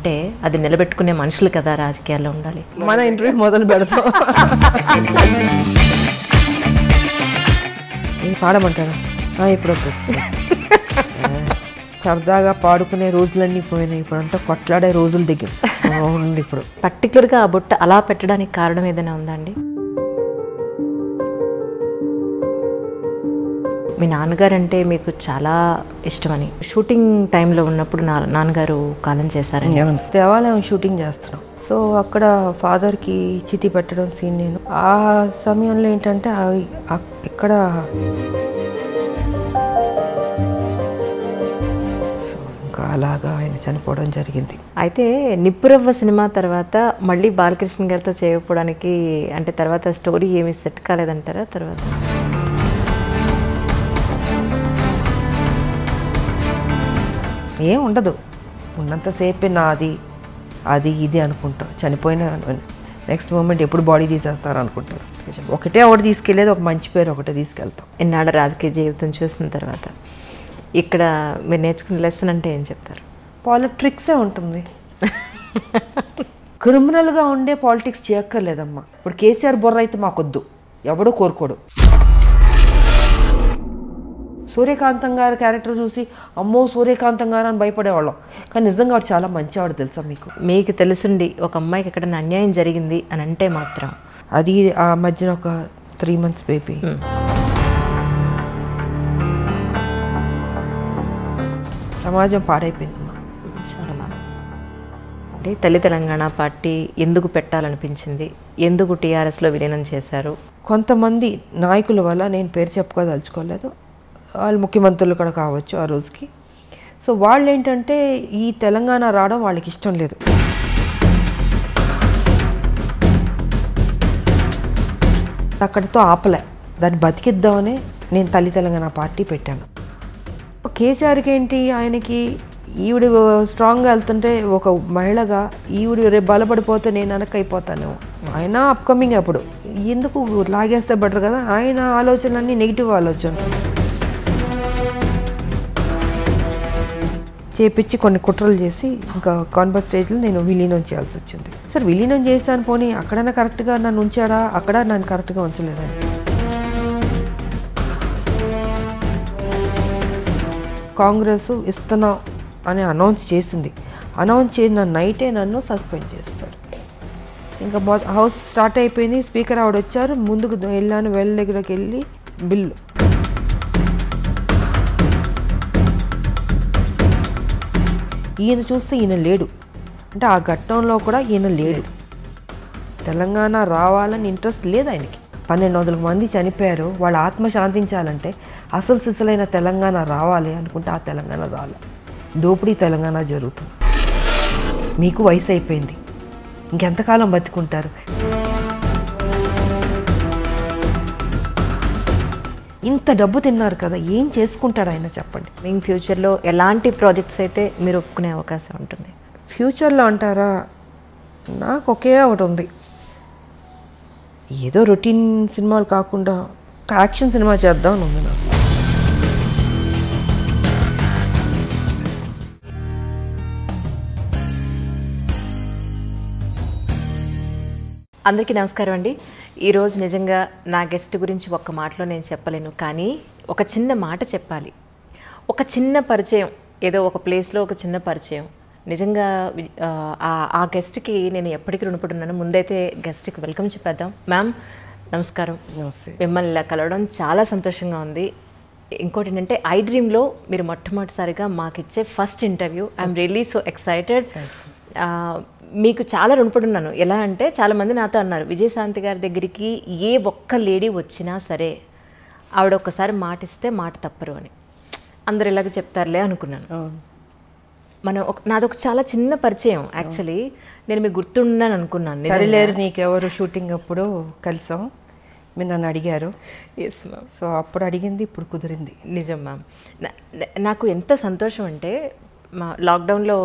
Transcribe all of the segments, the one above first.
అంటే అది నిలబెట్టుకునే మనుషులు కదా రాజకీయాల్లో ఉండాలి. మన ఇంటర్వ్యూ మొదలు పెడతాం. ఇది పాడమంటారా? ఇప్పుడు సరదాగా పాడుకునే రోజులన్నీ పోయినాయి. ఇప్పుడంతా కొట్లాడే రోజులు దగ్గర ఉంది. ఇప్పుడు పర్టికులర్గా ఆ బొట్ట అలా పెట్టడానికి కారణం ఏదైనా ఉందా అండి? మీ నాన్నగారు అంటే మీకు చాలా ఇష్టమని షూటింగ్ టైంలో ఉన్నప్పుడు నాన్నగారు కాలం చేశారని. దేవాలయం షూటింగ్ చేస్తున్నాం. సో అక్కడ ఫాదర్కి చితి పెట్టడం సీన్ నేను ఆ సమయంలో ఏంటంటే ఇక్కడ సో ఇంకా అలాగా ఆయన చనిపోవడం జరిగింది. అయితే నిప్పురవ్వ సినిమా తర్వాత మళ్ళీ బాలకృష్ణ గారితో చేయకపోవడానికి అంటే తర్వాత స్టోరీ ఏమీ సెట్ కాలేదంటారా? తర్వాత ఏం ఉండదు, ఉన్నంతసేపే నాది అది ఇది అనుకుంటాం. చనిపోయిన నెక్స్ట్ మూమెంట్ ఎప్పుడు బాడీ తీసేస్తారు అనుకుంటారు. ఒకటి తీసుకెళ్ళేది ఒక మంచి పేరు ఒకటే తీసుకెళ్తాం. ఎన్నాళ్ళ రాజకీయ జీవితం చూసిన తర్వాత ఇక్కడ మీరు నేర్చుకున్న లెసన్ అంటే ఏం చెప్తారు? పాలిటిక్సే ఉంటుంది. క్రిమినల్గా ఉండే పాలిటిక్స్ చేయక్కర్లేదమ్మా. ఇప్పుడు కేసీఆర్ బొర్ర అయితే మాకొద్దు, ఎవడో కోరుకోడు. సూర్యకాంతం గారి క్యారెక్టర్ చూసి అమ్మో సూర్యకాంతం గారు అని భయపడేవాళ్ళం. కానీ నిజంగా వాడు చాలా మంచివాడు తెలుసా మీకు? మీకు తెలుసుండి ఒక అమ్మాయికి ఎక్కడైనా అన్యాయం జరిగింది అని అంటే మాత్రం అది ఆ మధ్యన ఒక 3 months బేబీ సమాజం పాడైపోయిందమ్మా. చాలా బాగా. అంటే తల్లి తెలంగాణ పార్టీ ఎందుకు పెట్టాలనిపించింది? ఎందుకు టీఆర్ఎస్లో విలీనం చేశారు? కొంతమంది నాయకుల వల్ల, నేను పేరు చెప్పుకోదలుచుకోలేదు, వాళ్ళు ముఖ్యమంత్రులు కూడా కావచ్చు ఆ రోజుకి. సో వాళ్ళు ఏంటంటే ఈ తెలంగాణ రావడం వాళ్ళకి ఇష్టం లేదు. అక్కడితో ఆపలే, దాన్ని బతికిద్దామని నేను తల్లి తెలంగాణ పార్టీ పెట్టాను. కేసీఆర్కి ఏంటి, ఆయనకి ఈవిడ స్ట్రాంగ్గా వెళ్తుంటే ఒక మహిళగా ఈవిడ రేపు బలపడిపోతే నేను వెనక్కి అయిపోతాను. ఆయన అప్కమింగ్ అప్పుడు ఎందుకు లాగేస్తే బెటర్ కదా. ఆయన ఆలోచనలన్నీ నెగిటివ్ ఆలోచన చేపించి కొన్ని కుట్రలు చేసి ఇంకా కాన్వర్ట్ స్టేజ్లో నేను విలీనం చేయాల్సి వచ్చింది. సార్ విలీనం చేశాను, పోనీ అక్కడైనా కరెక్ట్గా నన్ను ఉంచాడా, అక్కడ నన్ను కరెక్ట్గా ఉంచలేదని. కాంగ్రెస్ ఇస్తున్నాం అని అనౌన్స్ చేసింది. అనౌన్స్ చేసిన నైటే నన్ను సస్పెండ్ చేస్తారు. ఇంకా హౌస్ స్టార్ట్ అయిపోయింది. స్పీకర్ ఆవిడ వచ్చారు, ముందుకు వెళ్ళాను, వెల్ దగ్గరకు వెళ్ళి బిల్లు ఈయన చూస్తే ఈయన లేడు. అంటే ఆ ఘట్టంలో కూడా ఈయన లేడు. తెలంగాణ రావాలని ఇంట్రెస్ట్ లేదు ఆయనకి. 1200 మంది చనిపోయారు. వాళ్ళ ఆత్మ శాంతించాలంటే అసలు సిసలైన తెలంగాణ రావాలి అనుకుంటే ఆ తెలంగాణ రాలే. దోపిడీ తెలంగాణ జరుగుతుంది. మీకు వయసు అయిపోయింది, ఇంకెంతకాలం బతుకుంటారు? ఇంత డబ్బు తిన్నారు కదా, ఏం చేసుకుంటాడు ఆయన చెప్పండి. మీ ఫ్యూచర్లో ఎలాంటి ప్రాజెక్ట్స్ అయితే మీరు ఒప్పుకునే అవకాశం ఉంటుంది? ఫ్యూచర్లో అంటారా, నాకు ఒకే ఒకటి ఉంది. ఏదో రొటీన్ సినిమాలు కాకుండా ఒక యాక్షన్ సినిమా చేద్దాం అని ఉంది నాకు. అందరికీ నమస్కారం అండి. ఈరోజు నిజంగా నా గెస్ట్ గురించి ఒక్క మాటలో నేను చెప్పలేను, కానీ ఒక చిన్న మాట చెప్పాలి. ఒక చిన్న పరిచయం, ఏదో ఒక ప్లేస్లో ఒక చిన్న పరిచయం. నిజంగా ఆ గెస్ట్కి నేను ఎప్పటికీ రుణపడున్నాను. ముందైతే గెస్ట్కి వెల్కమ్ చెప్పేద్దాం. మ్యామ్ నమస్కారం. నమస్తే. మిమ్మల్ని ఇలా కలవడం చాలా సంతోషంగా ఉంది. ఇంకోటి ఏంటంటే ఐ డ్రీమ్లో మీరు మొట్టమొదటిసారిగా మాకు ఇచ్చే first interview. I'm really so excited. మీకు చాలా రుణపడున్నాను. ఎలా అంటే చాలామంది నాతో అన్నారు, విజయశాంతి గారి దగ్గరికి ఏ ఒక్క లేడీ వచ్చినా సరే ఆవిడ ఒక్కసారి మాట ఇస్తే మాట తప్పరు అని. అందరు ఇలాగ చెప్తారులే అనుకున్నాను. నాదొక చాలా చిన్న పరిచయం. యాక్చువల్లీ నేను మీకు గుర్తున్నాను అనుకున్నాను. సరిలేరు నీకెవరు షూటింగ్ అప్పుడు కలిసాం, మీరు నన్ను అడిగారు. Yes ma'am. సో అప్పుడు అడిగింది ఇప్పుడు కుదిరింది. నిజం మ్యామ్. నాకు ఎంత సంతోషం అంటే మా లాక్డౌన్లో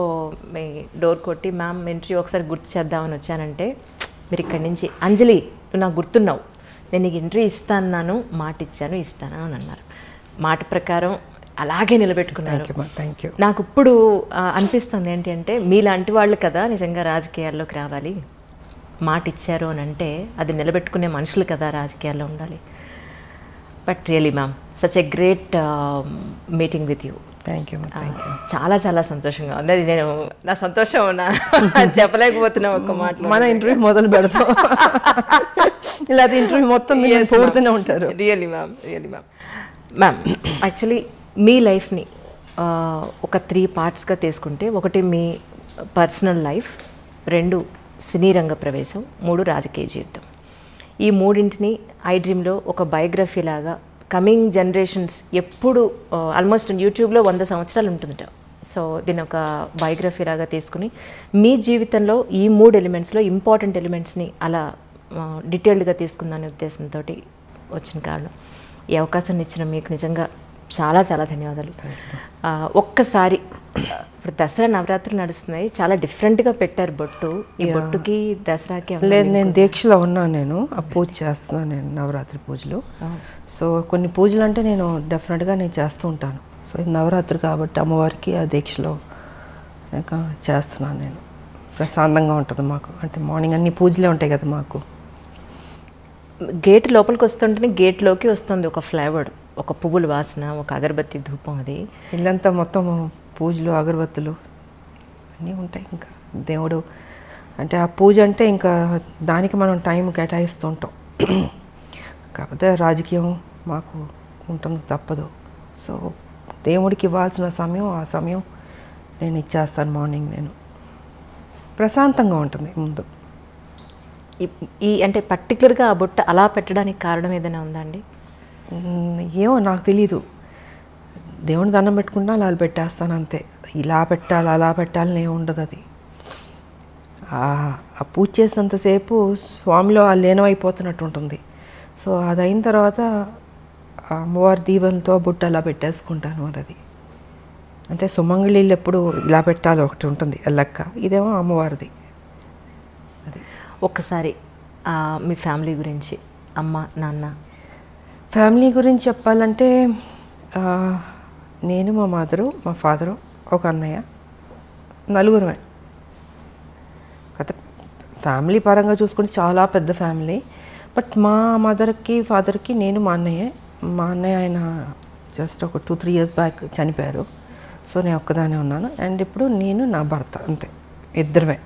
మీ డోర్ కొట్టి మ్యామ్ ఇంటర్వ్యూ ఒకసారి గుర్తు చేద్దామని వచ్చానంటే మీరు ఇక్కడి నుంచి అంజలి నువ్వు నాకు గుర్తున్నావు, నేను నీకు ఇంటర్వ్యూ ఇస్తాను, మాట ఇచ్చాను, ఇస్తాను అని అన్నారు. మాట ప్రకారం అలాగే నిలబెట్టుకున్నారు. Thank you. నాకు ఇప్పుడు అనిపిస్తుంది ఏంటి అంటే మీలాంటి వాళ్ళు కదా నిజంగా రాజకీయాల్లోకి రావాలి, మాట ఇచ్చారు అని అంటే అది నిలబెట్టుకునే మనుషులు కదా రాజకీయాల్లో ఉండాలి. But really ma'am such a great meeting with you. Thank you. చాలా చాలా సంతోషంగా ఉంది. అది నేను నా సంతోషం చెప్పలేకపోతున్నా ఒక మాట. మన ఇంటర్వ్యూ మొదలు పెడతాం ఇలా ఇంటర్వ్యూ మొత్తం పూర్తనే ఉంటారు. Really ma'am, really ma'am. Ma'am actually మీ లైఫ్ని ఒక 3 పార్ట్స్గా తీసుకుంటే, ఒకటి మీ పర్సనల్ లైఫ్, 2 సినీ రంగ ప్రవేశం, 3 రాజకీయ జీవితం. ఈ మూడింటిని ఐ డ్రీమ్లో ఒక బయోగ్రఫీ లాగా కమింగ్ జనరేషన్స్ ఎప్పుడు ఆల్మోస్ట్ యూట్యూబ్లో 100 సంవత్సరాలు ఉంటుందట. సో దీని ఒక బయోగ్రఫీ లాగా తీసుకుని మీ జీవితంలో ఈ 3 ఎలిమెంట్స్లో ఇంపార్టెంట్ ఎలిమెంట్స్ని అలా డీటెయిల్డ్గా తీసుకుందనే ఉద్దేశంతో వచ్చిన కారణం. ఈ అవకాశాన్ని ఇచ్చిన మీకు నిజంగా చాలా చాలా ధన్యవాదాలు. ఒక్కసారి ఇప్పుడు దసరా నవరాత్రులు నడుస్తున్నాయి, చాలా డిఫరెంట్గా పెట్టారు బొట్టు. ఈ బొట్టుకి దసరాకి లేదు, నేను దీక్షలో ఉన్నాను. నేను ఆ పూజ చేస్తున్నాను, నేను నవరాత్రి పూజలు. సో కొన్ని పూజలు అంటే నేను డెఫినెట్గా నేను చేస్తూ ఉంటాను. సో ఇది నవరాత్రి కాబట్టి అమ్మవారికి ఆ దీక్షలో ఇంకా చేస్తున్నాను నేను. ప్రశాంతంగా ఉంటుంది మాకు, అంటే మార్నింగ్ అన్ని పూజలే ఉంటాయి కదా మాకు. గేట్ లోపలికి వస్తుంటేనే గేట్లోకి వస్తుంది ఒక ఫ్లేవర్, ఒక పువ్వుల వాసన, ఒక అగరబత్తి ధూపం. అది ఇల్లంతా మొత్తం పూజలు అగరబత్తులు అన్నీ ఉంటాయి. ఇంకా దేవుడు అంటే ఆ పూజ అంటే ఇంకా దానికి మనం టైం కేటాయిస్తూ ఉంటాం. కాకపోతే రాజకీయం మాకు ఉంటుంది, తప్పదు. సో దేవుడికి ఇవ్వాల్సిన సమయం ఆ సమయం నేను ఇచ్చేస్తాను. మార్నింగ్ నేను ప్రశాంతంగా ఉంటుంది ముందు. ఈ అంటే పర్టికులర్గా ఆ బొట్ట అలా పెట్టడానికి కారణం ఏదైనా ఉందా అండి? ఏమో నాకు తెలీదు. దేవుని దండం పెట్టుకుంటా అలా పెట్టేస్తాను అంతే. ఇలా పెట్టాలి అలా పెట్టాలని ఏమి ఉండదు. అది ఆ పూజ చేసినంతసేపు స్వామిలో ఆ లీనమైపోతున్నట్టు ఉంటుంది. సో అది అయిన తర్వాత అమ్మవారి దీవెనతో బొట్టు అలా పెట్టేసుకుంటాను. మరి అది అంటే సుమంగళీళ్ళు ఎప్పుడు ఇలా పెట్టాలి ఒకటి ఉంటుంది లెక్క, ఇదేమో అమ్మవారిది. అది ఒక్కసారి మీ ఫ్యామిలీ గురించి, అమ్మ నాన్న. ఫ్యామిలీ గురించి చెప్పాలంటే నేను, మా మదరు, మా ఫాదరు, ఒక అన్నయ్య, నలుగురమే. కథ ఫ్యామిలీ పరంగా చూసుకుంటే చాలా పెద్ద ఫ్యామిలీ. బట్ మా మదర్కి ఫాదర్కి నేను మా అన్నయ్య ఆయన జస్ట్ ఒక 2-3 years బ్యాక్ చనిపోయారు. సో నేను ఒక్కదానే ఉన్నాను. అండ్ ఇప్పుడు నేను నా భర్త, అంతే, ఇద్దరమే.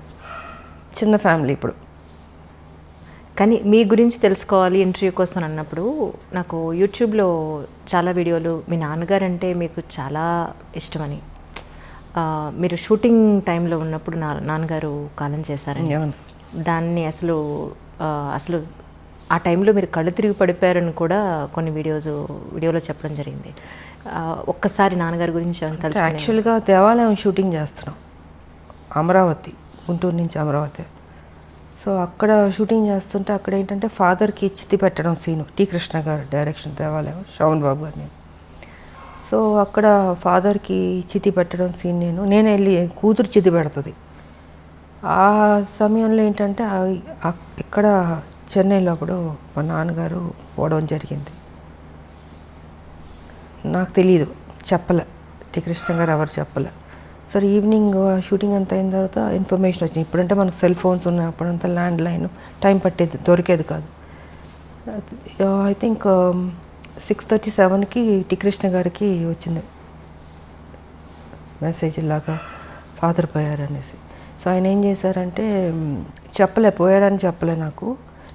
చిన్న ఫ్యామిలీ ఇప్పుడు. కానీ మీ గురించి తెలుసుకోవాలి ఇంటర్వ్యూ కోసం అన్నప్పుడు నాకు యూట్యూబ్లో చాలా వీడియోలు మీ నాన్నగారు అంటే మీకు చాలా ఇష్టమని, మీరు షూటింగ్ టైంలో ఉన్నప్పుడు నాన్నగారు కాలం చేశారని, దాన్ని అసలు ఆ టైంలో మీరు కళ్ళు తిరిగి పడిపోయారని కూడా కొన్ని వీడియోలో చెప్పడం జరిగింది. ఒక్కసారి నాన్నగారి గురించి తెలుసు. యాక్చువల్గా దేవాలయం షూటింగ్ చేస్తున్నాం, అమరావతి, గుంటూరు నుంచి అమరావతి. సో అక్కడ షూటింగ్ చేస్తుంటే అక్కడ ఏంటంటే ఫాదర్కి చితి పెట్టడం సీను, టి కృష్ణ గారు డైరెక్షన్, దేవాలయం, శ్రవణ్ బాబు గారిని. సో అక్కడ ఫాదర్కి చితి పెట్టడం సీన్ నేను వెళ్ళి కూతురు చితి పెడుతుంది. ఆ సమయంలో ఏంటంటే ఇక్కడ చెన్నైలో అప్పుడు మా నాన్నగారు పోవడం జరిగింది. నాకు తెలీదు, చెప్పలే, టి కృష్ణ గారు ఎవరు చెప్పలే. సరే ఈవినింగ్ షూటింగ్ అంతా అయిన తర్వాత ఇన్ఫర్మేషన్ వచ్చింది. ఇప్పుడంటే మనకు సెల్ ఫోన్స్ ఉన్నాయి, అప్పుడంతా ల్యాండ్ లైన్, టైం పట్టేది, దొరికేది కాదు. ఐ థింక్ 6:37కి టి కృష్ణ గారికి వచ్చింది మెసేజ్, ఇలాగా ఫాదర్ పోయారనేసి. సో ఆయన ఏం చేశారంటే పోయారని చెప్పలే నాకు.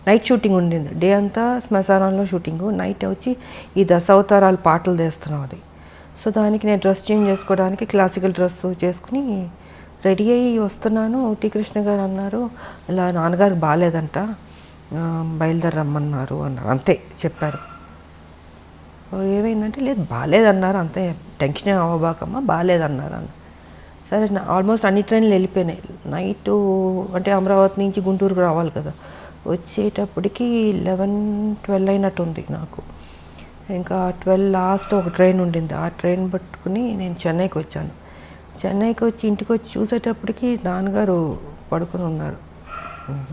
నైట్ షూటింగ్ ఉండింది, డే అంతా శ్మశానంలో షూటింగు, నైట్ వచ్చి ఈ దశావతారాలు పాటలు తీస్తున్నాం అది. సో దానికి నేను డ్రెస్ చేంజ్ చేసుకోవడానికి క్లాసికల్ డ్రెస్ చేసుకుని రెడీ అయ్యి వస్తున్నాను. టి కృష్ణ గారు అన్నారు, ఇలా నాన్నగారు బాగాలేదంట, బయలుదేరమ్మన్నారు అన్నారు. అంతే చెప్పారు. ఏమైందంటే లేదు బాగాలేదన్నారు, అంతే, టెన్షన్ అవ్వబాకమ్మా, బాగాలేదన్నారు అన్న. సరే ఆల్మోస్ట్ అన్ని ట్రైన్లు వెళ్ళిపోయినాయి. నైటు అంటే అమరావతి నుంచి గుంటూరుకు రావాలి కదా, వచ్చేటప్పటికి 11-12 అయినట్టుంది నాకు. ఇంకా 12 లాస్ట్ ఒక ట్రైన్ ఉండింది, ఆ ట్రైన్ పట్టుకుని నేను చెన్నైకి వచ్చాను. చెన్నైకి వచ్చి ఇంటికి వచ్చి చూసేటప్పటికి నాన్నగారు పడుకుని ఉన్నారు.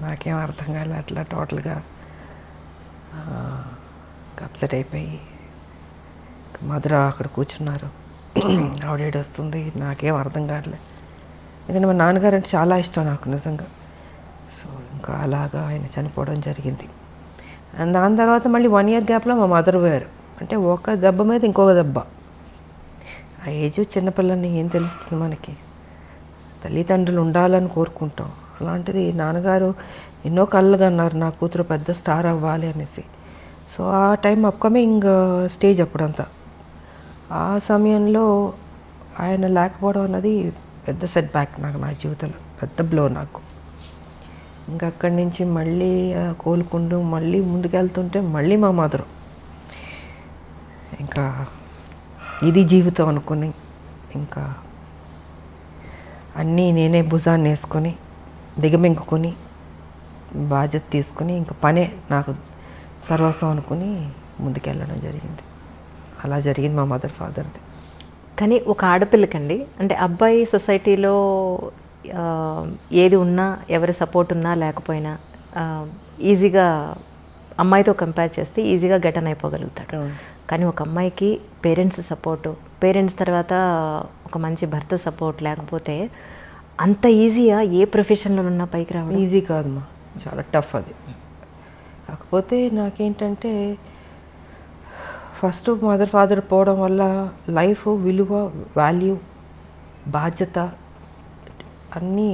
నాకేం అర్థం కాలే, అట్లా టోటల్గా అప్సెట్ అయిపోయి మదర్ అక్కడ కూర్చున్నారు. ఆవిడ ఏడుస్తుంది, నాకేం అర్థం కావట్లేదు. ఎందుకంటే మా నాన్నగారు అంటే చాలా ఇష్టం నాకు నిజంగా. సో ఇంకా అలాగా ఆయన చనిపోవడం జరిగింది. అండ్ దాని తర్వాత మళ్ళీ 1 year గ్యాప్లో మా మదర్ పోయారు. అంటే ఒక దెబ్బ మీద ఇంకొక దెబ్బ. ఆ ఏజ్ చిన్నపిల్లని ఏం తెలుస్తుంది మనకి. తల్లిదండ్రులు ఉండాలని కోరుకుంటాం. అలాంటిది నాన్నగారు ఎన్నో కళ్ళుగా అన్నారు నా కూతురు పెద్ద స్టార్ అవ్వాలి అనేసి. సో ఆ టైం అప్కమింగ్ స్టేజ్ అప్పుడంతా. ఆ సమయంలో ఆయన లేకపోవడం అన్నది పెద్ద సెట్ బ్యాక్ నాకు, నా జీవితంలో పెద్ద బ్లో నాకు. ఇంకా అక్కడి నుంచి మళ్ళీ కోలుకుంటూ మళ్ళీ ముందుకెళ్తుంటే మళ్ళీ మా మదరు ఇంకా ఇది జీవితం అనుకుని ఇంకా అన్నీ నేనే భుజాన్ని వేసుకొని దిగమింగుకొని బాధ్యత తీసుకుని ఇంకా పనే నాకు సర్వస్వం అనుకుని ముందుకెళ్ళడం జరిగింది. అలా జరిగింది మా మదర్ ఫాదర్ది. కానీ ఒక ఆడపిల్లకండి, అంటే అబ్బాయి సొసైటీలో ఏది ఉన్నా, ఎవరి సపోర్ట్ ఉన్నా లేకపోయినా ఈజీగా అమ్మాయితో కంపేర్ చేస్తే ఈజీగా గెటన్ అయిపోగలుగుతాడు. కానీ ఒక అమ్మాయికి పేరెంట్స్ సపోర్టు, పేరెంట్స్ తర్వాత ఒక మంచి భర్త సపోర్ట్ లేకపోతే అంత ఈజీగా ఏ ప్రొఫెషన్లో ఉన్నా పైకి రావడం ఈజీ కాదమ్మా, చాలా టఫ్ అది. కాకపోతే నాకేంటంటే ఫస్ట్ మదర్ ఫాదర్ పోవడం వల్ల లైఫ్ విలువ, వాల్యూ, బాధ్యత అన్నీ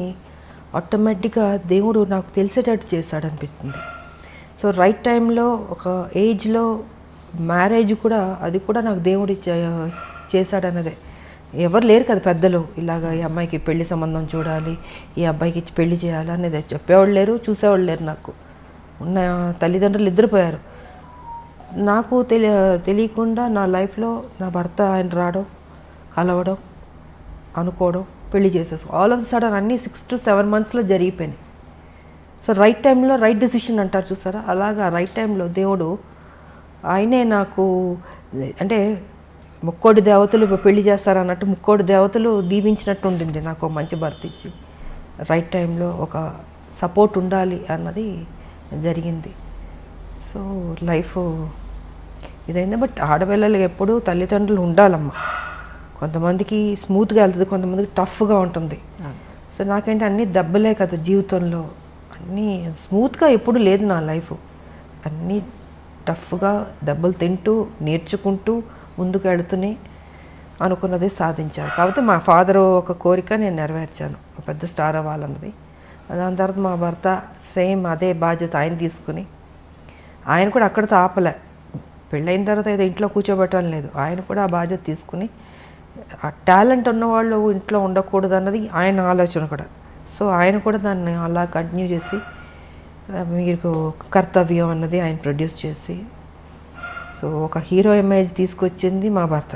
ఆటోమేటిక్గా దేవుడు నాకు తెలిసేటట్టు చేశాడు అనిపిస్తుంది. సో రైట్ టైంలో ఒక ఏజ్లో మ్యారేజ్ కూడా, అది కూడా నాకు దేవుడు చేశాడన్నదే. ఎవరు లేరు కదా పెద్దలు, ఇలాగ ఈ అమ్మాయికి పెళ్లి సంబంధం చూడాలి, ఈ అబ్బాయికి పెళ్లి చేయాలి అనేది చెప్పేవాళ్ళు లేరు, చూసేవాళ్ళు లేరు. నాకు ఉన్న తల్లిదండ్రులు నిద్రపోయారు. నాకు తెలియకుండా నా లైఫ్లో నా భర్త ఆయన రావడం, కలవడం, అనుకోవడం, పెళ్లి చేసేసుకో, ఆల్ ఆఫ్ సడన్ అన్నీ 6 to 7 monthsలో జరిగిపోయినాయి. సో రైట్ టైంలో రైట్ డెసిషన్ అంటారు చూసారా, అలాగా రైట్ టైంలో దేవుడు ఆయనే నాకు, అంటే ముక్కోడి దేవతలు పెళ్లి చేస్తారన్నట్టు ముక్కోడి దేవతలు దీవించినట్టు ఉండింది నాకు మంచి భర్త ఇచ్చి. రైట్ టైంలో ఒక సపోర్ట్ ఉండాలి అన్నది జరిగింది. సో లైఫ్ ఇదైంది. బట్ ఆడపిల్లలకి ఎప్పుడూ తల్లిదండ్రులు ఉండాలమ్మా. కొంతమందికి స్మూత్గా వెళ్తుంది, కొంతమందికి టఫ్గా ఉంటుంది. సో నాకేంటి అన్నీ దెబ్బలే కదా జీవితంలో, అన్నీ స్మూత్గా ఎప్పుడు లేదు నా లైఫ్. అన్నీ టఫ్గా దెబ్బలు తింటూ నేర్చుకుంటూ ముందుకు వెళుతూనే అనుకున్నది సాధించాను. కాకపోతే మా ఫాదర్ ఒక కోరిక నేను నెరవేర్చాను, పెద్ద స్టార్ అవ్వాలన్నది. దాని తర్వాత మా భర్త సేమ్ అదే బాధ్యత ఆయన తీసుకుని, ఆయన కూడా అక్కడితో ఆపలే. పెళ్ళైన తర్వాత ఏదో ఇంట్లో కూర్చోబెట్టడం లేదు, ఆయన కూడా ఆ బాధ్యత తీసుకుని, ఆ టాలెంట్ ఉన్నవాళ్ళు ఇంట్లో ఉండకూడదు అన్నది ఆయన ఆలోచన కూడా. సో ఆయన కూడా దాన్ని అలా కంటిన్యూ చేసి మీకు కర్తవ్యం అన్నది ఆయన ప్రొడ్యూస్ చేసి, సో ఒక హీరో ఇమేజ్ తీసుకొచ్చింది మా భర్త.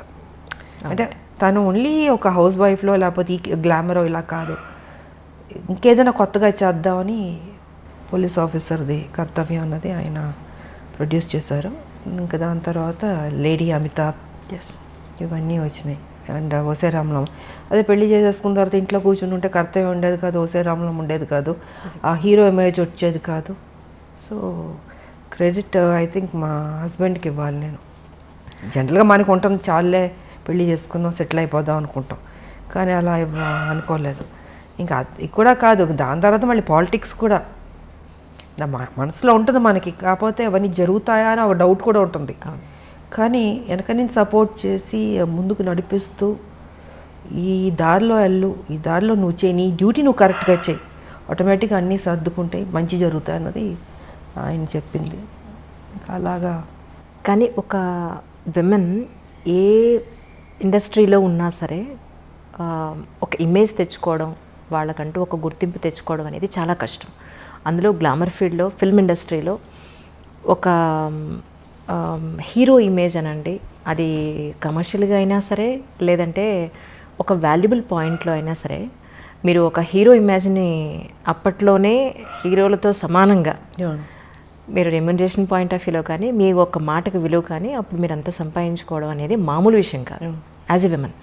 అంటే తను ఓన్లీ ఒక హౌస్ వైఫ్లో లేకపోతే ఈ గ్లామరో ఇలా కాదు, ఇంకేదైనా కొత్తగా చేద్దామని పోలీస్ ఆఫీసర్ది కర్తవ్యం అన్నది ఆయన ప్రొడ్యూస్ చేశారు. ఇంకా దాని తర్వాత లేడీ అమితాబ్, ఇవన్నీ వచ్చినాయి. అండ్ ఓసే రామలం అదే పెళ్లి చేసేసుకున్న తర్వాత ఇంట్లో కూర్చుని ఉంటే కర్తవ్యం ఉండేది కాదు, ఓసే రామలం ఉండేది కాదు, ఆ హీరో ఇమేజ్ వచ్చేది కాదు. సో క్రెడిట్ ఐ థింక్ మా హస్బెండ్కి ఇవ్వాలి నేను. జనరల్గా మనకు ఉంటాం, చాలే పెళ్లి చేసుకుందాం సెటిల్ అయిపోదాం అనుకుంటాం, కానీ అలా అనుకోలేదు. ఇంకా అది కూడా కాదు, దాని తర్వాత మళ్ళీ పాలిటిక్స్ కూడా నా మనసులో ఉంటుంది మనకి. కాకపోతే అవన్నీ జరుగుతాయా అని ఒక డౌట్ కూడా ఉంటుంది. కానీ వెనక నేను సపోర్ట్ చేసి ముందుకు నడిపిస్తూ, ఈ దారిలో వెళ్ళు, ఈ దారిలో నువ్వు చేయి, నీ డ్యూటీ నువ్వు కరెక్ట్గా చేయి, ఆటోమేటిక్గా అన్నీ సర్దుకుంటాయి, మంచి జరుగుతాయి అన్నది ఆయన చెప్పింది. ఇంకా అలాగా. కానీ ఒక విమెన్ ఏ ఇండస్ట్రీలో ఉన్నా సరే ఒక ఇమేజ్ తెచ్చుకోవడం, వాళ్ళకంటూ ఒక గుర్తింపు తెచ్చుకోవడం అనేది చాలా కష్టం. అందులో గ్లామర్ ఫీల్డ్లో, ఫిల్మ్ ఇండస్ట్రీలో ఒక హీరో ఇమేజ్ అనండి, అది కమర్షియల్గా అయినా సరే లేదంటే ఒక వాల్యుబుల్ పాయింట్లో అయినా సరే, మీరు ఒక హీరో ఇమేజ్ని అప్పట్లోనే హీరోలతో సమానంగా మీరు రెమ్యునరేషన్ పాయింట్ ఆఫ్ వ్యూలో కానీ మీ ఒక మాటకు విలువ కానీ అప్పుడు మీరు అంతా సంపాదించుకోవడం అనేది మామూలు విషయం కాదు యాజ్ ఎ విమెన్.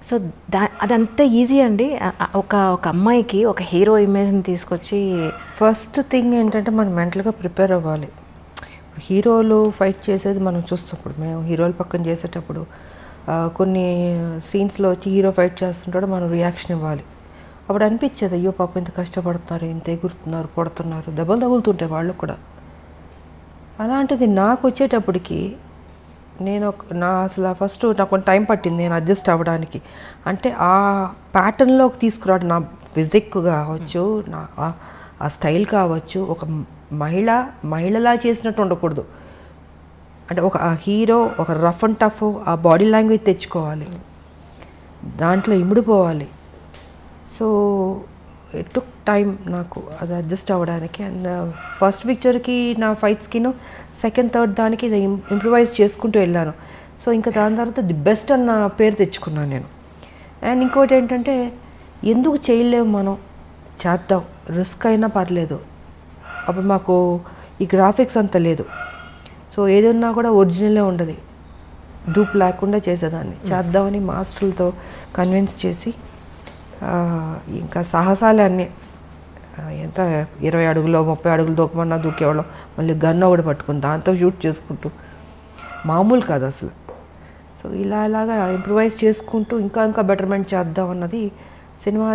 సో అదంతా ఈజీ అండి. ఒక అమ్మాయికి ఒక హీరో ఇమేజ్ని తీసుకొచ్చి, ఫస్ట్ థింగ్ ఏంటంటే మనం మెంటల్గా ప్రిపేర్ అవ్వాలి. హీరోలు ఫైట్ చేసేది మనం చూస్తాం. మేము హీరోలు పక్కన చేసేటప్పుడు కొన్ని సీన్స్లో వచ్చి హీరో ఫైట్ చేస్తుంటాడు, మనం రియాక్షన్ ఇవ్వాలి. అప్పుడు అనిపించేది అయ్యో పాపం ఇంత కష్టపడుతున్నారు, ఇంత ఎగురుతున్నారు, కొడుతున్నారు, దెబ్బలు తగులుతుంటాయి వాళ్ళు కూడా. అలాంటిది నాకు వచ్చేటప్పటికి అసలు ఫస్ట్ నాకు కొంచెం టైం పట్టింది నేను అడ్జస్ట్ అవ్వడానికి. అంటే ఆ ప్యాటర్న్లోకి తీసుకురావడం, నా ఫిజిక్ కావచ్చు, నా ఆ స్టైల్ కావచ్చు, ఒక మహిళలా చేసినట్టు ఉండకూడదు. అంటే ఒక హీరో ఒక రఫ్ అండ్ టఫ్ ఆ బాడీ లాంగ్వేజ్ తెచ్చుకోవాలి, దాంట్లో ఇమిడిపోవాలి. సో ఇట్ టుక్ టైం నాకు అది అడ్జస్ట్ అవ్వడానికి. అండ్ ఫస్ట్ పిక్చర్కి నా ఫైట్స్కిను సెకండ్ థర్డ్ దానికి ఇది ఇంప్రూవైజ్ చేసుకుంటూ వెళ్ళాను. సో ఇంకా దాని తర్వాత ది బెస్ట్ అన్న పేరు తెచ్చుకున్నాను నేను. అండ్ ఇంకోటి ఏంటంటే ఎందుకు చేయలేము, మనం చేద్దాం, రిస్క్ అయినా పర్లేదు. అప్పుడు మాకు ఈ గ్రాఫిక్స్ అంత లేదు. సో ఏదన్నా కూడా ఒరిజినలే ఉండదు, డూప్ లేకుండా చేసేదాన్ని. చేద్దామని మాస్టర్లతో కన్విన్స్ చేసి ఇంకా సాహసాలే అన్నీ. ఎంత 20 అడుగులో 30 అడుగులు దూకమన్నా దూకేవాళ్ళం. మళ్ళీ గన్ ఒకటి పట్టుకుని దాంతో షూట్ చేసుకుంటూ, మామూలు కాదు అసలు. సో ఇలాగా ఇంప్రూవైజ్ చేసుకుంటూ ఇంకా బెటర్మెంట్ చేద్దాం అన్నది సినిమా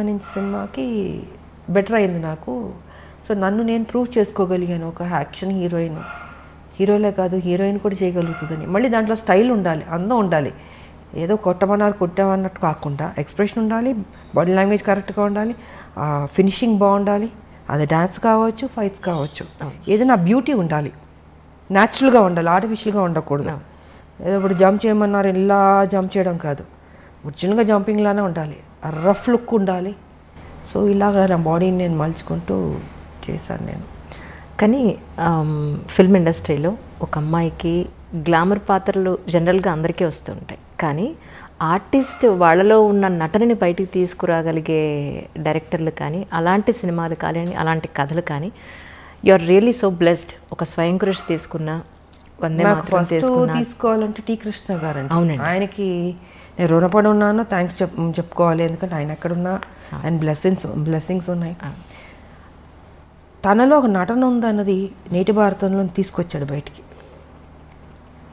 నుంచి సినిమాకి బెటర్ అయింది నాకు. సో నన్ను నేను ప్రూవ్ చేసుకోగలిగాను, ఒక యాక్షన్ హీరోలే కాదు హీరోయిన్ కూడా చేయగలుగుతుందని. మళ్ళీ దాంట్లో స్టైల్ ఉండాలి, అందం ఉండాలి. ఏదో కొట్టామన్నట్టు కాకుండా ఎక్స్ప్రెషన్ ఉండాలి, బాడీ లాంగ్వేజ్ కరెక్ట్గా ఉండాలి, ఫినిషింగ్ బాగుండాలి. అది డ్యాన్స్ కావచ్చు, ఫైట్స్ కావచ్చు, ఏదైనా బ్యూటీ ఉండాలి, న్యాచురల్గా ఉండాలి, ఆర్టిఫిషియల్గా ఉండకూడదు. ఏదో ఇప్పుడు జంప్ చేయమన్నారు ఇలా జంప్ చేయడం కాదు, ఒరిజినల్గా జంపింగ్లానే ఉండాలి, రఫ్ లుక్ ఉండాలి. సో ఇలాగ నా బాడీని నేను మలుచుకుంటూ చేశాను నేను. కానీ ఫిల్మ్ ఇండస్ట్రీలో ఒక అమ్మాయికి గ్లామర్ పాత్రలు జనరల్గా అందరికీ వస్తుంటాయి, కానీ ఆర్టిస్ట్ వాళ్ళలో ఉన్న నటనని బయటికి తీసుకురాగలిగే డైరెక్టర్లు కానీ, అలాంటి సినిమాలు కానీ, అలాంటి కథలు కానీ, you are really so blessed. ఒక స్వయం కృషి తీసుకున్న, వందే మాతరం తీసుకోవాలంటే టి కృష్ణ గారు అండి. అవునండి, ఆయనకి నేను రుణపడి ఉన్నాను, థ్యాంక్స్ చెప్పుకోవాలి. ఎందుకంటే ఆయన ఎక్కడున్నా ఆయన బ్లెస్సింగ్స్ ఉన్నాయి. తనలో ఒక నటన ఉందన్నది నేటి భారతంలో తీసుకొచ్చాడు బయటికి.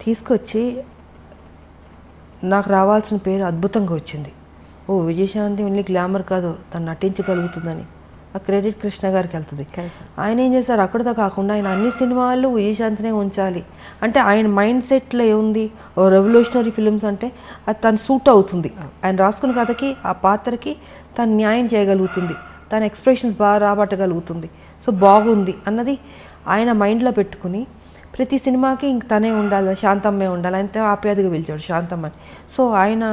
తీసుకొచ్చి నాకు రావాల్సిన పేరు అద్భుతంగా వచ్చింది. విజయశాంతి ఓన్లీ గ్లామర్ కాదు, తను నటించగలుగుతుందని ఆ క్రెడిట్ కృష్ణ గారికి వెళ్తుంది. ఆయన ఏం చేశారు, అక్కడితో కాకుండా ఆయన అన్ని సినిమాల్లో విజయశాంతినే ఉంచాలి. అంటే ఆయన మైండ్ సెట్లో ఏముంది, ఓ రెవల్యూషనరీ ఫిల్మ్స్ అంటే అది తను సూట్ అవుతుంది, ఆయన రాసుకున్న కథకి ఆ పాత్రకి తను న్యాయం చేయగలుగుతుంది, తన ఎక్స్ప్రెషన్స్ బాగా రాబట్టగలుగుతుంది, సో బాగుంది అన్నది ఆయన మైండ్లో పెట్టుకుని ప్రతి సినిమాకి ఇంక తనే ఉండాలి, శాంతమ్మే ఉండాలి. ఆయనతో ఆప్యాయతగా పిలిచాడు శాంతమ్మ అని. సో ఆయన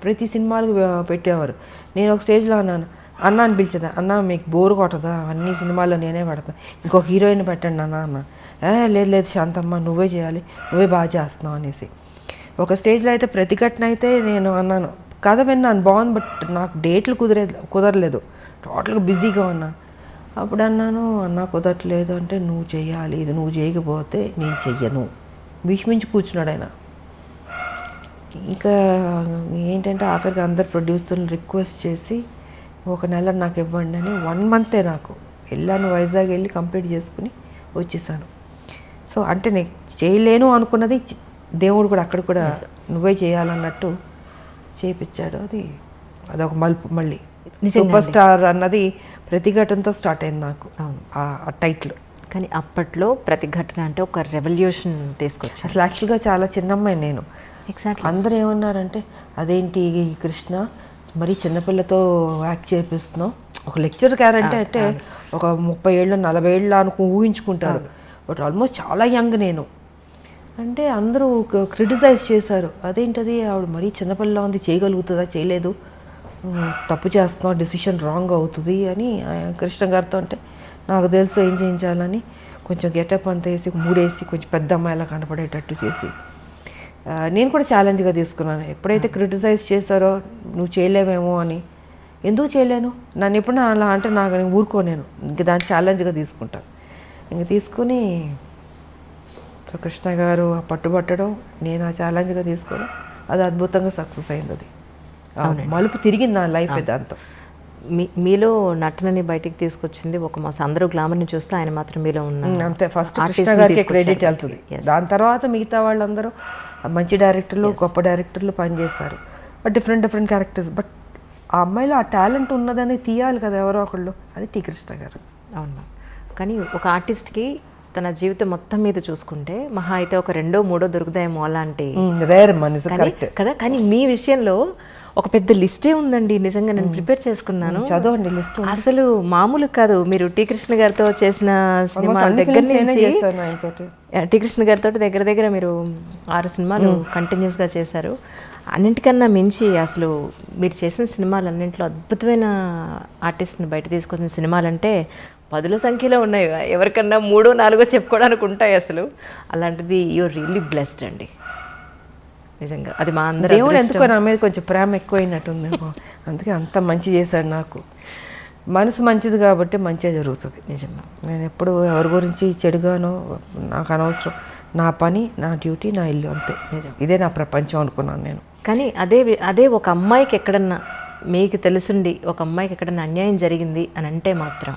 ప్రతి సినిమాలకు పెట్టేవారు. నేను ఒక స్టేజ్లో అన్న అని పిలిచేదా, అన్న మీకు బోరు కొట్టదా, అన్ని సినిమాల్లో నేనే పడతాను, ఇంకొక హీరోయిన్ పెట్టండి అన్న. లేదు శాంతమ్మ నువ్వే చేయాలి, నువ్వే బాగా చేస్తున్నావు అనేసి. ఒక స్టేజ్లో అయితే ప్రతిఘటన అయితే నేను అన్నాను, కథ విన్నాను బాగుంది, బట్ నాకు డేట్లు కుదరలేదు, టోటల్గా బిజీగా ఉన్నాను. అప్పుడు అన్నాను, అన్న కుదరట్లేదు అంటే, నువ్వు చెయ్యాలి, ఇది నువ్వు చేయకపోతే నేను చెయ్యను, భీష్మించి కూర్చున్నాడు ఆయన. ఇంకా ఏంటంటే ఆఖరికి అందరు ప్రొడ్యూసర్ని రిక్వెస్ట్ చేసి 1 నెల నాకు ఇవ్వండి అని 1 month నాకు వెళ్ళాను. వైజాగ్ వెళ్ళి కంప్లీట్ చేసుకుని వచ్చేసాను. సో అంటే నేను చేయలేను అనుకున్నది దేవుడు కూడా అక్కడ కూడా నువ్వే చేయాలన్నట్టు చేయించాడు. అదొక మలుపు. మళ్ళీ సూపర్ స్టార్ అన్నది ప్రతిఘటనతో స్టార్ట్ అయింది నాకు ఆ టైటిల్. కానీ అప్పట్లో ప్రతిఘటన అంటే ఒక రెవల్యూషన్ తీసుకొచ్చి, అసలు యాక్చువల్గా చాలా చిన్నమ్మాయి నేను. ఎగ్జాక్ట్లీ అందరూ అందరూ ఏమన్నారంటే, అదేంటి కృష్ణ మరీ చిన్నపిల్లతో యాక్ట్ చేపిస్తున్నావు, ఒక లెక్చర్ క్యారెక్టర్ అంటే ఒక 30 ఏళ్ళు 40 ఏళ్ళు ఊహించుకుంటారు, బట్ ఆల్మోస్ట్ చాలా యంగ్ నేను అంటే అందరూ క్రిటిసైజ్ చేశారు. అదేంటది ఆవిడ మరీ చిన్నపిల్ల ఉంది, చేయగలుగుతుందా, చేయలేదు, తప్పు చేస్తున్నావు, డెసిషన్ రాంగ్ అవుతుంది అని కృష్ణ గారితో. అంటే నాకు తెలుసు ఏం చేయించాలని కొంచెం గెటప్ అంతా వేసి 3 వేసి కొంచెం పెద్ద అమ్మాయిలా కనపడేటట్టు చేసి నేను కూడా ఛాలెంజ్గా తీసుకున్నాను. ఎప్పుడైతే క్రిటిసైజ్ చేశారో నువ్వు చేయలేవేమో అని, ఎందుకు చేయలేను, నన్ను ఎప్పుడైనా అలా అంటే నాకు నేను ఊరుకోలేను, ఇంక దాన్ని ఛాలెంజ్గా తీసుకుంటాను. ఇంక తీసుకుని సో కృష్ణ గారు పట్టుబట్టడం, నేను ఆ ఛాలెంజ్గా తీసుకోవడం, అది అద్భుతంగా సక్సెస్ అయింది. అది మలుపు తిరిగింది నా లైఫ్. దాంతో మీలో నటనని బయటికి తీసుకొచ్చింది ఒక మాస్. అందరూ గ్లామర్ని చూస్తే ఆయన మాత్రం మీలో ఉన్న అంతే. ఫస్ట్ కృష్ణ గారికి క్రెడిట్ వెళ్తుంది, దాని తర్వాత మిగతా వాళ్ళందరూ మంచి డైరెక్టర్లు గొప్ప డైరెక్టర్లు పనిచేస్తారు, బట్ డిఫరెంట్ క్యారెక్టర్స్. బట్ ఆ అమ్మాయిలో ఆ టాలెంట్ ఉన్నదని తీయాలి కదా ఎవరో ఒకళ్ళు, అది టీ కృష్ణ గారు. అవును. కానీ ఒక ఆర్టిస్ట్కి తన జీవితం మొత్తం మీద చూసుకుంటే మహా అయితే ఒక 2, 3 దొరుకుతాయేమో అలాంటి రేర్ మన కదా. కానీ మీ విషయంలో ఒక పెద్ద లిస్టే ఉందండి. నిజంగా నేను ప్రిపేర్ చేసుకున్నాను, చదవండి లిస్ట్. అసలు మామూలు కాదు. మీరు టీ కృష్ణ గారితో చేసిన సినిమాల దగ్గర నుంచి టీ కృష్ణ గారితో దగ్గర మీరు 6 సినిమాలు కంటిన్యూస్గా చేశారు. అన్నింటికన్నా మించి అసలు మీరు చేసిన సినిమాలు అన్నింటిలో అద్భుతమైన ఆర్టిస్ట్ని బయట తీసుకొచ్చిన సినిమాలంటే 10ల సంఖ్యలో ఉన్నాయి. ఎవరికన్నా 3, 4 చెప్పుకోవడానికి ఉంటాయి అసలు. అలాంటిది యూఆర్ రియల్లీ బ్లెస్డ్ అండి నిజంగా. అది మా అందరూ దేవుడు ఎందుకో నా మీద కొంచెం ప్రేమ ఎక్కువైనట్టుంది, అందుకే అంత మంచి చేశాడు నాకు. మనసు మంచిది కాబట్టి మంచిగా జరుగుతుంది. నిజంగా నేను ఎప్పుడు ఎవరి గురించి చెడుగానో నాకు అనవసరం. నా పని, నా డ్యూటీ, నా ఇల్లు, అంతే. ఇదే నా ప్రపంచం అనుకున్నాను నేను. కానీ అదే ఒక అమ్మాయికి ఎక్కడన్నా మీకు తెలుసుండి ఒక అమ్మాయికి ఎక్కడన్నా అన్యాయం జరిగింది అని అంటే మాత్రం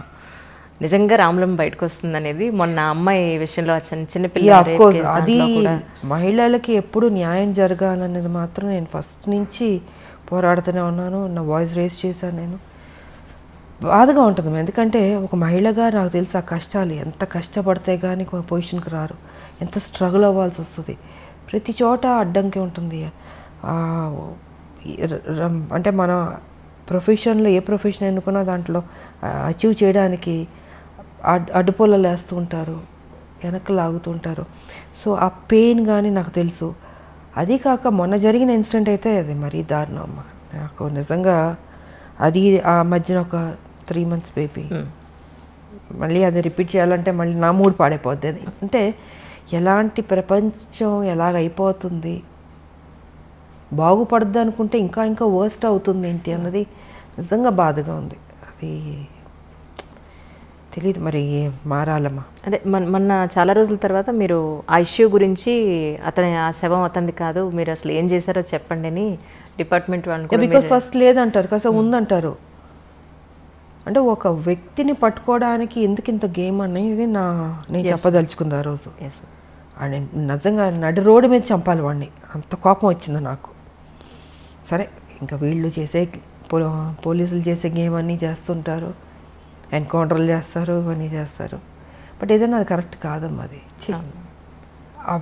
నిజంగా రాములం బయటకు వస్తుంది అనేది మొన్న అమ్మాయి విషయంలో చిన్నపిల్ల. అది మహిళలకి ఎప్పుడు న్యాయం జరగాలనేది మాత్రం నేను ఫస్ట్ నుంచి పోరాడుతూనే ఉన్నాను. నా వాయిస్ రేస్ చేశాను నేను. బాధగా ఉంటుంది, ఎందుకంటే ఒక మహిళగా నాకు తెలుసు ఆ కష్టాలు, ఎంత కష్టపడితే కానీ పొజిషన్కి రారు, ఎంత స్ట్రగుల్ అవ్వాల్సి వస్తుంది. ప్రతి చోట అడ్డంకి ఉంటుంది. అంటే మన ప్రొఫెషన్లో ఏ ప్రొఫెషన్ ఎన్నుకున్నా దాంట్లో అచీవ్ చేయడానికి అడ్డుపొల్లలు వేస్తూ ఉంటారు, వెనక్కి లాగుతుంటారు. సో ఆ పెయిన్ కానీ నాకు తెలుసు. అది కాక మొన్న జరిగిన ఇన్సిడెంట్ అయితే అది మరీ దారుణం అమ్మ. నాకు నిజంగా అది ఆ మధ్యన ఒక 3 months బేబీ, మళ్ళీ అది రిపీట్ చేయాలంటే మళ్ళీ నా మూడ్ పాడైపోద్ది. అది అంటే ఎలాంటి ప్రపంచం ఎలాగైపోతుంది, బాగుపడద్దు అనుకుంటే ఇంకా వర్స్ట్ అవుతుంది ఏంటి అన్నది నిజంగా బాధగా ఉంది. అది తెలియదు మరి మారాలమ్మా. అదే మొన్న చాలా రోజుల తర్వాత మీరు ఆ ఇష్యూ గురించి ఆ శవం అతనిది కాదు, మీరు అసలు ఏం చేశారో చెప్పండి అని డిపార్ట్మెంట్ వాళ్ళు. బికాస్ ఫస్ట్ లేదంటారు, కాస్త ఉందంటారు. అంటే ఒక వ్యక్తిని పట్టుకోవడానికి ఎందుకు ఇంత గేమ్ అనేది నేను చెప్పదలుచుకుంది ఆ రోజు. అండ్ నిజంగా నడి రోడ్డు మీద చంపాలి వాడిని, అంత కోపం వచ్చింది నాకు. సరే ఇంకా వీళ్ళు చేసే పోలీసులు చేసే గేమ్ అన్నీ చేస్తుంటారు, ఎన్కౌంటర్లు చేస్తారు, ఇవన్నీ చేస్తారు. బట్ ఏదైనా అది కరెక్ట్ కాదమ్మా. అది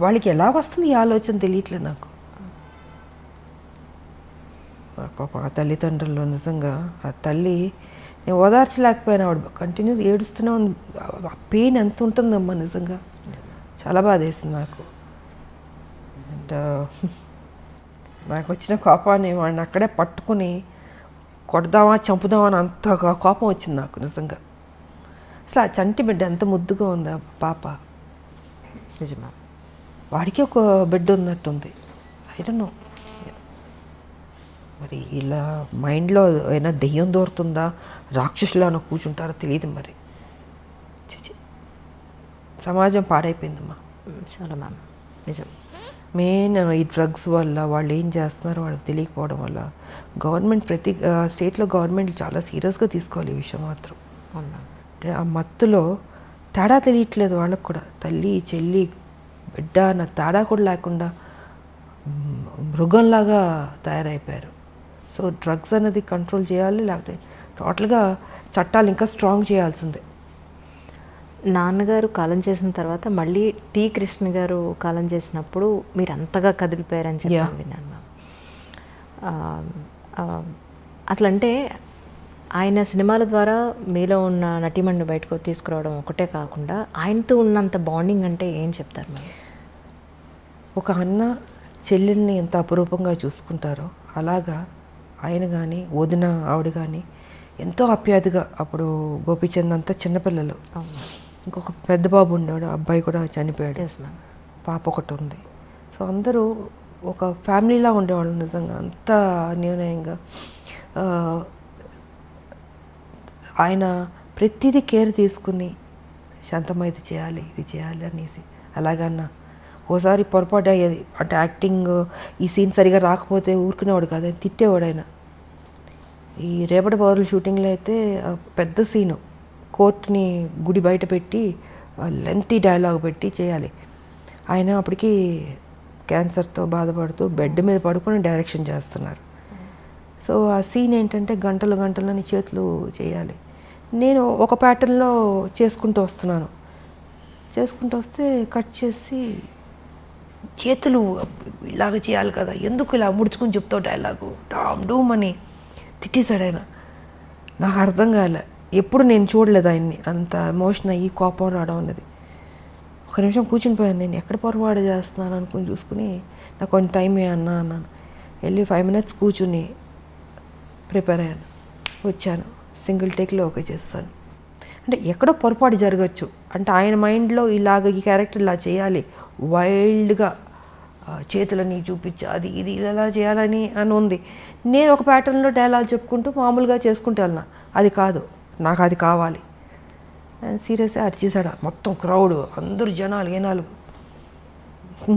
వాళ్ళకి ఎలా వస్తుంది ఈ ఆలోచన తెలియట్లేదు నాకు. పాప ఆ తల్లిదండ్రులు నిజంగా ఆ తల్లి నేను ఓదార్చలేకపోయినా, ఆవిడ కంటిన్యూస్ ఏడుస్తూనే ఉంది. ఆ పెయిన్ ఎంత ఉంటుందమ్మా నిజంగా, చాలా బాధ వేసింది నాకు. అండ్ నాకు వచ్చిన కోపాన్ని వాడిని అక్కడే పట్టుకుని కొడదామా చంపుదామా అని అంత కోపం వచ్చింది నాకు నిజంగా. అసలు ఆ చంటి బిడ్డ ఎంత ముద్దుగా ఉంది ఆ పాప. నిజమా, వాడికి ఒక బిడ్డ ఉన్నట్టుంది. ఐ డోంట్ నో మరి ఇలా మైండ్లో ఏమైనా దెయ్యం దూరుతుందా, రాక్షసులా అని కూర్చుంటారో తెలియదు మరి. సమాజం పాడైపోయిందమ్మా చాలా మ్యామ్. నిజం. మెయిన్ ఈ డ్రగ్స్ వల్ల వాళ్ళు ఏం చేస్తున్నారో వాళ్ళకి తెలియకపోవడం వల్ల గవర్నమెంట్ ప్రతి స్టేట్లో గవర్నమెంట్ చాలా సీరియస్గా తీసుకోవాలి ఈ విషయం మాత్రం. అంటే ఆ మత్తులో తేడా తెలియట్లేదు వాళ్ళకు కూడా. తల్లి చెల్లి బిడ్డ అన్న తేడా కూడా లేకుండా మృగంలాగా తయారైపోయారు. సో డ్రగ్స్ అనేది కంట్రోల్ చేయాలి, లేకపోతే టోటల్గా చట్టాలు ఇంకా స్ట్రాంగ్ చేయాల్సిందే. నాన్నగారు కాలం చేసిన తర్వాత మళ్ళీ టీ కృష్ణ గారు కాలం చేసినప్పుడు మీరు అంతగా కదిలిపోయారని చెప్పాను విన్నాను. అసలు అంటే ఆయన సినిమాల ద్వారా మీలో ఉన్న నటీమణిని బయటకు తీసుకురావడం ఒకటే కాకుండా ఆయనతో ఉన్నంత బాండింగ్ అంటే ఏం చెప్తారు మరి? ఒక అన్న చెల్లెల్ని ఎంత అపురూపంగా చూసుకుంటారో అలాగా ఆయన కానీ వదిన ఆవిడ కానీ ఎంతో ఆప్యాయతగా. అప్పుడు గోపీచంద్ అంతా చిన్నపిల్లలు, ఇంకొక పెద్ద బాబు ఉండేవాడు, అబ్బాయి కూడా చనిపోయాడు, పాప ఒకటి ఉంది. సో అందరూ ఒక ఫ్యామిలీలా ఉండేవాళ్ళు నిజంగా, అంత అన్యోన్యంగా. ఆయన ప్రతిదీ కేర్ తీసుకుని శాంతమ్మ ఇది చేయాలి అనేసి. అలాగన్నా ఓసారి పొరపాటు అయ్యేది, అంటే యాక్టింగ్ ఈ సీన్ సరిగా రాకపోతే ఊరుకునేవాడు కాదు, ఆయన తిట్టేవాడు. ఆయన ఈ రేపటి పౌరుల షూటింగ్లో అయితే పెద్ద సీను, కోర్టుని గుడి బయట పెట్టి లెంతీ డైలాగ్ పెట్టి చేయాలి. ఆయన అప్పటికి క్యాన్సర్తో బాధపడుతూ బెడ్ మీద పడుకొని డైరెక్షన్ చేస్తున్నారు. సో ఆ సీన్ ఏంటంటే గంటలు గంటలని చేతులు చేయాలి. నేను ఒక ప్యాటర్న్లో చేసుకుంటూ వస్తే కట్ చేసి చేతులు ఇలాగ చేయాలి కదా, ఎందుకు ఇలా ముడుచుకుని చెప్తావు డైలాగు డామ్ డూమ్ అని తిట్టేశాడు ఆయన. నాకు అర్థం కాలే, ఎప్పుడు నేను చూడలేదు ఆయన్ని అంత ఎమోషన్ అయ్యి కోపం రావడం అన్నది. ఒక నిమిషం కూర్చుని పోయాను, నేను ఎక్కడ పొరపాటు చేస్తున్నాను అనుకుని చూసుకుని నాకు కొంచెం టైం అన్నాను. వెళ్ళి 5 minutes కూర్చుని ప్రిపేర్ అయ్యాను, వచ్చాను, సింగిల్ టేక్లో ఓకే చేస్తాను. అంటే ఎక్కడో పొరపాటు జరగచ్చు, అంటే ఆయన మైండ్లో ఇలాగ ఈ క్యారెక్టర్ ఇలా చేయాలి, వైల్డ్గా చేతులని చూపించి అది ఇది ఇలా చేయాలని అని ఉంది. నేను ఒక ప్యాటర్న్లో డైలాగ్ చెప్పుకుంటూ మామూలుగా చేసుకుంటూ వెళ్ళినా, అది కాదు, నాకు అది కావాలి. సీరియస్గా అరిచేసాడు మొత్తం క్రౌడ్, అందరూ జనాలు ఏనాలు.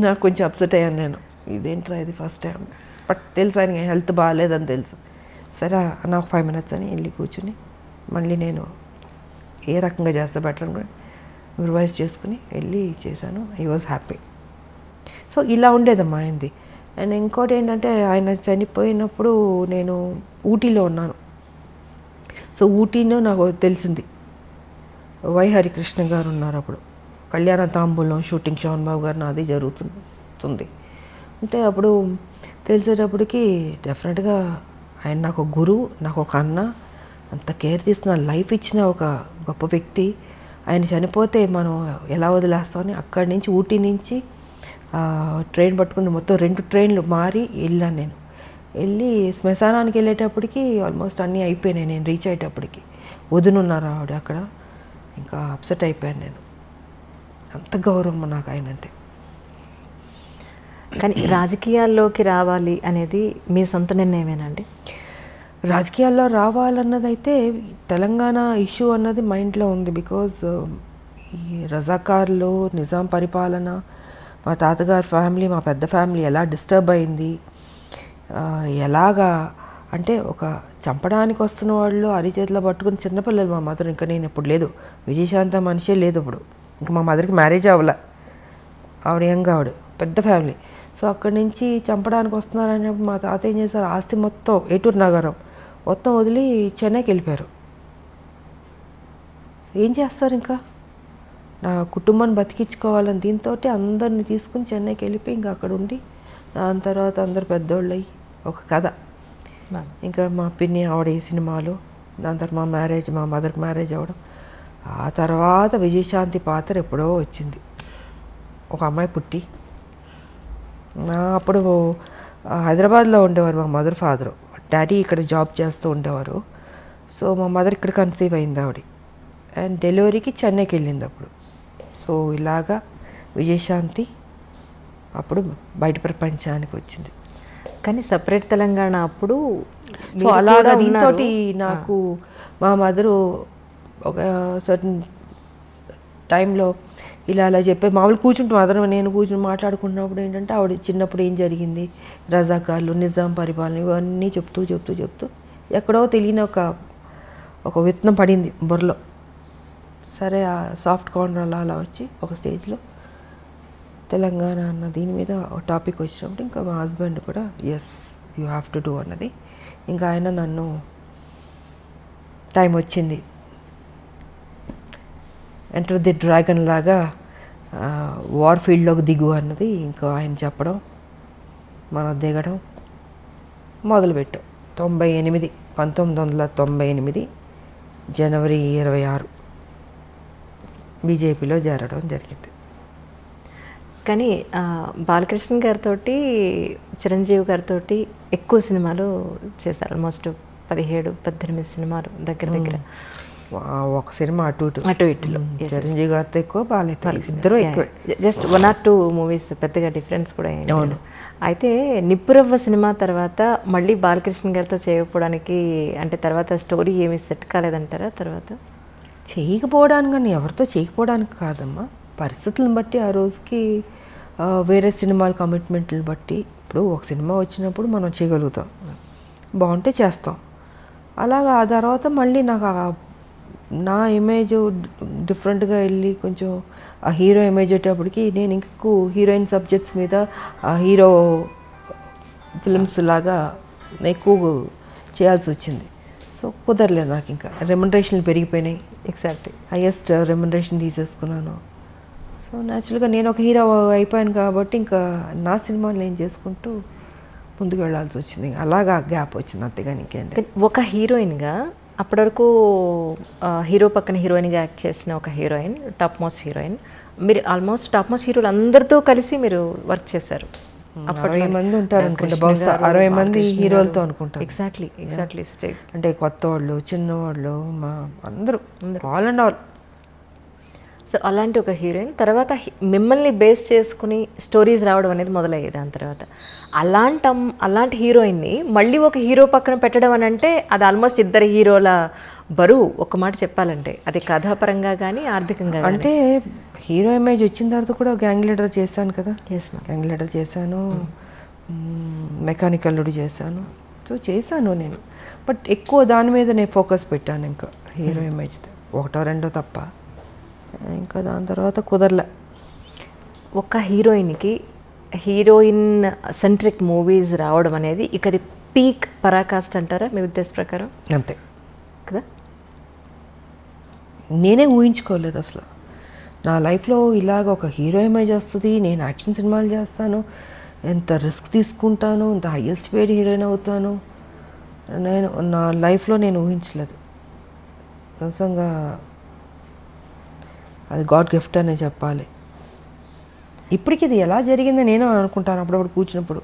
నాకు కొంచెం అప్సెట్ అయ్యాను నేను, ఇదేంట్రా ఇది ఫస్ట్ టైం, బట్ తెలుసు ఆయన హెల్త్ బాగాలేదని తెలుసు. సరే నాకు 5 minutes అని వెళ్ళి కూర్చుని మళ్ళీ నేను ఏ రకంగా చేస్తే బెటర్ అని రివైజ్ చేసుకుని వెళ్ళి చేశాను. I was happy. సో ఇలా ఉండేదమ్మా ఆయనది. అండ్ ఇంకోటి ఏంటంటే ఆయన చనిపోయినప్పుడు నేను ఊటీలో ఉన్నాను. సో ఊటీలో నాకు తెలిసింది వై హరికృష్ణ గారు ఉన్నారు అప్పుడు, కళ్యాణ తాంబూలం షూటింగ్ శోభన్ బాబు గారు నాది జరుగుతుంది. అంటే అప్పుడు తెలిసేటప్పటికి డెఫినెట్గా ఆయన నాకు ఒక గురువు, నాకు ఒక అన్న, అంత కేర్ తీసుకున్న లైఫ్ ఇచ్చిన ఒక గొప్ప వ్యక్తి. ఆయన చనిపోతే మనం ఎలా వదిలేస్తామని అక్కడి నుంచి ఊటీ నుంచి ట్రైన్ పట్టుకుని మొత్తం 2 ట్రైన్లు మారి వెళ్ళాను. నేను వెళ్ళి శ్మశానానికి వెళ్ళేటప్పటికి ఆల్మోస్ట్ అన్నీ అయిపోయినాయి. నేను రీచ్ అయ్యేటప్పటికి వదునున్నారు ఆవిడ అక్కడ. ఇంకా అప్సెట్ అయిపోయాను నేను, అంత గౌరవం నాకు ఆయన అంటే. కానీ రాజకీయాల్లోకి రావాలి అనేది మీ సొంత నిర్ణయమేనండి? రాజకీయాల్లో రావాలన్నది అయితే తెలంగాణ ఇష్యూ అన్నది మైండ్లో ఉంది. బికాజ్ ఈ రజాకార్లు, నిజాం పరిపాలన, మా తాతగారి ఫ్యామిలీ, మా పెద్ద ఫ్యామిలీ ఎలా డిస్టర్బ్ అయింది, ఎలాగా అంటే ఒక చంపడానికి వస్తున్న వాళ్ళు అరిచేతిలో పట్టుకుని చిన్నపిల్లలు. మా మదర్, ఇంకా నేను ఇప్పుడు లేదు, విజయశాంత మనిషే లేదు ఇప్పుడు, ఇంకా మా మదర్కి మ్యారేజ్ అవ్వలే, ఆవిడ యంగ్, ఆవిడ పెద్ద ఫ్యామిలీ. సో అక్కడి నుంచి చంపడానికి వస్తున్నారనేప్పుడు మా తాత ఏం చేశారు, ఆస్తి మొత్తం ఏటూరు నగరం మొత్తం వదిలి చెన్నైకి వెళ్ళిపోయారు. ఏం చేస్తారు, ఇంకా నా కుటుంబాన్ని బతికించుకోవాలని దీంతో అందరిని తీసుకుని చెన్నైకి వెళ్ళిపోయి ఇంకా అక్కడ ఉండి, దాని తర్వాత అందరు పెద్దోళ్ళు అయ్యి ఒక కథ. ఇంకా మా పిన్ని ఆవిడ ఈ సినిమాలు, దాని తర్వాత మా మ్యారేజ్, మా మదర్కి మ్యారేజ్ అవ్వడం. ఆ తర్వాత విజయశాంతి పాత్ర ఎప్పుడో వచ్చింది, ఒక అమ్మాయి పుట్టి. అప్పుడు హైదరాబాద్లో ఉండేవారు మా మదర్ ఫాదరు, డాడీ ఇక్కడ జాబ్ చేస్తూ ఉండేవారు. సో మా మదర్ ఇక్కడ కన్సీవ్ అయింది ఆవిడ, అండ్ డెలివరీకి చెన్నైకి వెళ్ళింది అప్పుడు. సో ఇలాగా విజయశాంతి అప్పుడు బయట ప్రపంచానికి వచ్చింది. కానీ సపరేట్ తెలంగాణ అప్పుడు సో అలాగా దీంతో నాకు మా మదరు ఒక సర్టన్ టైంలో ఇలా అలా చెప్పే మామూలు కూర్చుంటాం మదర్ నేను కూర్చుని మాట్లాడుకున్నప్పుడు ఏంటంటే ఆవిడ చిన్నప్పుడు ఏం జరిగింది, రజాకార్లు, నిజాం పరిపాలన, ఇవన్నీ చెప్తూ ఎక్కడో తెలియని ఒక విత్తనం పడింది బుర్రలో. సరే ఆ సాఫ్ట్ కార్నర్ అలా వచ్చి ఒక స్టేజ్లో తెలంగాణ అన్న దీని మీద ఒక టాపిక్ వచ్చినప్పుడు ఇంకా మా హస్బెండ్ కూడా as you have to do అన్నది. ఇంకా ఆయన నన్ను టైం వచ్చింది, ఎంటర్ ది డ్రాగన్ లాగా వార్ ఫీల్డ్లోకి దిగు అన్నది ఇంకా ఆయన చెప్పడం, మనం దిగడం మొదలుపెట్టాం. 1998 జనవరి 26 బీజేపీలో చేరడం జరిగింది. కానీ బాలకృష్ణ గారితో, చిరంజీవి గారితో ఎక్కువ సినిమాలు చేశారు, ఆల్మోస్ట్ 17-18 సినిమాలు దగ్గర. ఒక సినిమా అటు ఇటులో చిరంజీవి గారితో ఎక్కువ, బాలకృష్ణ ఇద్దరు ఎక్కువ, జస్ట్ 1 or 2 మూవీస్, పెద్దగా డిఫరెన్స్ కూడా అవును. అయితే నిప్పురవ్వ సినిమా తర్వాత మళ్ళీ బాలకృష్ణ గారితో చేయకపోవడానికి అంటే తర్వాత స్టోరీ ఏమి సెట్ కాలేదంటారా? తర్వాత చేయకపోవడానికి కానీ ఎవరితో చేయకపోవడానికి కాదమ్మా, పరిస్థితులను బట్టి ఆ రోజుకి వేరే సినిమాల కమిట్మెంట్లను బట్టి. ఇప్పుడు ఒక సినిమా వచ్చినప్పుడు మనం చేయగలుగుతాం, బాగుంటే చేస్తాం. అలాగా ఆ తర్వాత మళ్ళీ నాకు నా ఇమేజ్ డిఫరెంట్గా వెళ్ళి కొంచెం ఆ హీరో ఇమేజ్ వచ్చేటప్పటికి నేను ఇంకూ హీరోయిన్ సబ్జెక్ట్స్ మీద ఆ హీరో ఫిల్మ్స్ లాగా ఎక్కువ చేయాల్సి వచ్చింది. సో కుదరలేదు నాకు, ఇంకా రెమ్యునరేషన్లు పెరిగిపోయినాయి. ఎగ్జాక్ట్లీ. హైయెస్ట్ రెమ్యునరేషన్ తీసేసుకున్నాను. సో న్యాచురల్గా నేను ఒక హీరో అయిపోయాను కాబట్టి ఇంకా నా సినిమాలు నేను చేసుకుంటూ ముందుకు వెళ్ళాల్సి వచ్చింది. అలాగా గ్యాప్ వచ్చింది, అంతేగాని ఇంకేంటి. ఒక హీరోయిన్గా అప్పటి వరకు హీరో పక్కన హీరోయిన్గా యాక్ట్ చేసిన ఒక హీరోయిన్, టాప్ మోస్ట్ హీరోయిన్. మీరు ఆల్మోస్ట్ టాప్ మోస్ట్ హీరోలు అందరితో కలిసి మీరు వర్క్ చేశారు. 60 మంది ఉంటారు అనుకుంటా, బహుశా 60 మంది హీరోలతో అనుకుంటారు. ఎగ్జాక్ట్లీ. అంటే కొత్త వాళ్ళు, చిన్నవాళ్ళు, మా అందరూ ఆల్ అండ్ ఆల్. సో అలాంటి ఒక హీరోయిన్ తర్వాత మిమ్మల్ని బేస్ చేసుకుని స్టోరీస్ రావడం అనేది మొదలయ్యేది. దాని తర్వాత అలాంటి హీరోయిన్ని మళ్ళీ ఒక హీరో పక్కన పెట్టడం అని అంటే అది ఆల్మోస్ట్ ఇద్దరు హీరోల బరువు, ఒక మాట చెప్పాలంటే. అది కథాపరంగా కానీ ఆర్థికంగా. అంటే హీరో ఇమేజ్ వచ్చిన తర్వాత కూడా గ్యాంగ్ లీడర్ చేశాను కదా. గ్యాంగ్ లీడర్ చేశాను, మెకానికల్ అల్లుడు చేశాను. సో చేశాను నేను, బట్ ఎక్కువ దాని మీద నేను ఫోకస్ పెట్టాను. ఇంకా హీరో ఇమేజ్ ఒకటో రెండో తప్ప, ఇంకా దాని తర్వాత కుదరలే. ఒక హీరోయిన్కి హీరోయిన్ సెంట్రిక్ మూవీస్ రావడం అనేది ఇక అది పీక్ పరాకాష్ట అంటారా మీ ఉద్దేశ ప్రకారం? అంతే కదా. నేనే ఊహించుకోలేదు అసలు నా లైఫ్లో ఇలాగ ఒక హీరో ఇమేజ్ వస్తుంది, నేను యాక్షన్ సినిమాలు చేస్తాను, ఎంత రిస్క్ తీసుకుంటాను, ఎంత హైయెస్ట్ పేడ్ హీరోయిన్ అవుతాను, నేను నా లైఫ్లో నేను ఊహించలేదు. నిజంగా అది గాడ్ గిఫ్ట్ అనే చెప్పాలి. ఇప్పటికి ఇది ఎలా జరిగిందో నేను అనుకుంటాను అప్పుడప్పుడు కూర్చున్నప్పుడు.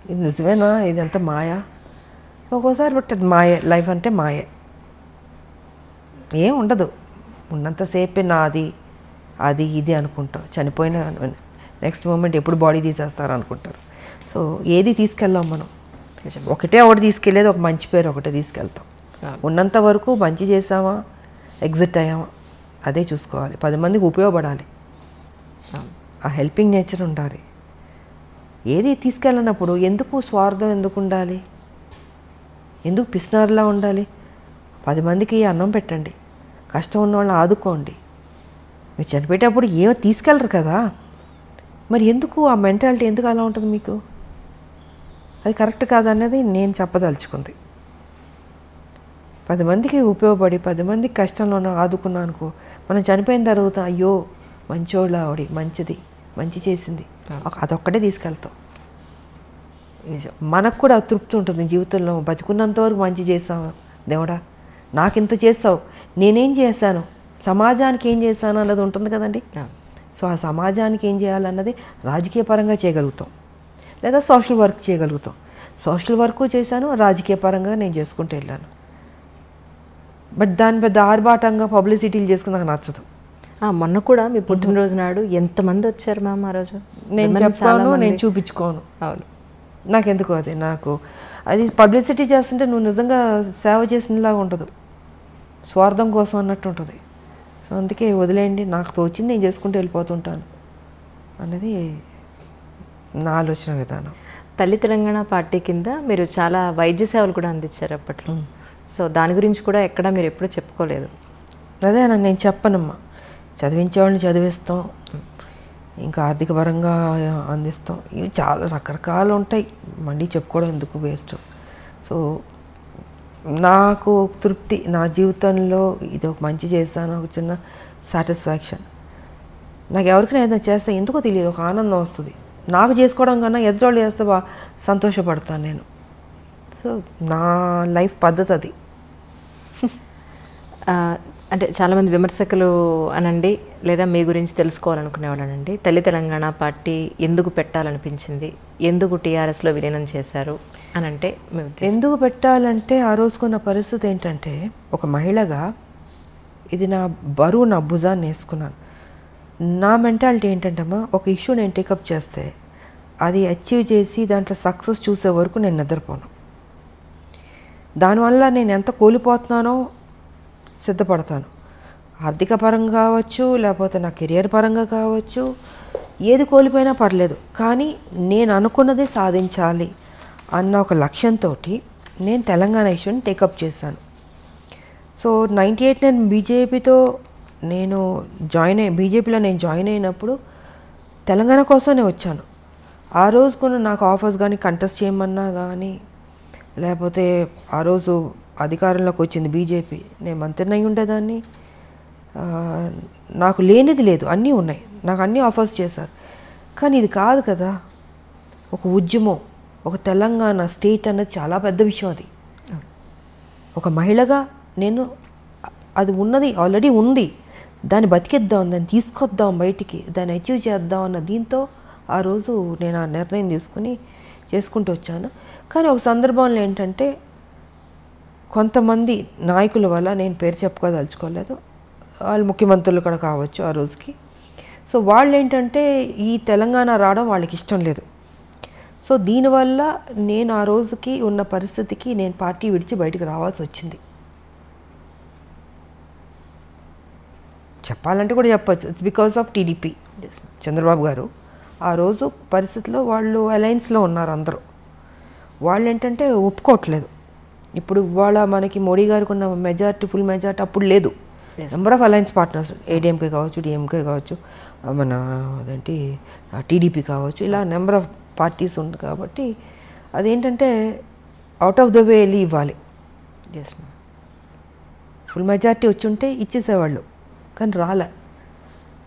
ఇది నిజమేనా, ఇది అంత మాయా? ఒక్కోసారి బట్ అది మాయే, లైఫ్ అంటే మాయే, ఏం ఉండదు. ఉన్నంతసేపే నాది అది ఇది అనుకుంటాం. చనిపోయిన నెక్స్ట్ మూమెంట్ ఎప్పుడు బాడీ తీసేస్తారు అనుకుంటారు. సో ఏది తీసుకెళ్ళాం మనం, ఒకటే ఒకటి తీసుకెళ్ళేది, ఒక మంచి పేరు ఒకటే తీసుకెళ్తాం. ఉన్నంత వరకు మంచి చేసామా, ఎగ్జిట్ అయ్యామా, అదే చూసుకోవాలి. 10 మందికి ఉపయోగపడాలి, ఆ హెల్పింగ్ నేచర్ ఉండాలి. ఏది తీసుకెళ్ళినప్పుడు ఎందుకు స్వార్థం ఎందుకు ఉండాలి, ఎందుకు పిసినారులా ఉండాలి? 10 మందికి అన్నం పెట్టండి, కష్టం ఉన్న వాళ్ళని ఆదుకోండి. మీరు చనిపోయేటప్పుడు ఏమో తీసుకెళ్ళరు కదా, మరి ఎందుకు ఆ మెంటాలిటీ ఎందుకు అలా ఉంటుంది మీకు? అది కరెక్ట్ కాదనేది నేను చెప్పదలుచుకుంది. 10 మందికి ఉపయోగపడి 10 మందికి కష్టంలో ఆదుకున్నా అనుకో, మనం చనిపోయిన తర్వాత అయ్యో మంచోళ్ళ ఆవిడ, మంచిది, మంచి చేసింది, అదొక్కటే తీసుకెళ్తాం. నిజం. మనకు కూడా తృప్తి ఉంటుంది జీవితంలో. బతుకున్నంత వరకు మంచి చేసాము, దేవుడా నాకు ఇంత చేస్తావు, నేనేం చేశాను, సమాజానికి ఏం చేశాను అన్నది ఉంటుంది కదండి. సో ఆ సమాజానికి ఏం చేయాలన్నది రాజకీయ పరంగా చేయగలుగుతాం, లేదా సోషల్ వర్క్ చేయగలుగుతాం. సోషల్ వర్క్ చేశాను, రాజకీయ పరంగా నేను చేసుకుంటూ వెళ్ళాను. బట్ దాని పెద్ద ఆర్భాటంగా పబ్లిసిటీలు చేసుకుని నాకు నచ్చదు. మొన్న కూడా మీ పుట్టినరోజు నాడు ఎంతమంది వచ్చారు మ్యామ్ ఆ రోజు? నేను చెప్పాను, నేను చూపించుకోను. అవును, నాకెందుకు నాకు అది పబ్లిసిటీ చేస్తుంటే నువ్వు నిజంగా సేవ చేసినలాగా ఉంటుంది, స్వార్థం కోసం అన్నట్టు ఉంటుంది. సో అందుకే వదిలేయండి, నాకు తోచింది నేను చేసుకుంటూ వెళ్ళిపోతుంటాను అనేది నా ఆలోచన విధానం. తల్లి తెలంగాణ పార్టీ కింద మీరు చాలా వైద్య సేవలు కూడా అందించారు అప్పట్లో. సో దాని గురించి కూడా ఎక్కడ మీరు ఎప్పుడూ చెప్పుకోలేదు. అదే నేను చెప్పనమ్మా, చదివించే వాళ్ళని చదివిస్తాం, ఇంకా ఆర్థిక పరంగా అందిస్తాం, ఇవి చాలా రకరకాలు ఉంటాయి, మళ్ళీ చెప్పుకోవడం ఎందుకు, వేస్ట్. సో నాకు తృప్తి, నా జీవితంలో ఇది ఒక మంచి చేస్తాను, ఒక చిన్న సాటిస్ఫాక్షన్. నాకు ఎవరికైనా ఏదైనా చేస్తే ఎందుకో తెలియదు, ఒక ఆనందం వస్తుంది. నాకు చేసుకోవడం కన్నా ఎదుటోళ్ళు చేస్తే బాగా సంతోషపడతాను నేను. సో నా లైఫ్ పద్ధతి అది. అంటే చాలామంది విమర్శకులు అనండి, లేదా మీ గురించి తెలుసుకోవాలనుకునేవాళ్ళనండి, తల్లి తెలంగాణ పార్టీ ఎందుకు పెట్టాలనిపించింది, ఎందుకు టీఆర్ఎస్లో విలీనం చేశారు అని అంటే ఎందుకు పెట్టాలంటే ఆ రోజుకున్న పరిస్థితి ఏంటంటే, ఒక మహిళగా ఇది నా బరువు, నా భుజాన్ని వేసుకున్నాను. నా మెంటాలిటీ ఏంటంటమ్మా, ఒక ఇష్యూ నేను టేకప్ చేస్తే అది అచీవ్ చేసి దాంట్లో సక్సెస్ చూసే వరకు నేను నిద్రపోను. దానివల్ల నేను ఎంత కోల్పోతున్నానో సిద్ధపడతాను. ఆర్థిక పరంగా కావచ్చు, లేకపోతే నా కెరియర్ పరంగా కావచ్చు, ఏది కోల్పోయినా పర్లేదు, కానీ నేను అనుకున్నది సాధించాలి అన్న ఒక లక్ష్యంతో నేను తెలంగాణ ఇష్యూని టేకప్ చేశాను. సో 98 నేను బీజేపీతో నేను బీజేపీలో నేను జాయిన్ అయినప్పుడు తెలంగాణ కోసమే వచ్చాను. ఆ రోజు కూడా నాకు ఆఫర్స్ కానీ కంటెస్ట్ చేయమన్నా కానీ, లేకపోతే ఆ రోజు అధికారంలోకి వచ్చింది బీజేపీ, నేను మంత్రిని అయి ఉండేదాన్ని. నాకు లేనిది లేదు, అన్నీ ఉన్నాయి, నాకు అన్నీ ఆఫర్స్ చేశారు. కానీ ఇది కాదు కదా, ఒక ఉద్యమం, ఒక తెలంగాణ స్టేట్ అన్నది చాలా పెద్ద విషయం. అది ఒక మహిళగా నేను అది ఉన్నది ఆల్రెడీ ఉంది, దాన్ని బతికిద్దాం, దాన్ని తీసుకొద్దాం బయటికి, దాన్ని అచీవ్ చేద్దాం అన్న దీంతో ఆ రోజు నేను ఆ నిర్ణయం తీసుకుని చేసుకుంటూ వచ్చాను. కానీ ఒక సందర్భంలో ఏంటంటే కొంతమంది నాయకుల వల్ల, నేను పేరు చెప్పుకోదలుచుకోలేదు, వాళ్ళు ముఖ్యమంత్రులు కూడా కావచ్చు ఆ రోజుకి. సో వాళ్ళు ఏంటంటే ఈ తెలంగాణ రావడం వాళ్ళకి ఇష్టం లేదు. సో దీనివల్ల నేను ఆ రోజుకి ఉన్న పరిస్థితికి నేను పార్టీ విడిచి బయటకు రావాల్సి వచ్చింది. చెప్పాలంటే కూడా చెప్పచ్చు, it's because of TDP. Chandrababu గారు ఆ రోజు పరిస్థితిలో వాళ్ళు అలయన్స్లో ఉన్నారు అందరూ. వాళ్ళు ఏంటంటే ఒప్పుకోవట్లేదు. ఇప్పుడు ఇవాళ మనకి మోడీ గారికి ఉన్న మెజారిటీ, ఫుల్ మెజారిటీ అప్పుడు లేదు. Number of alliance partners, ADMK కావచ్చు, డిఎంకే కావచ్చు, మన అదేంటి టీడీపీ కావచ్చు, ఇలా నెంబర్ ఆఫ్ పార్టీస్ ఉంది. కాబట్టి అదేంటంటే అవుట్ ఆఫ్ ద వే వెళ్ళి ఇవ్వాలి. ఫుల్ మెజారిటీ వచ్చి ఉంటే ఇచ్చేసేవాళ్ళు, కానీ రాలే.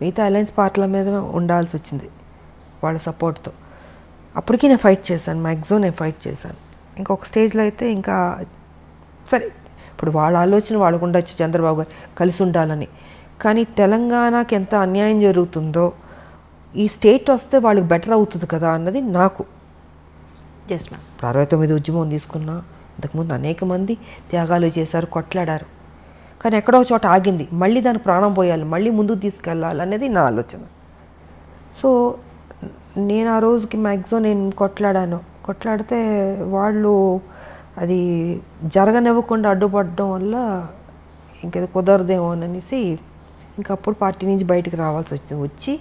మిగతా అలయన్స్ పార్టీల మీద ఉండాల్సి వచ్చింది వాళ్ళ సపోర్ట్తో. అప్పటికీ నేను ఫైట్ చేశాను, మ్యాక్సిమం నేను ఫైట్ చేశాను. ఇంకొక స్టేజ్లో అయితే ఇంకా సరే, ఇప్పుడు వాళ్ళ ఆలోచన వాళ్ళకు ఉండొచ్చు, చంద్రబాబు గారు కలిసి ఉండాలని. కానీ తెలంగాణకి ఎంత అన్యాయం జరుగుతుందో ఈ స్టేట్ వస్తే వాళ్ళకి బెటర్ అవుతుంది కదా అన్నది నాకు. Yes ma'am. 69 ఉద్యమం తీసుకున్నా, ఇంతకుముందు అనేక మంది త్యాగాలు చేశారు, కొట్లాడారు. కానీ ఎక్కడో చోట ఆగింది, మళ్ళీ దానికి ప్రాణం పోయాలి, మళ్ళీ ముందుకు తీసుకెళ్ళాలి అనేది నా ఆలోచన. సో నేను ఆ రోజుకి మ్యాక్సిమం నేను కొట్లాడితే వాళ్ళు అది జరగనివ్వకుండా అడ్డుపడడం వల్ల ఇంకేదో కుదరదేమో అనేసి ఇంకప్పుడు పార్టీ నుంచి బయటకు రావాల్సి వచ్చి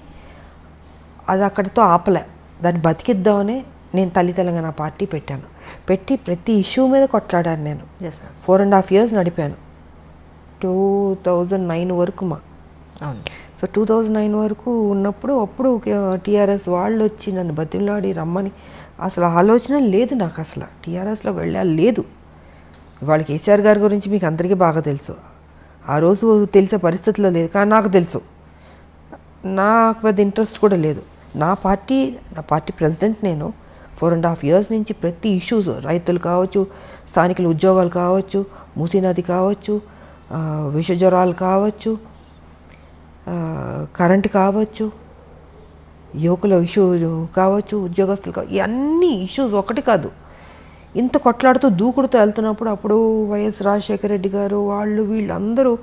అది అక్కడితో ఆపలే, దాన్ని బతికిద్దామనే నేను తల్లి తెలంగాణ పార్టీ పెట్టి ప్రతి ఇష్యూ మీద కొట్లాడాను. నేను 4.5 years నడిపాను, 2009 వరకు సో 2009 వరకు ఉన్నప్పుడు అప్పుడు టీఆర్ఎస్ వాళ్ళు వచ్చి నన్ను బతిమలాడి రమ్మని, అసలు ఆలోచన లేదు నాకు, అసలు టీఆర్ఎస్లో వెళ్ళాలి లేదు. వాళ్ళ కేసీఆర్ గారి గురించి మీకు అందరికీ బాగా తెలుసు, ఆ రోజు తెలిసే పరిస్థితిలో లేదు. కానీ నాకు తెలుసు, నాకు పెద్ద ఇంట్రెస్ట్ కూడా లేదు. నా పార్టీ ప్రెసిడెంట్ నేను. 4.5 years నుంచి ప్రతి ఇష్యూస్, రైతులు కావచ్చు, స్థానికుల ఉద్యోగాలు కావచ్చు, మూసీ నది కావచ్చు, విష జ్వరాలు కావచ్చు, కరెంటు కావచ్చు, యువకుల ఇష్యూ కావచ్చు, ఉద్యోగస్తులు కావచ్చు, ఇవన్నీ ఇష్యూస్ ఒకటి కాదు. ఇంత కొట్లాడుతూ దూకుడుతూ వెళ్తున్నప్పుడు అప్పుడు వైఎస్ రాజశేఖర రెడ్డి గారు వాళ్ళు వీళ్ళందరూ,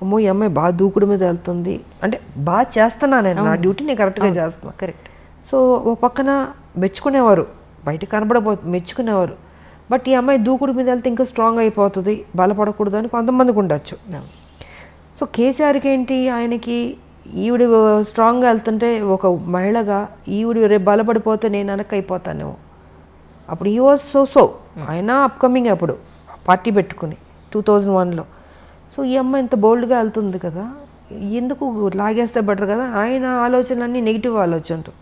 అమ్మో ఈ అమ్మాయి బాగా దూకుడు మీద వెళ్తుంది అంటే బాగా చేస్తున్నా నేను, నా డ్యూటీ నేను కరెక్ట్గా చేస్తున్నా. కరెక్ట్. సో ఓ పక్కన మెచ్చుకునేవారు, బయట మెచ్చుకునేవారు. బట్ ఈ అమ్మాయి దూకుడు మీద వెళ్తే ఇంకా స్ట్రాంగ్ అయిపోతుంది, బలపడకూడదు అని కొంతమందికి ఉండొచ్చు. సో కేసీఆర్కి ఏంటి, ఆయనకి ఈవిడ స్ట్రాంగ్గా వెళ్తుంటే ఒక మహిళగా ఈవిడ రేపు బలపడిపోతే నేను వెనక్కి అయిపోతానేమో. అప్పుడు ఈ వాజ్ సో ఆయన అప్కమింగ్ అప్పుడు పార్టీ పెట్టుకుని 2001లో. సో ఈ అమ్మాయి ఇంత బోల్డ్గా వెళ్తుంది కదా, ఎందుకు లాగేస్తే బెటర్ కదా, ఆయన ఆలోచనలన్నీ నెగిటివ్ ఆలోచనలు.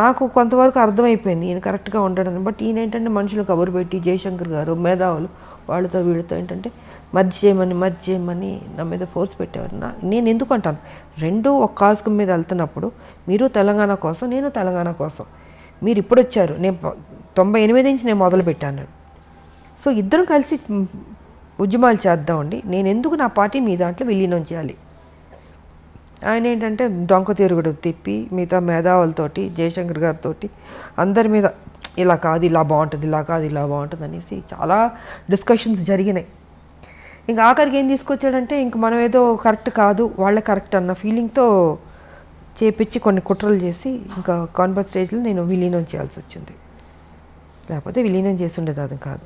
నాకు కొంతవరకు అర్థమైపోయింది ఈయన కరెక్ట్గా ఉండడని. బట్ ఈయన ఏంటంటే మనుషులు కబురు పెట్టి, జయశంకర్ గారు మేధావులు వాళ్ళతో వీళ్ళతో ఏంటంటే మర్జ్ చేయమని నా మీద ఫోర్స్ పెట్టేవారు. నేను ఎందుకు అంటాను, రెండు ఒక కాజ్ మీద వెళ్తున్నప్పుడు మీరు తెలంగాణ కోసం, నేను తెలంగాణ కోసం. మీరు ఇప్పుడు వచ్చారు, నేను 98 నుంచి నేను మొదలుపెట్టాను. సో ఇద్దరం కలిసి ఉద్యమాలు చేద్దామండి, నేను ఎందుకు నా పార్టీ మీ దాంట్లో విలీనం చేయాలి. ఆయన ఏంటంటే డొంక తిరుగుడు తిప్పి మిగతా మేధావులతోటి, జయశంకర్ గారితో అందరి మీద ఇలా కాదు ఇలా బాగుంటుంది, ఇలా కాదు ఇలా బాగుంటుంది అనేసి చాలా డిస్కషన్స్ జరిగినాయి. ఇంకా ఆఖరికి ఏం తీసుకొచ్చాడంటే ఇంక మనం ఏదో కరెక్ట్ కాదు వాళ్ళే కరెక్ట్ అన్న ఫీలింగ్తో చేపించి కొన్ని కుట్రలు చేసి ఇంకా కాన్ఫరెన్స్ స్టేజ్లో నేను విలీనం చేయాల్సి వచ్చింది. లేకపోతే విలీనం చేసి ఉండేది అది కాదు.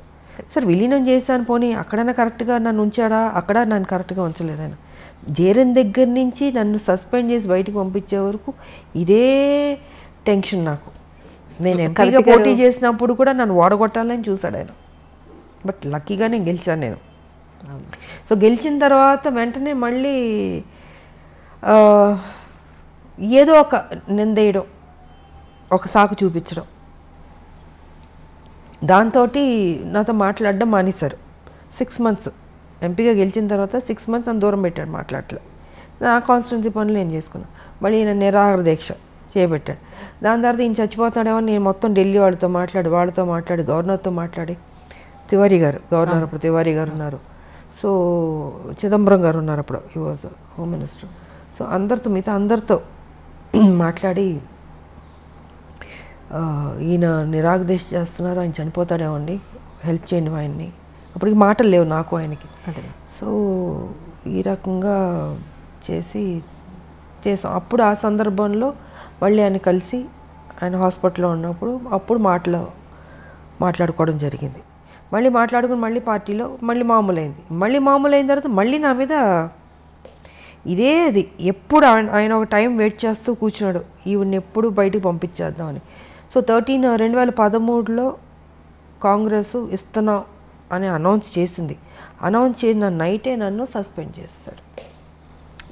సరే విలీనం చేశాను, పోనీ అక్కడైనా కరెక్ట్గా నన్ను ఉంచాడా, అక్కడ నన్ను కరెక్ట్గా ఉంచలేదు. ఆయన జేరన్ దగ్గర నుంచి నన్ను సస్పెండ్ చేసి బయటకు పంపించే వరకు ఇదే టెన్షన్ నాకు. నేను ఎంపీగా పోటీ చేసినప్పుడు కూడా నన్ను ఓడగొట్టాలని చూశాడు ఆయన. బట్ లక్కీగా నేను గెలిచాను. నేను సో గెలిచిన తర్వాత వెంటనే మళ్ళీ ఏదో ఒక నిందేయడం, ఒక సాకు చూపించడం, దాంతో నాతో మాట్లాడడం మానేశారు. 6 months ఎంపీగా గెలిచిన తర్వాత 6 months నన్ను దూరం పెట్టాడు, మాట్లాడలే. నా కాన్స్టిట్యున్సీ పనులు నేను చేసుకున్నాను. మళ్ళీ ఈయన నిరాహార దీక్ష చేయబెట్టాడు. దాని తర్వాత ఈయన చచ్చిపోతాడేమో నేను మొత్తం ఢిల్లీ వాళ్ళతో మాట్లాడి గవర్నర్తో మాట్లాడి, తివారీ గారు గవర్నర్ అప్పుడు తివారీ గారు ఉన్నారు, సో చిదంబరం గారు ఉన్నారు అప్పుడు, he was home minister. So మిగతా అందరితో మాట్లాడి ఈయన నిరాగదేశ చేస్తున్నారు, ఆయన చనిపోతాడేమో అండి, హెల్ప్ చేయండి ఆయన్ని. అప్పటికి మాటలు లేవు నాకు ఆయనకి. సో ఈ రకంగా చేసాం. అప్పుడు ఆ సందర్భంలో మళ్ళీ ఆయన కలిసి ఆయన హాస్పిటల్లో ఉన్నప్పుడు అప్పుడు మాట్లాడుకోవడం జరిగింది. మళ్ళీ మాట్లాడుకుని మళ్ళీ పార్టీలో మళ్ళీ మామూలైంది. మామూలైన తర్వాత మళ్ళీ నా మీద అది ఎప్పుడు ఆయన ఒక టైం వెయిట్ చేస్తూ కూర్చున్నాడు, ఈవిని ఎప్పుడు బయటికి పంపించేద్దామని. సో 2013లో కాంగ్రెస్ ఇస్తున్నాం అని అనౌన్స్ చేసింది. అనౌన్స్ చేసిన నైటే నన్ను సస్పెండ్ చేస్తాడు.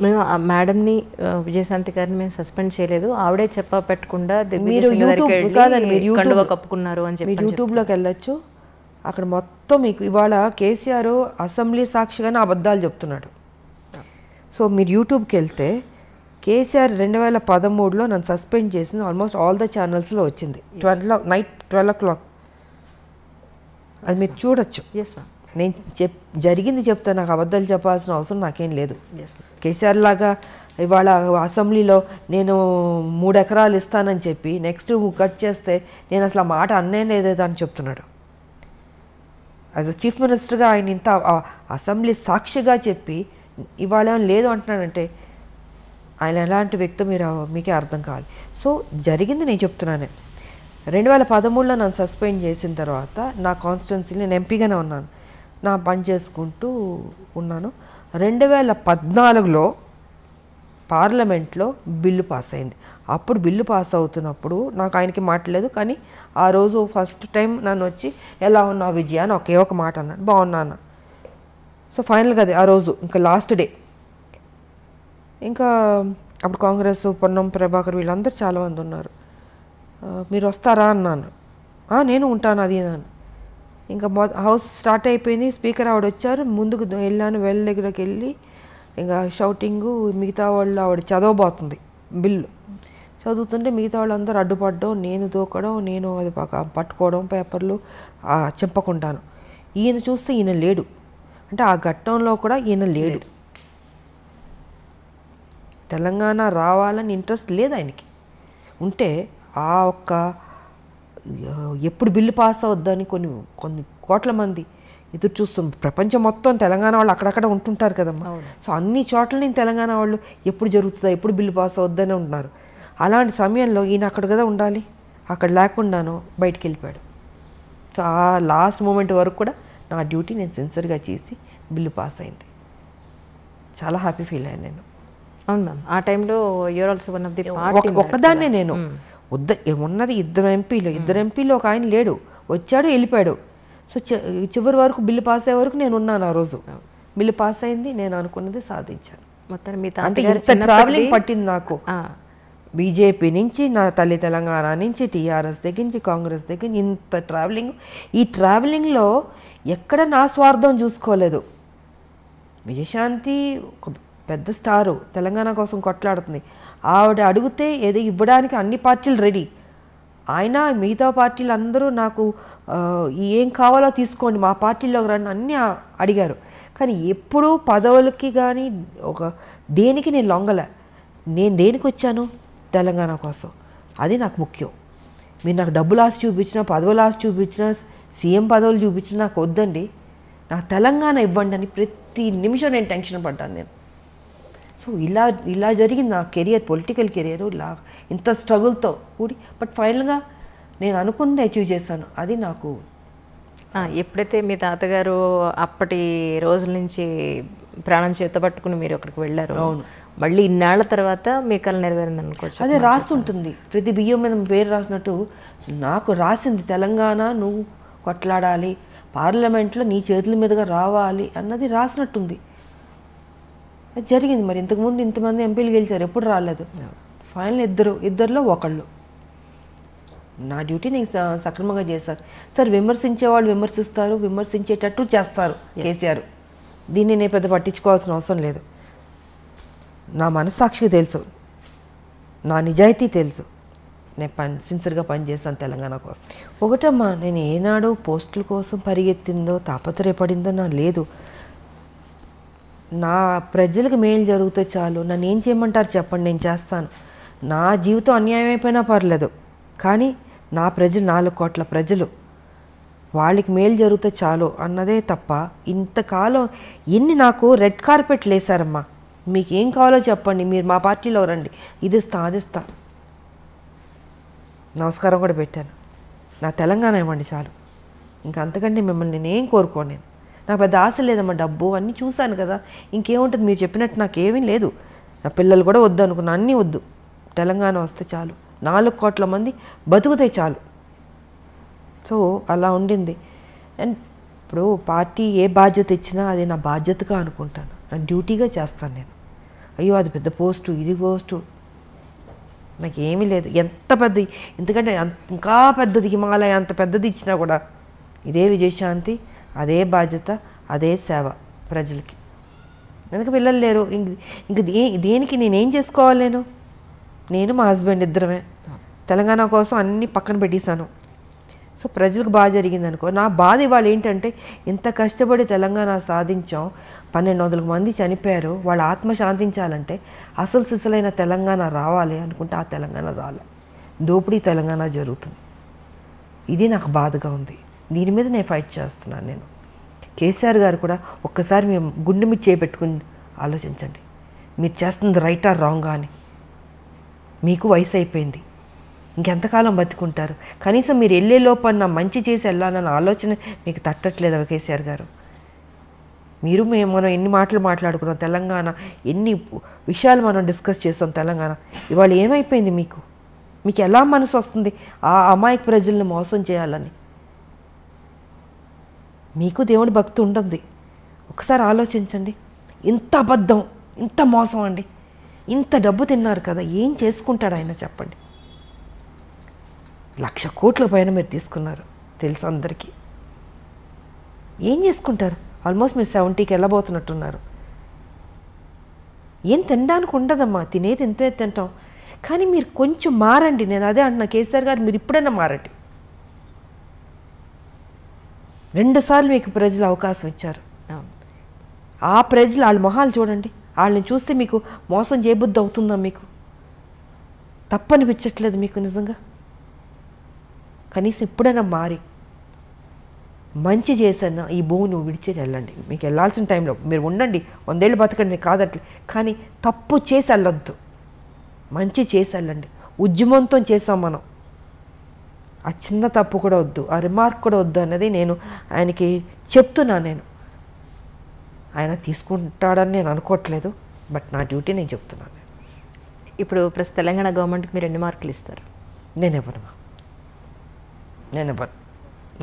మేము ఆ మేడంని, విజయశాంతి గారిని మేము సస్పెండ్ చేయలేదు, ఆవిడే పెట్టకుండా మీరు కండువా కప్పుకున్నారు అని చెప్పి మీరు యూట్యూబ్లోకి వెళ్ళొచ్చు. అక్కడ మొత్తం మీకు ఇవాళ కేసీఆర్ అసెంబ్లీ సాక్షిగానే అబద్ధాలు చెప్తున్నాడు. సో మీరు యూట్యూబ్కి వెళ్తే కేసీఆర్ 2013లో నన్ను సస్పెండ్ చేసింది ఆల్మోస్ట్ ఆల్ ద ఛానల్స్లో వచ్చింది. నైట్ 12 o'clock అది మీరు చూడొచ్చు. నేను జరిగింది చెప్తా, నాకు అబద్ధాలు చెప్పాల్సిన అవసరం నాకేం లేదు. కేసీఆర్ లాగా ఇవాళ అసెంబ్లీలో నేను 3 ఎకరాలు ఇస్తానని చెప్పి నెక్స్ట్ కట్ చేస్తే నేను అసలు ఆ మాట అన్నే లేదేదో అని చెప్తున్నాడు. యాజ్ అ చీఫ్ మినిస్టర్గా ఆయన ఇంత అసెంబ్లీ సాక్షిగా చెప్పి ఇవాళ లేదు అంటున్నాడంటే ఆయన ఎలాంటి వ్యక్తి మీకే అర్థం కావాలి. సో జరిగింది నేను చెప్తున్నానే. 2013లో నన్ను సస్పెండ్ చేసిన తర్వాత నా కాన్స్టిట్యున్సీలో నేను ఎంపీగానే ఉన్నాను, నా పని చేసుకుంటూ ఉన్నాను. 2014లో పార్లమెంట్లో బిల్లు పాస్ అయింది. అప్పుడు బిల్లు పాస్ అవుతున్నప్పుడు నాకు ఆయనకి మాట్లాడలేదు, కానీ ఆ రోజు ఫస్ట్ టైం నన్ను వచ్చి ఎలా ఉన్నావు విజయ అని ఒకే ఒక మాట అన్నాడు, బాగున్నా అన్న. సో ఫైనల్గా అది ఆ రోజు ఇంకా లాస్ట్ డే. ఇంకా అప్పుడు కాంగ్రెస్ పొన్నం ప్రభాకర్ వీళ్ళందరూ చాలామంది ఉన్నారు. మీరు వస్తారా అన్నాను. నేను ఉంటాను అది అన్నాను. ఇంకా హౌస్ స్టార్ట్ అయిపోయింది, స్పీకర్ ఆవిడ వచ్చారు, ముందుకు వెళ్ళాను, వెల్ దగ్గరకు వెళ్ళి ఇంకా షౌటింగు, మిగతా వాళ్ళు ఆవిడ చదవబోతుంది బిల్లు చదువుతుంటే మిగతా వాళ్ళందరూ అడ్డుపడడం, నేను దూకడం, నేను అది పట్టుకోవడం పేపర్లు చింపకుండాను. ఈయన చూస్తే ఈయన లేడు, అంటే ఆ ఘట్టంలో కూడా ఈయన లేడు. తెలంగాణ రావాలని ఇంట్రెస్ట్ లేదు ఆయనకి. ఉంటే ఆ ఒక్క ఎప్పుడు బిల్లు పాస్ అవుద్దని కొన్ని కోట్ల మంది ఎదురు చూస్తుంది. ప్రపంచం మొత్తం తెలంగాణ వాళ్ళు అక్కడక్కడ ఉంటుంటారు కదమ్మా. సో అన్ని చోట్ల నేను తెలంగాణ వాళ్ళు ఎప్పుడు జరుగుతుందా, ఎప్పుడు బిల్లు పాస్ అవుద్దని ఉంటున్నారు. అలాంటి సమయంలో ఈయన అక్కడ కదా ఉండాలి, అక్కడ లేకుండాను బయటికి వెళ్ళిపోయాడు. సో ఆ లాస్ట్ మూమెంట్ వరకు కూడా నా డ్యూటీ నేను సిన్సియర్గా చేసి బిల్లు పాస్ అయింది. చాలా హ్యాపీ ఫీల్ అయ్యాను నేను. అవును మ్యామ్, ఆ టైంలో you're also one of the ఒక్కదాన్నే నేను ఉన్నది ఇద్దరు ఎంపీలు ఒక ఆయన లేడు, వచ్చాడు వెళ్ళిపోయాడు. సో చివరి వరకు బిల్లు పాస్ అయ్యే వరకు నేను ఉన్నాను. ఆ రోజు బిల్లు పాస్ అయింది, నేను అనుకున్నది సాధించాను. అంటే ఇంత ట్రావెలింగ్ పట్టింది నాకు. బీజేపీ నుంచి, నా తల్లి తెలంగాణ నుంచి, టీఆర్ఎస్ దగ్గర నుంచి, కాంగ్రెస్ దగ్గర ఇంత ట్రావెలింగ్. ఈ ట్రావెలింగ్లో ఎక్కడ నా స్వార్థం చూసుకోలేదు. విజయశాంతి ఒక పెద్ద స్టారు, తెలంగాణ కోసం కొట్లాడుతుంది. ఆవిడ అడిగితే ఏదో ఇవ్వడానికి అన్ని పార్టీలు రెడీ. ఆయన మిగతా పార్టీలు అందరూ నాకు ఏం కావాలో తీసుకోండి, మా పార్టీలోకి రండి అన్నీ అడిగారు. కానీ ఎప్పుడూ పదవులకి కానీ దేనికి నేను లొంగలే. నేను దేనికి వచ్చాను? తెలంగాణ కోసం. అది నాకు ముఖ్యం. మీరు నాకు డబ్బులు ఆశ చూపించినా, పదవులు ఆశ చూపించినా, సీఎం పదవులు చూపించినా నాకు వద్దండి, నాకు తెలంగాణ ఇవ్వండి అని ప్రతి నిమిషం నేను టెన్షన్ పడ్డాను నేను. సో ఇలా జరిగింది నా కెరియర్, పొలిటికల్ కెరియర్ ఇలా ఇంత స్ట్రగుల్తో కూడి. బట్ ఫైనల్గా నేను అనుకున్నది అచీవ్ చేశాను. అది నాకు ఎప్పుడైతే మీ తాతగారు అప్పటి రోజుల నుంచి ప్రాణం చేతపట్టుకుని మీరు అక్కడికి వెళ్ళారు, అవును, మళ్ళీ ఇన్నాళ్ల తర్వాత మీ కళ నెరవేరింది అనుకోవచ్చు. అదే రాస్తుంటుంది ప్రతి బియ్యం మీద పేరు రాసినట్టు నాకు రాసింది తెలంగాణ నువ్వు కొట్లాడాలి, పార్లమెంట్లో నీ చేతుల మీదుగా రావాలి అన్నది రాసినట్టుంది. అది జరిగింది. మరి ఇంతకుముందు ఇంతమంది ఎంపీలు గెలిచారు, ఎప్పుడు రాలేదు. ఫైనల్ ఇద్దరిలో ఒకళ్ళు. నా డ్యూటీ నేను సక్రమంగా చేశాను. సార్ విమర్శించే వాళ్ళు విమర్శిస్తారు, విమర్శించేటట్టు చేస్తారు కేసీఆర్. దీన్ని నేను పెద్ద పట్టించుకోవాల్సిన అవసరం లేదు. నా మనస్సాక్షికి తెలుసు, నా నిజాయితీ తెలుసు. నేను సిన్సియర్గా పనిచేస్తాను తెలంగాణ కోసం. ఒకటమ్మా, నేను ఏనాడు పోస్టుల కోసం పరిగెత్తిందో తాపత్రయపడిందో నా లేదు. నా ప్రజలకు మేలు జరిగితే చాలు. నన్ను ఏం చేయమంటారు చెప్పండి, నేను చేస్తాను. నా జీవితం అన్యాయం అయిపోయినా పర్లేదు, కానీ నా ప్రజలు 4 కోట్ల ప్రజలు, వాళ్ళకి మేలు జరిగితే చాలు అన్నదే తప్ప ఇంతకాలం ఎన్ని నాకు రెడ్ కార్పెట్లు వేశారమ్మా. మీకు ఏం కావాలో చెప్పండి, మీరు మా పార్టీలో రండి, ఇది ఇస్తా అది ఇస్తా. నమస్కారం కూడా పెట్టాను. నా తెలంగాణ ఇవ్వండి చాలు, ఇంకా అంతకంటే మిమ్మల్ని నేనేం కోరుకోను. నేను నాకు పెద్ద ఆశ లేదమ్మా. డబ్బు అన్నీ చూశాను కదా, ఇంకేముంటుంది. మీరు చెప్పినట్టు నాకేమీ లేదు. నా పిల్లలు కూడా వద్దు అనుకున్నా, అన్నీ వద్దు. తెలంగాణ వస్తే చాలు, 4 కోట్ల మంది బతుకుతే చాలు. సో అలా ఉండింది. అండ్ ఇప్పుడు పార్టీ ఏ బాధ్యత ఇచ్చినా అది నా బాధ్యతగా అనుకుంటాను, నా డ్యూటీగా చేస్తాను నేను. అయ్యో అది పెద్ద పోస్టు, ఇది పోస్టు, నాకు ఏమీ లేదు. ఎంత పెద్దది, ఎందుకంటే ఇంకా పెద్దది, హిమాలయ అంత పెద్దది ఇచ్చినా కూడా ఇదే విజయశాంతి, అదే బాధ్యత, అదే సేవ ప్రజలకి. ఎందుకు పిల్లలు లేరు, ఇంక దేనికి నేనేం చేసుకోవాలి? నేను మా హస్బెండ్ ఇద్దరమే తెలంగాణ కోసం అన్నీ పక్కన పెట్టేశాను. సో ప్రజలకు బాగా జరిగింది అనుకో. నా బాధ ఇవాళ ఏంటంటే, ఇంత కష్టపడి తెలంగాణ సాధించాం, 1200 మంది చనిపోయారు, వాళ్ళ ఆత్మ శాంతించాలంటే అసలు సిసలైన తెలంగాణ రావాలి అనుకుంటే ఆ తెలంగాణ రాలే. దోపిడీ తెలంగాణ జరుగుతుంది. ఇది నాకు బాధగా ఉంది. దీని మీద నేను ఫైట్ చేస్తున్నాను. నేను కేసీఆర్ గారు కూడా ఒక్కసారి మేము గుండె మీద చేపెట్టుకుని ఆలోచించండి, మీరు చేస్తుంది రైటా రాంగా అని. మీకు వయసు అయిపోయింది, ఇంకెంతకాలం బతుకుంటారు? కనీసం మీరు వెళ్ళే లోపల మంచి చేసి వెళ్ళాలన్న ఆలోచన మీకు తట్టట్లేదు కేసీఆర్ గారు. మనం ఎన్ని మాటలు మాట్లాడుకున్నాం తెలంగాణ, ఎన్ని విషయాలు మనం డిస్కస్ చేస్తాం తెలంగాణ. ఇవాళ ఏమైపోయింది? మీకు ఎలా మనసు వస్తుంది ఆ అమాయక ప్రజల్ని మోసం చేయాలని? మీకు దేవుడి భక్తి ఉంటుంది. ఒకసారి ఆలోచించండి. ఇంత అబద్ధం, ఇంత మోసం అండి. ఇంత డబ్బు తిన్నారు కదా, ఏం చేసుకుంటాడు ఆయన చెప్పండి? 1,00,000 కోట్ల పైన మీరు తీసుకున్నారు, తెలుసు అందరికీ. ఏం చేసుకుంటారు? ఆల్మోస్ట్ మీరు 70కి వెళ్ళబోతున్నట్టున్నారు. ఏం తినడానికి ఉండదమ్మా, తినేది ఎంతో తింటాం. కానీ మీరు కొంచెం మారండి. నేను అదే అంటున్నా, కేసీఆర్ గారు మీరు ఇప్పుడైనా మారండి. 2 సార్లు మీకు ప్రజలు అవకాశం ఇచ్చారు. ఆ ప్రజలు వాళ్ళ మొహాలు చూడండి, వాళ్ళని చూస్తే మీకు మోసం చేయబుద్ధి అవుతుందా? మీకు తప్పనిపించట్లేదు మీకు నిజంగా? కనీసం ఎప్పుడైనా మారి మంచి చేసన్నా ఈ భూమిని విడిచి వెళ్ళండి. మీకు వెళ్ళాల్సిన టైంలో మీరు ఉండండి, 100 ఏళ్ళు బతకండి కాదట్లే, కానీ తప్పు చేసి వెళ్ళొద్దు, మంచి చేసి వెళ్ళండి. ఉద్యమంతో చేసాం మనం, ఆ చిన్న తప్పు కూడా వద్దు, ఆ రిమార్క్ కూడా వద్దు అన్నది నేను ఆయనకి చెప్తున్నా. నేను ఆయన తీసుకుంటాడని నేను అనుకోవట్లేదు, బట్ నా డ్యూటీ నేను చెప్తున్నాను. ఇప్పుడు ప్రస్తుత తెలంగాణ గవర్నమెంట్కి మీరు ఎన్ని మార్కులు ఇస్తారు? నేను ఇవ్వను.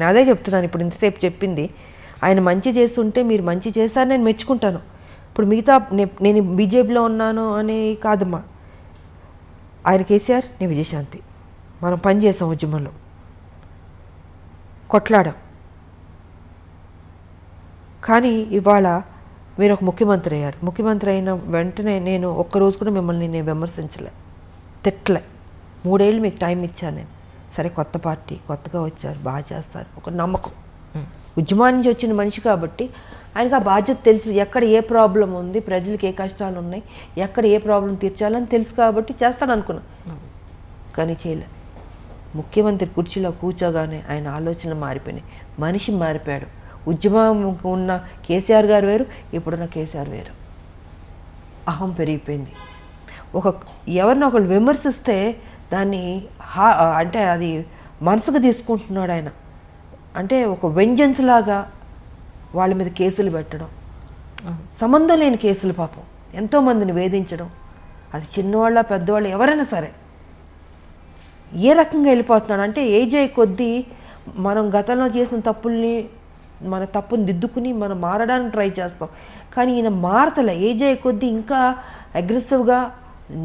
అదే చెప్తున్నాను. ఇప్పుడు ఇంతసేపు చెప్పింది ఆయన మంచి చేస్తుంటే మీరు మంచి చేశారు, నేను మెచ్చుకుంటాను. ఇప్పుడు మిగతా నేను బీజేపీలో ఉన్నాను అని కాదమ్మా. ఆయన కేసీఆర్, నేను విజయశాంతి, మనం పని చేసాం, ఉద్యమంలో కొట్లాడాం. కానీ ఇవాళ మీరు ఒక ముఖ్యమంత్రి అయ్యారు. ముఖ్యమంత్రి అయిన వెంటనే నేను ఒక్కరోజు కూడా మిమ్మల్ని నేను విమర్శించలే, తిట్టలే. 3 ఏళ్ళు మీకు టైం ఇచ్చాను నేను. సరే, కొత్త పార్టీ, కొత్తగా వచ్చారు, బాగా చేస్తారు, ఒక నమ్మకం. ఉద్యమం నుంచి వచ్చిన మనిషి కాబట్టి ఆయనకు ఆ బాధ్యత తెలుసు. ఎక్కడ ఏ ప్రాబ్లం ఉంది, ప్రజలకు ఏ కష్టాలు ఉన్నాయి, ఎక్కడ ఏ ప్రాబ్లం తీర్చాలని తెలుసు కాబట్టి చేస్తాడు అనుకున్నా. కానీ చేయలే. ముఖ్యమంత్రి కుర్చీలో కూర్చోగానే ఆయన ఆలోచనలు మారిపోయినాయి, మనిషి మారిపోయాడు. ఉద్యమం ఉన్న కేసీఆర్ గారు వేరు, ఇప్పుడున్న కేసీఆర్ వేరు. అహం పెరిగిపోయింది. ఎవరిని ఒకళ్ళు విమర్శిస్తే దాన్ని అంటే అది మనసుకు తీసుకుంటున్నాడు ఆయన. అంటే ఒక వెంజెన్స్ లాగా వాళ్ళ మీద కేసులు పెట్టడం, సంబంధం లేని కేసులు, పాపం ఎంతోమందిని వేధించడం. అది చిన్నవాళ్ళ పెద్దవాళ్ళు ఎవరైనా సరే ఏ రకంగా వెళ్ళిపోతున్నాడు అంటే, ఏజ్ అయ్యే కొద్దీ మనం గతంలో చేసిన తప్పుల్ని మన తప్పును దిద్దుకుని మనం మారడానికి ట్రై చేస్తాం. కానీ ఈయన మారతలే, ఏజ్ అయ్యే కొద్దీ ఇంకా అగ్రెసివ్గా,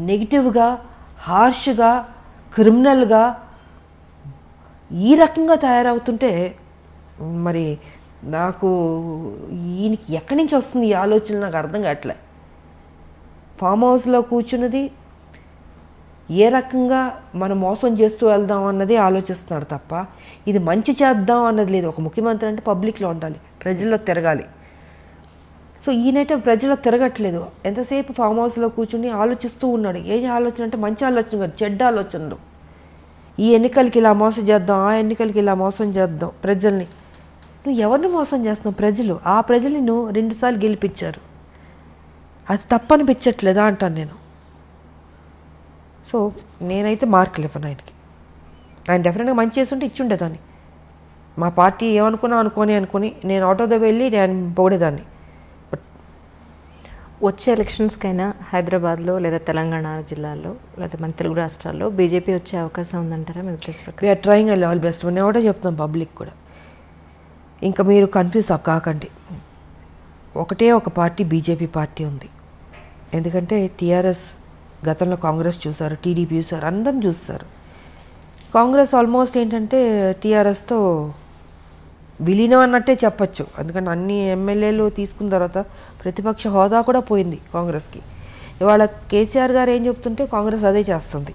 నెగిటివ్గా, హార్ష్గా, క్రిమినల్గా ఈ రకంగా తయారవుతుంటే మరి నాకు ఈయనకి ఎక్కడి నుంచి వస్తుంది ఈ ఆలోచన నాకు అర్థం కావట్లే. ఫామ్ హౌస్లో కూర్చున్నది ఏ రకంగా మనం మోసం చేస్తూ వెళ్దాం అన్నది ఆలోచిస్తున్నాడు తప్ప ఇది మంచి చేద్దాం అన్నది లేదు. ఒక ముఖ్యమంత్రి అంటే పబ్లిక్లో ఉండాలి, ప్రజల్లో తిరగాలి. సో ఈయనైతే ప్రజల్లో తిరగట్లేదు, ఎంతసేపు ఫామ్ హౌస్లో కూర్చుని ఆలోచిస్తూ ఉన్నాడు. ఏం ఆలోచన అంటే మంచి ఆలోచన కాదు, చెడ్డ ఆలోచనలు. ఈ ఎన్నికలకి ఇలా మోసం చేద్దాం, ఆ ఎన్నికలకి ఇలా మోసం చేద్దాం ప్రజల్ని. నువ్వు ఎవరిని మోసం చేస్తున్నావు? ప్రజలు. ఆ ప్రజల్ని నువ్వు 2 సార్లు గెలిపించారు, అది తప్పనిపించట్లేదా అంటాను నేను. సో నేనైతే మార్కులు ఇవ్వను ఆయనకి. ఆయన డెఫినెట్గా మంచి చేస్తుంటే ఇచ్చుండేదాన్ని. మా పార్టీ ఏమనుకున్నా అనుకొని నేను ఆటోతో వెళ్ళి నేను పొగిడేదాన్ని. బట్ వచ్చే ఎలక్షన్స్కైనా హైదరాబాద్లో లేదా తెలంగాణ జిల్లాల్లో లేదా మన తెలుగు రాష్ట్రాల్లో బీజేపీ వచ్చే అవకాశం ఉందంటారా మీ ఉద్దేశ ప్రకారం? We're trying and all best. నేను ఒకటే చెప్తున్నాను పబ్లిక్ కూడా, ఇంకా మీరు కన్ఫ్యూజ్ కాకండి. ఒకటే ఒక పార్టీ బీజేపీ పార్టీ ఉంది. ఎందుకంటే టీఆర్ఎస్ గతంలో కాంగ్రెస్ చూసారు, టీడీపీ చూసారు, అందరం చూస్తారు. కాంగ్రెస్ ఆల్మోస్ట్ ఏంటంటే టీఆర్ఎస్తో విలీనం అన్నట్టే చెప్పచ్చు. ఎందుకంటే అన్ని ఎమ్మెల్యేలు తీసుకున్న తర్వాత ప్రతిపక్ష హోదా కూడా పోయింది కాంగ్రెస్కి. ఇవాళ కేసీఆర్ గారు ఏం చెప్తుంటే కాంగ్రెస్ అదే చేస్తుంది.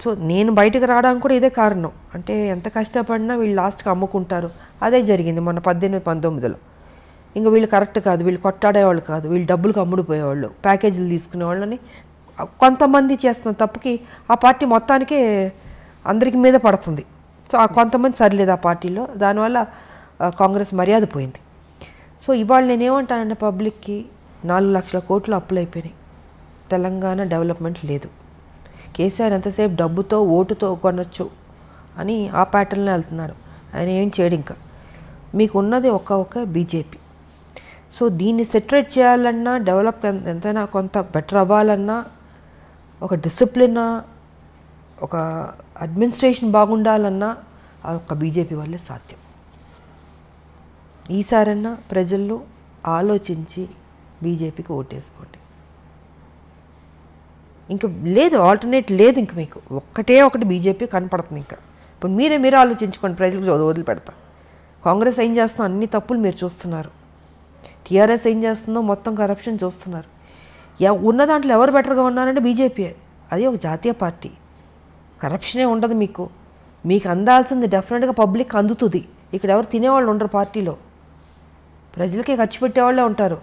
సో నేను బయటకు రావడానికి కూడా ఇదే కారణం. అంటే ఎంత కష్టపడినా వీళ్ళు లాస్ట్కి అమ్ముకుంటారు. అదే జరిగింది మొన్న 18-19లో. ఇంకా వీళ్ళు కరెక్ట్ కాదు, వీళ్ళు కొట్టాడేవాళ్ళు కాదు, వీళ్ళు డబ్బులకు అమ్ముడుపోయేవాళ్ళు, ప్యాకేజీలు తీసుకునేవాళ్ళని కొంతమంది చేస్తున్న తప్పుకి ఆ పార్టీ మొత్తానికే అందరికి మీద పడుతుంది. సో ఆ కొంతమంది సరిలేదు ఆ పార్టీలో, దానివల్ల కాంగ్రెస్ మర్యాద పోయింది. సో ఇవాళ నేనేమంటానంటే పబ్లిక్కి 4 లక్షల కోట్లు అప్పులు అయిపోయినాయి, తెలంగాణ డెవలప్మెంట్ లేదు. కేసీఆర్ ఎంతసేపు డబ్బుతో ఓటుతో కొనొచ్చు అని ఆ ప్యాటర్న్లో వెళ్తున్నాడు. ఆయన ఏం చేయడు. ఇంకా మీకు ఉన్నది ఒక బీజేపీ. సో దీన్ని సెటరేట్ చేయాలన్నా, డెవలప్ ఎంతైనా కొంత బెటర్ అవ్వాలన్నా, ఒక డిసిప్లిన్, ఒక అడ్మినిస్ట్రేషన్ బాగుండాలన్నా ఆ ఒక్క బీజేపీ వల్లే సాధ్యం. ఈసారన్నా ప్రజల్లో ఆలోచించి బీజేపీకి ఓటేసుకోండి. ఇంకా లేదు, ఆల్టర్నేట్ లేదు. ఇంక మీకు ఒకటి బీజేపీ కనపడుతుంది. ఇంకా ఇప్పుడు మీరే ఆలోచించుకోండి, ప్రజలకు వదిలిపెడతా. కాంగ్రెస్ ఏం చేస్తుందో అన్ని తప్పులు మీరు చూస్తున్నారు, టీఆర్ఎస్ ఏం చేస్తుందో మొత్తం కరప్షన్ చూస్తున్నారు. ఉన్న దాంట్లో ఎవరు బెటర్గా ఉన్నారంటే బీజేపీ. అది ఒక జాతీయ పార్టీ, కరప్షనే ఉండదు. మీకు అందాల్సింది డెఫినెట్గా పబ్లిక్ అందుతుంది. ఇక్కడ ఎవరు తినేవాళ్ళు ఉండరు పార్టీలో, ప్రజలకే ఖర్చు పెట్టేవాళ్ళే ఉంటారు.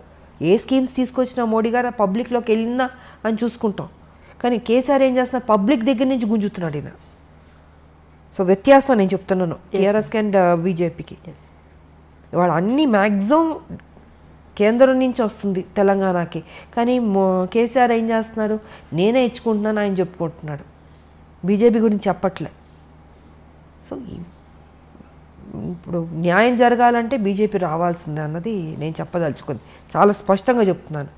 ఏ స్కీమ్స్ తీసుకొచ్చినా మోడీ గారు పబ్లిక్లోకి వెళ్ళిందా అని చూసుకుంటాం. కానీ కేసీఆర్ ఏం చేస్తున్నారు, పబ్లిక్ దగ్గర నుంచి గుంజుతున్నాడు ఈయన. సో వ్యత్యాసం నేను చెప్తున్నాను టీఆర్ఎస్కి అండ్ బీజేపీకి. ఇవాళ అన్నీ మ్యాక్సిమం కేంద్రం నుంచి వస్తుంది తెలంగాణకి. కానీ కేసీఆర్ ఏం చేస్తున్నాడు, నేనే ఇచ్చుకుంటున్నాను ఆయన చెప్పుకుంటున్నాడు, బీజేపీ గురించి చెప్పట్లే. సో ఇప్పుడు న్యాయం జరగాలంటే బీజేపీ రావాల్సిందే అన్నది నేను చెప్పదలుచుకుంది. చాలా స్పష్టంగా చెప్తున్నాను.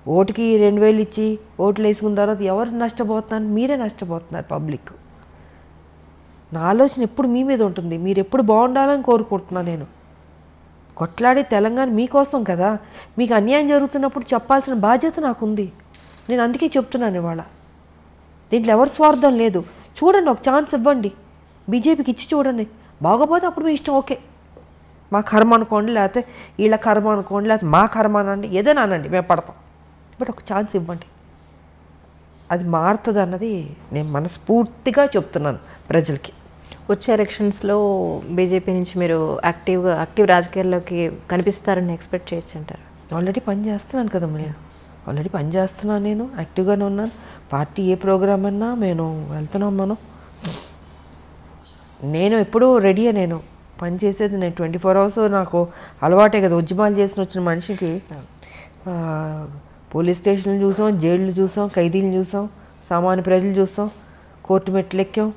ఓటుకి 2000 ఇచ్చి ఓట్లు వేసుకున్న తర్వాత ఎవరు నష్టపోతున్నారు? మీరే నష్టపోతున్నారు, పబ్లిక్. నా ఆలోచన ఎప్పుడు మీ మీద ఉంటుంది. మీరు ఎప్పుడు బాగుండాలని కోరుకుంటున్నాను నేను. కొట్లాడే తెలంగాణ మీకోసం కదా. మీకు అన్యాయం జరుగుతున్నప్పుడు చెప్పాల్సిన బాధ్యత నాకుంది. నేను అందుకే చెప్తున్నాను ఇవాళ. దీంట్లో ఎవరి స్వార్థం లేదు. చూడండి, ఒక ఛాన్స్ ఇవ్వండి, బీజేపీకి ఇచ్చి చూడండి. బాగోపోతే అప్పుడు మీ ఇష్టం, ఓకే, మా కర్మ అనుకోండి, లేకపోతే వీళ్ళ కర్మ అనుకోండి, లేకపోతే మా కర్మ అనండి, ఏదైనా అనండి, మేము పడతాం. బట్ ఒక ఛాన్స్ ఇవ్వండి, అది మారుతుంది అన్నది నేను మనస్ఫూర్తిగా చెప్తున్నాను ప్రజలకి. వచ్చే ఎలక్షన్స్లో బీజేపీ నుంచి మీరు యాక్టివ్ రాజకీయాల్లోకి కనిపిస్తారని ఎక్స్పెక్ట్ చేయొచ్చు అంటారు? ఆల్రెడీ పని చేస్తున్నాను కదా నేను, నేను యాక్టివ్గానే ఉన్నాను. పార్టీ ఏ ప్రోగ్రామ్ అన్నా నేను వెళ్తున్నాం. నేను ఎప్పుడూ రెడీయే. నేను పని చేసేది నేను 24 hours నాకు అలవాటే కదా. ఉద్యమాలు చేసిన వచ్చిన మనిషికి పోలీస్ స్టేషన్లు చూసాం, జైళ్ళు చూసాం, ఖైదీలు చూసాం, సామాన్య ప్రజలు చూసాం, కోర్టు మెట్లు ఎక్కాం,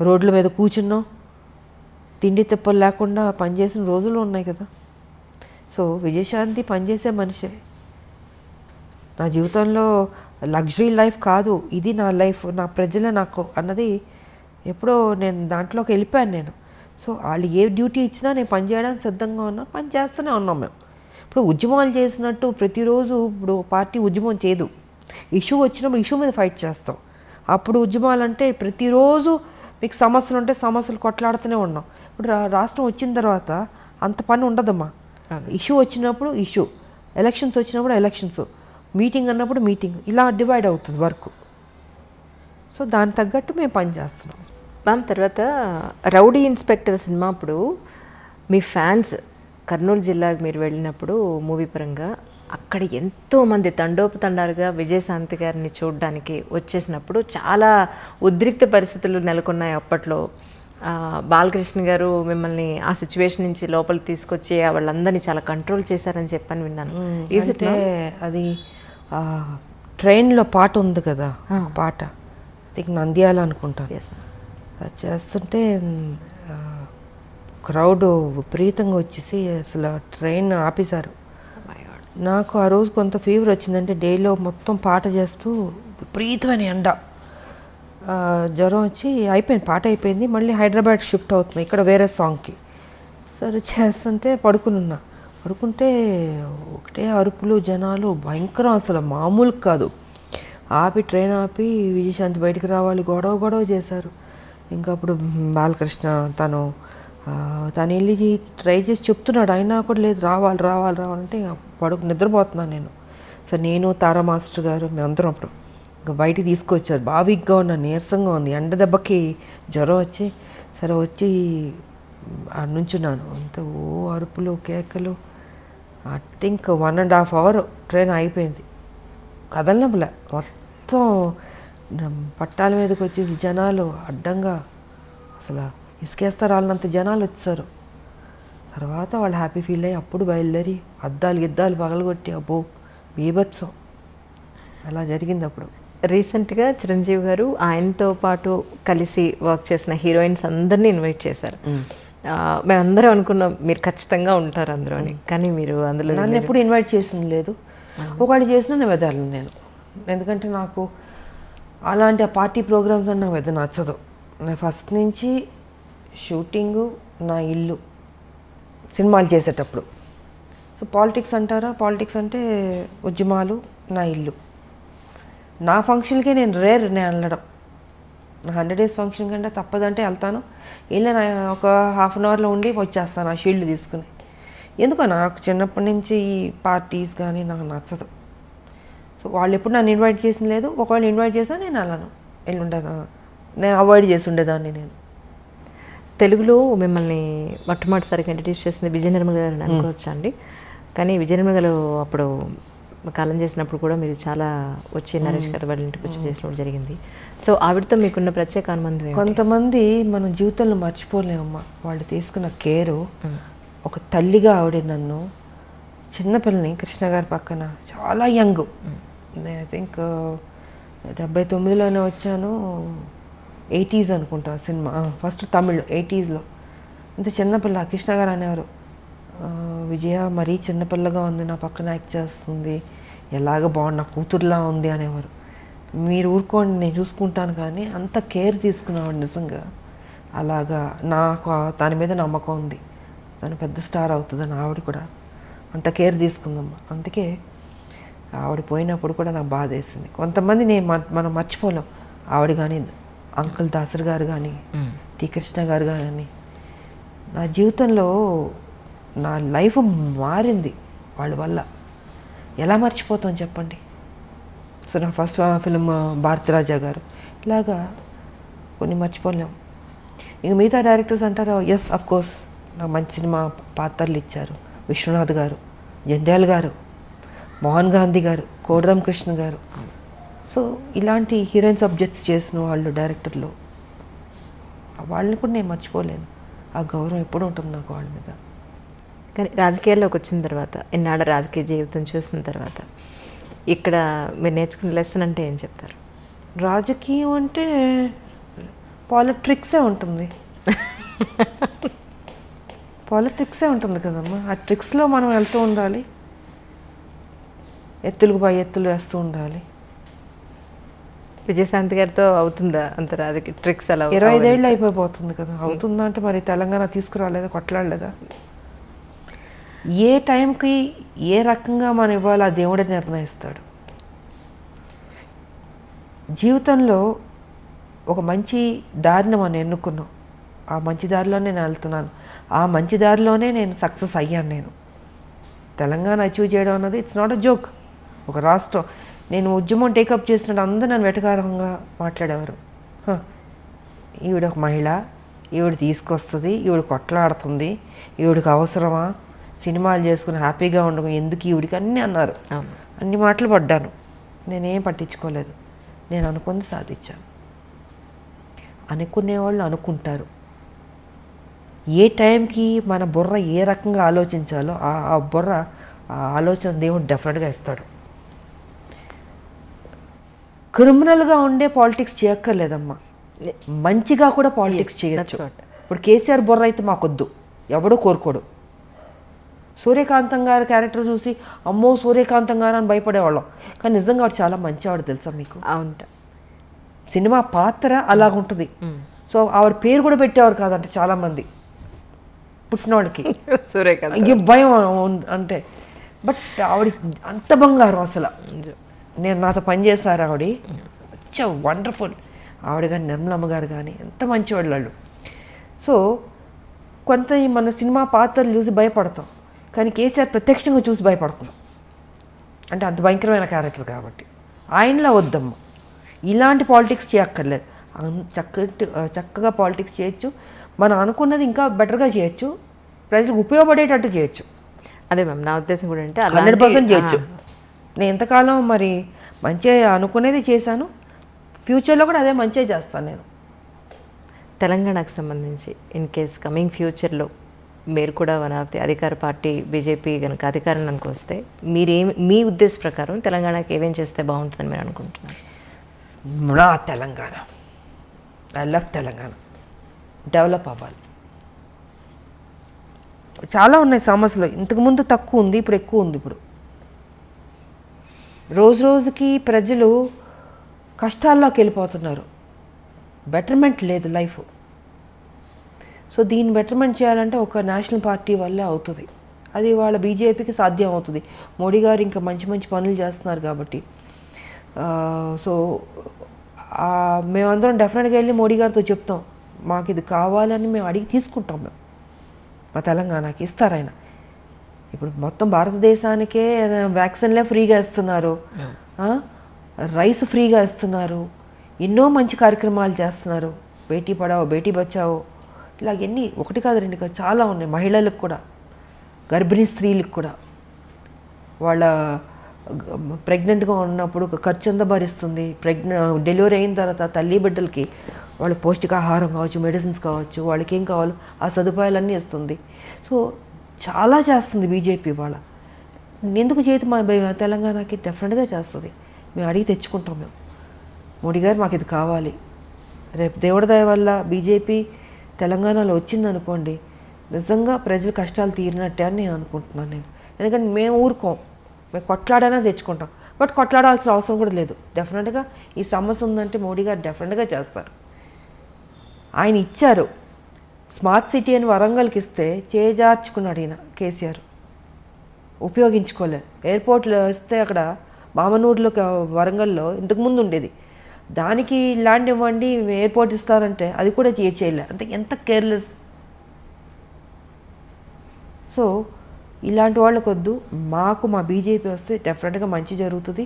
రోడ్ల మీద కూర్చున్నాం, తిండి తిప్పలు లేకుండా పనిచేసిన రోజులు ఉన్నాయి కదా. సో విజయశాంతి పనిచేసే మనిషే. నా జీవితంలో లగ్జరీ లైఫ్ కాదు ఇది, నా లైఫ్, నా ప్రజలే నాకు అన్నది ఎప్పుడో నేను దాంట్లోకి వెళ్ళిపోయాను నేను. సో వాళ్ళు ఏ డ్యూటీ ఇచ్చినా నేను పని చేయడానికి సిద్ధంగా ఉన్నా, పని చేస్తూనే ఉన్నాం మేము. ఇప్పుడు ఉద్యమాలు చేసినట్టు ప్రతిరోజు ఇప్పుడు పార్టీ ఉద్యమం చేయదు. ఇష్యూ వచ్చినప్పుడు ఇష్యూ మీద ఫైట్ చేస్తాం. అప్పుడు ఉద్యమాలు అంటే ప్రతిరోజు మీకు సమస్యలు ఉంటే సమస్యలు కొట్లాడుతూనే ఉన్నాం. ఇప్పుడు రాష్ట్రం వచ్చిన తర్వాత అంత పని ఉండదమ్మా. ఇష్యూ వచ్చినప్పుడు ఇష్యూ, ఎలక్షన్స్ వచ్చినప్పుడు ఎలక్షన్స్, మీటింగ్ అన్నప్పుడు మీటింగ్, ఇలా డివైడ్ అవుతుంది వర్క్. సో దానికి తగ్గట్టు మేము పని చేస్తున్నాం. మ్యామ్, తర్వాత రౌడీ ఇన్స్పెక్టర్ సినిమా అప్పుడు మీ ఫ్యాన్స్ కర్నూలు జిల్లాకు మీరు వెళ్ళినప్పుడు మూవీ పరంగా అక్కడ ఎంతోమంది తండోపతండాలుగా విజయశాంతి గారిని చూడడానికి వచ్చేసినప్పుడు చాలా ఉద్రిక్త పరిస్థితులు నెలకొన్నాయి అప్పట్లో. బాలకృష్ణ గారు మిమ్మల్ని ఆ సిచ్యువేషన్ నుంచి లోపలికి తీసుకొచ్చి వాళ్ళందరినీ చాలా కంట్రోల్ చేశారని చెప్పని విన్నాను. అంటే అది ట్రైన్లో పాట ఉంది కదా, పాట నంద్యాల అనుకుంటాను. అది చేస్తుంటే క్రౌడ్ విపరీతంగా వచ్చేసి అసలు ట్రైన్ ఆపేశారు. నాకు ఆ రోజు కొంత ఫీవర్ వచ్చిందంటే డేలో మొత్తం పాట చేస్తూ విపరీతమైన ఎండ, జ్వరం వచ్చి అయిపోయింది, పాట అయిపోయింది. మళ్ళీ హైదరాబాద్ షిఫ్ట్ అవుతుంది ఇక్కడ వేరే సాంగ్కి. సరే చేస్తుంటే పడుకుంటే ఒకటే అరుపులు, జనాలు భయంకరం, అసలు మామూలు కాదు. ఆపి ట్రైన్ ఆపి విజయశాంతి బయటికి రావాలి, గొడవ చేశారు. ఇంకా అప్పుడు బాలకృష్ణ తను వెళ్ళి ట్రై చేసి చెప్తున్నాడు, అయినా కూడా లేదు, రావాలంటే నిద్రపోతున్నాను నేను. సో నేను, తారా మాస్టర్ గారు మేమందరం అప్పుడు ఇంకా బయటికి తీసుకొచ్చారు. బాగా వీక్గా ఉన్నాను, నీరసంగా ఉంది, ఎండ దెబ్బకి జ్వరం వచ్చి సరే వచ్చి నుంచున్నాను. అంత అరుపులు కేకలు. ఐ థింక్ 1.5 hours ట్రైన్ అయిపోయింది, కదలనప్పులే. మొత్తం పట్టాల మీదకి వచ్చేసి జనాలు అడ్డంగా అసలు ఇసుకేస్తారు వాళ్ళంత జనాలు వచ్చారు. తర్వాత వాళ్ళు హ్యాపీ ఫీల్ అయ్యి అప్పుడు బయలుదేరి గిద్దాలు పగలగొట్టి అబ్బో బీభత్సం అలా జరిగింది. అప్పుడు రీసెంట్గా చిరంజీవి గారు ఆయనతో పాటు కలిసి వర్క్ చేసిన హీరోయిన్స్ అందరినీ ఇన్వైట్ చేశారు. మేమందరం అనుకున్నాం మీరు ఖచ్చితంగా ఉంటారు అందులో అని, కానీ మీరు అందులో నన్ను ఎప్పుడు ఇన్వైట్ చేసింది లేదు. ఒకళ్ళు చేసినా నేను వెదలను నేను, ఎందుకంటే నాకు అలాంటి ఆ పార్టీ ప్రోగ్రామ్స్ అని నాకు పెద్ద నచ్చదు. నేను ఫస్ట్ నుంచి షూటింగు నా ఇల్లు సినిమాలు చేసేటప్పుడు. సో పాలిటిక్స్ అంటారా, పాలిటిక్స్ అంటే ఉద్యమాలు నా ఇల్లు. నా ఫంక్షన్కే నేను వెళ్ళడం. నా 100 days ఫంక్షన్ కంటే తప్పదంటే వెళ్తాను. వెళ్ళి నా ఒక 1/2 hourలో ఉండి వచ్చేస్తాను ఆ షీల్డ్ తీసుకుని. ఎందుకో నాకు చిన్నప్పటి నుంచి ఈ పార్టీస్ కానీ నాకు నచ్చదు. సో వాళ్ళు ఎప్పుడు నన్ను ఇన్వైట్ చేసింది లేదు. ఒకవేళ ఇన్వైట్ చేసినా నేను వెళ్ళను, నేను అవాయిడ్ చేసి ఉండేదాన్ని. నేను తెలుగులో మిమ్మల్ని మొట్టమొదటిసారిగా ఇంట్రడ్యూస్ చేసింది విజయ నిర్మల గారు అని అనుకోవచ్చా అండి? కానీ విజయ నిర్మల గారు అప్పుడు కాలం చేసినప్పుడు కూడా మీరు చాలా వచ్చి నరేష్ గారు వాళ్ళ ఇంటికి వచ్చి చేసినప్పుడు జరిగింది. సో ఆవిడతో మీకున్న ప్రత్యేక అనుబంధం? కొంతమంది మన జీవితంలో మర్చిపోలేమమ్మా వాళ్ళు తీసుకున్న కేరు. ఒక తల్లిగా ఆవిడ నన్ను చిన్నపిల్లని కృష్ణ గారి పక్కన చాలా యంగ్, ఐ థింక్ 79లోనే వచ్చాను, 80s అనుకుంటా సినిమా ఫస్ట్ తమిళ్ 80sలో. అంత చిన్నపిల్ల కృష్ణ గారు అనేవారు, విజయ మరీ చిన్నపిల్లగా ఉంది, నా పక్కన యాక్ట్ చేస్తుంది, ఎలాగ బాగుంది, నా కూతురులా ఉంది అనేవారు. మీరు ఊరుకోండి నేను చూసుకుంటాను, కానీ అంత కేర్ తీసుకున్నాడు నిజంగా. అలాగా నాకు దాని మీద నమ్మకం ఉంది, తను పెద్ద స్టార్ అవుతుందని. ఆవిడ కూడా అంత కేర్ తీసుకుందమ్మా. అందుకే ఆవిడ పోయినప్పుడు కూడా నాకు బాధ వేసింది. కొంతమంది మనం మర్చిపోలేం. ఆవిడ కానీ, అంకుల్ దాసర్ గారు కానీ, టి కృష్ణ గారు కానీ. నా జీవితంలో నా లైఫ్ మారింది వాళ్ళ వల్ల. ఎలా మర్చిపోతాం చెప్పండి. సో నా ఫస్ట్ ఫిలిం భారతిరాజా గారు, ఇలాగా కొన్ని మర్చిపోలేం. ఇంక మిగతా డైరెక్టర్స్ అంటారు, ఎస్ అఫ్ కోర్స్ నాకు మంచి సినిమా పాత్రలు ఇచ్చారు. విశ్వనాథ్ గారు, జంధ్యాల గారు, మోహన్ గాంధీ గారు, కోడరం కృష్ణ గారు. సో ఇలాంటి హీరోయిన్ సబ్జెక్ట్స్ చేసిన వాళ్ళు డైరెక్టర్లు, వాళ్ళని కూడా నేను మర్చిపోలేను. ఆ గౌరవం ఎప్పుడు ఉంటుంది నాకు వాళ్ళ మీద. కానీ రాజకీయాల్లోకి వచ్చిన తర్వాత, ఇన్నాళ్ళ రాజకీయ జీవితం చూసిన తర్వాత ఇక్కడ మీరు నేర్చుకునే లెసన్ అంటే ఏం చెప్తారు? రాజకీయం అంటే పాలిటిక్సే ఉంటుంది. పాలిటిక్సే ఉంటుంది కదమ్మా. ఆ ట్రిక్స్లో మనం వెళ్తూ ఉండాలి, ఎత్తులకు పై ఎత్తులు వేస్తూ ఉండాలి. విజయశాంతి గారితో అవుతుందా అంత రాజకీయ ట్రిక్స్ అలా? 25 ఏళ్ళు అయిపోతుంది కదా. అవుతుందా అంటే మరి తెలంగాణ తీసుకురాలేదా, కొట్లాడలేదా? ఏ టైంకి ఏ రకంగా మనం ఇవ్వాలో ఆ దేవుడే నిర్ణయిస్తాడు. జీవితంలో ఒక మంచి దారిని మనం ఎన్నుకున్నాం, ఆ మంచి దారిలోనే నేను వెళ్తున్నాను, ఆ మంచి దారిలోనే నేను సక్సెస్ అయ్యాను. నేను తెలంగాణ అచీవ్ చేయడం అన్నది ఇట్స్ నాట్ అ జోక్. ఒక రాష్ట్రం, నేను ఉద్యమం టేకప్ చేసినట్టు అందరూ నన్ను వెటకారంగా మాట్లాడేవారు. ఈవిడ ఒక మహిళ, ఈవిడ తీసుకొస్తుంది, ఈవిడ కొట్లాడుతుంది, ఈవిడికి అవసరమా, సినిమాలు చేసుకుని హ్యాపీగా ఉండకు, ఎందుకు ఈవిడికి అన్నీ అన్నారు. అన్ని మాటలు పడ్డాను, నేనేం పట్టించుకోలేదు. నేను అనుకుంది సాధించాను. అనుకునేవాళ్ళు అనుకుంటారు. ఏ టైంకి మన బుర్ర ఏ రకంగా ఆలోచించాలో ఆ బుర్ర ఆ ఆలోచన దేవుడు డెఫినెట్గా ఇస్తాడు. క్రిమినల్గా ఉండే పాలిటిక్స్ చేయక్కర్లేదమ్మా, మంచిగా కూడా పాలిటిక్స్ చేయొచ్చు. ఇప్పుడు కేసీఆర్ బుర్ర అయితే మాకొద్దు, ఎవడో కోరుకోడు. సూర్యకాంతం గారి క్యారెక్టర్ చూసి అమ్మో సూర్యకాంతం గారు అని భయపడేవాళ్ళం, కానీ నిజంగా వాడు చాలా మంచివాడు తెలుసా మీకు. అవును, సినిమా పాత్ర అలాగుంటుంది. సో ఆవిడ పేరు కూడా పెట్టేవారు కాదంటే చాలామంది పుట్టినవాడికి సూర్యకాంత్ భయం అంటే. బట్ ఆవిడ అంత బంగారం అసలు. నేను నాతో పనిచేశారు ఆవిడ, వచ్చా వండర్ఫుల్. ఆవిడ కానీ నిర్మలమ్మ గారు కానీ ఎంత మంచివాళ్ళు వాళ్ళు. సో కొంత మన సినిమా పాత్రలు చూసి భయపడతాం, కానీ కేసీఆర్ ప్రత్యక్షంగా చూసి భయపడుతున్నాం, అంటే అంత భయంకరమైన క్యారెక్టర్ కాబట్టి. ఆయనలా వద్దమ్మ, ఇలాంటి పాలిటిక్స్ చేయక్కర్లేదు. చక్కగా పాలిటిక్స్ చేయొచ్చు, మనం అనుకున్నది ఇంకా బెటర్గా చేయొచ్చు, ప్రజలకు ఉపయోగపడేటట్టు చేయొచ్చు. అదే మ్యామ్ నా ఉద్దేశం కూడా అంటే 100% చేయొచ్చు. నేను ఎంతకాలం మరి మంచిగా అనుకునేది చేశాను, ఫ్యూచర్లో కూడా అదే మంచిగా చేస్తాను నేను. తెలంగాణకు సంబంధించి ఇన్ కేస్ కమింగ్ ఫ్యూచర్లో మీరు కూడా వన్ ఆఫ్ ది అధికార పార్టీ బీజేపీ కనుక అధికారంలోకి వస్తే మీ ఉద్దేశ ప్రకారం తెలంగాణకి ఏమేం చేస్తే బాగుంటుందని మీరు అనుకుంటున్నారు? నా Telangana, I love Telangana, develop అవ్వాలి. చాలా ఉన్నాయి సమస్యలు, ఇంతకుముందు తక్కువ ఉంది, ఇప్పుడు ఎక్కువ ఉంది. ఇప్పుడు రోజు రోజుకి ప్రజలు కష్టాల్లోకి వెళ్ళిపోతున్నారు, బెటర్మెంట్ లేదు లైఫ్. సో దీన్ని బెటర్మెంట్ చేయాలంటే ఒక నేషనల్ పార్టీ వల్లే అవుతుంది. అది వాళ్ళ బీజేపీకి సాధ్యం అవుతుంది. మోడీ గారు ఇంకా మంచి మంచి పనులు చేస్తున్నారు కాబట్టి. సో మేమందరం డెఫినెట్గా వెళ్ళి మోడీ గారితో చెప్తాం, మాకు ఇది కావాలని మేము అడిగి తీసుకుంటాం. మేము మా తెలంగాణకి ఇస్తారు ఆయన. ఇప్పుడు మొత్తం భారతదేశానికే వ్యాక్సిన్లే ఫ్రీగా ఇస్తున్నారు, రైస్ ఫ్రీగా ఇస్తున్నారు, ఎన్నో మంచి కార్యక్రమాలు చేస్తున్నారు. బేటీ పడావో, బేటీ బచావో, ఇలాగ ఎన్ని, ఒకటి కాదు రెండు కాదు, చాలా ఉన్నాయి. మహిళలకు కూడా, గర్భిణీ స్త్రీలకు కూడా వాళ్ళ ప్రెగ్నెంట్గా ఉన్నప్పుడు ఖర్చు అంతా భరిస్తుంది. డెలివరీ అయిన తర్వాత తల్లి బిడ్డలకి వాళ్ళకి పౌష్టికాహారం కావచ్చు, మెడిసిన్స్ కావచ్చు, వాళ్ళకి ఏం కావాలో ఆ సదుపాయాలన్నీ ఇస్తుంది. సో చాలా చేస్తుంది బీజేపీ. వాళ్ళ ఎందుకు చేతి మా తెలంగాణకి డెఫినెట్గా చేస్తుంది. మేము అడిగి తెచ్చుకుంటాం. మేము మోడీ గారు మాకు ఇది కావాలి. రేపు దేవుడి దయ వల్ల బీజేపీ తెలంగాణలో వచ్చిందనుకోండి, నిజంగా ప్రజల కష్టాలు తీరినట్టే అని నేను అనుకుంటున్నాను. ఎందుకంటే మేము ఊరుకోం, మేము కొట్లాడైనా తెచ్చుకుంటాం. బట్ కొట్లాడాల్సిన అవసరం కూడా లేదు. డెఫినెట్గా ఈ సమస్య ఉందంటే మోడీ గారు డెఫినెట్గా చేస్తారు. ఆయన ఇచ్చారు స్మార్ట్ సిటీ అని వరంగల్కి ఇస్తే చేజార్చుకున్నాడు ఈయన కేసీఆర్, ఉపయోగించుకోలేదు. ఎయిర్పోర్ట్లో ఇస్తే అక్కడ మామనూరులో వరంగల్లో ఇంతకుముందు ఉండేది, దానికి ల్యాండ్ ఇవ్వండి ఎయిర్పోర్ట్ ఇస్తారంటే అది కూడా చేయలే. అంటే ఎంత కేర్లెస్. సో ఇలాంటి వాళ్ళకు వద్దు, మాకు మా బీజేపీ వస్తే డెఫినెట్గా మంచి జరుగుతుంది,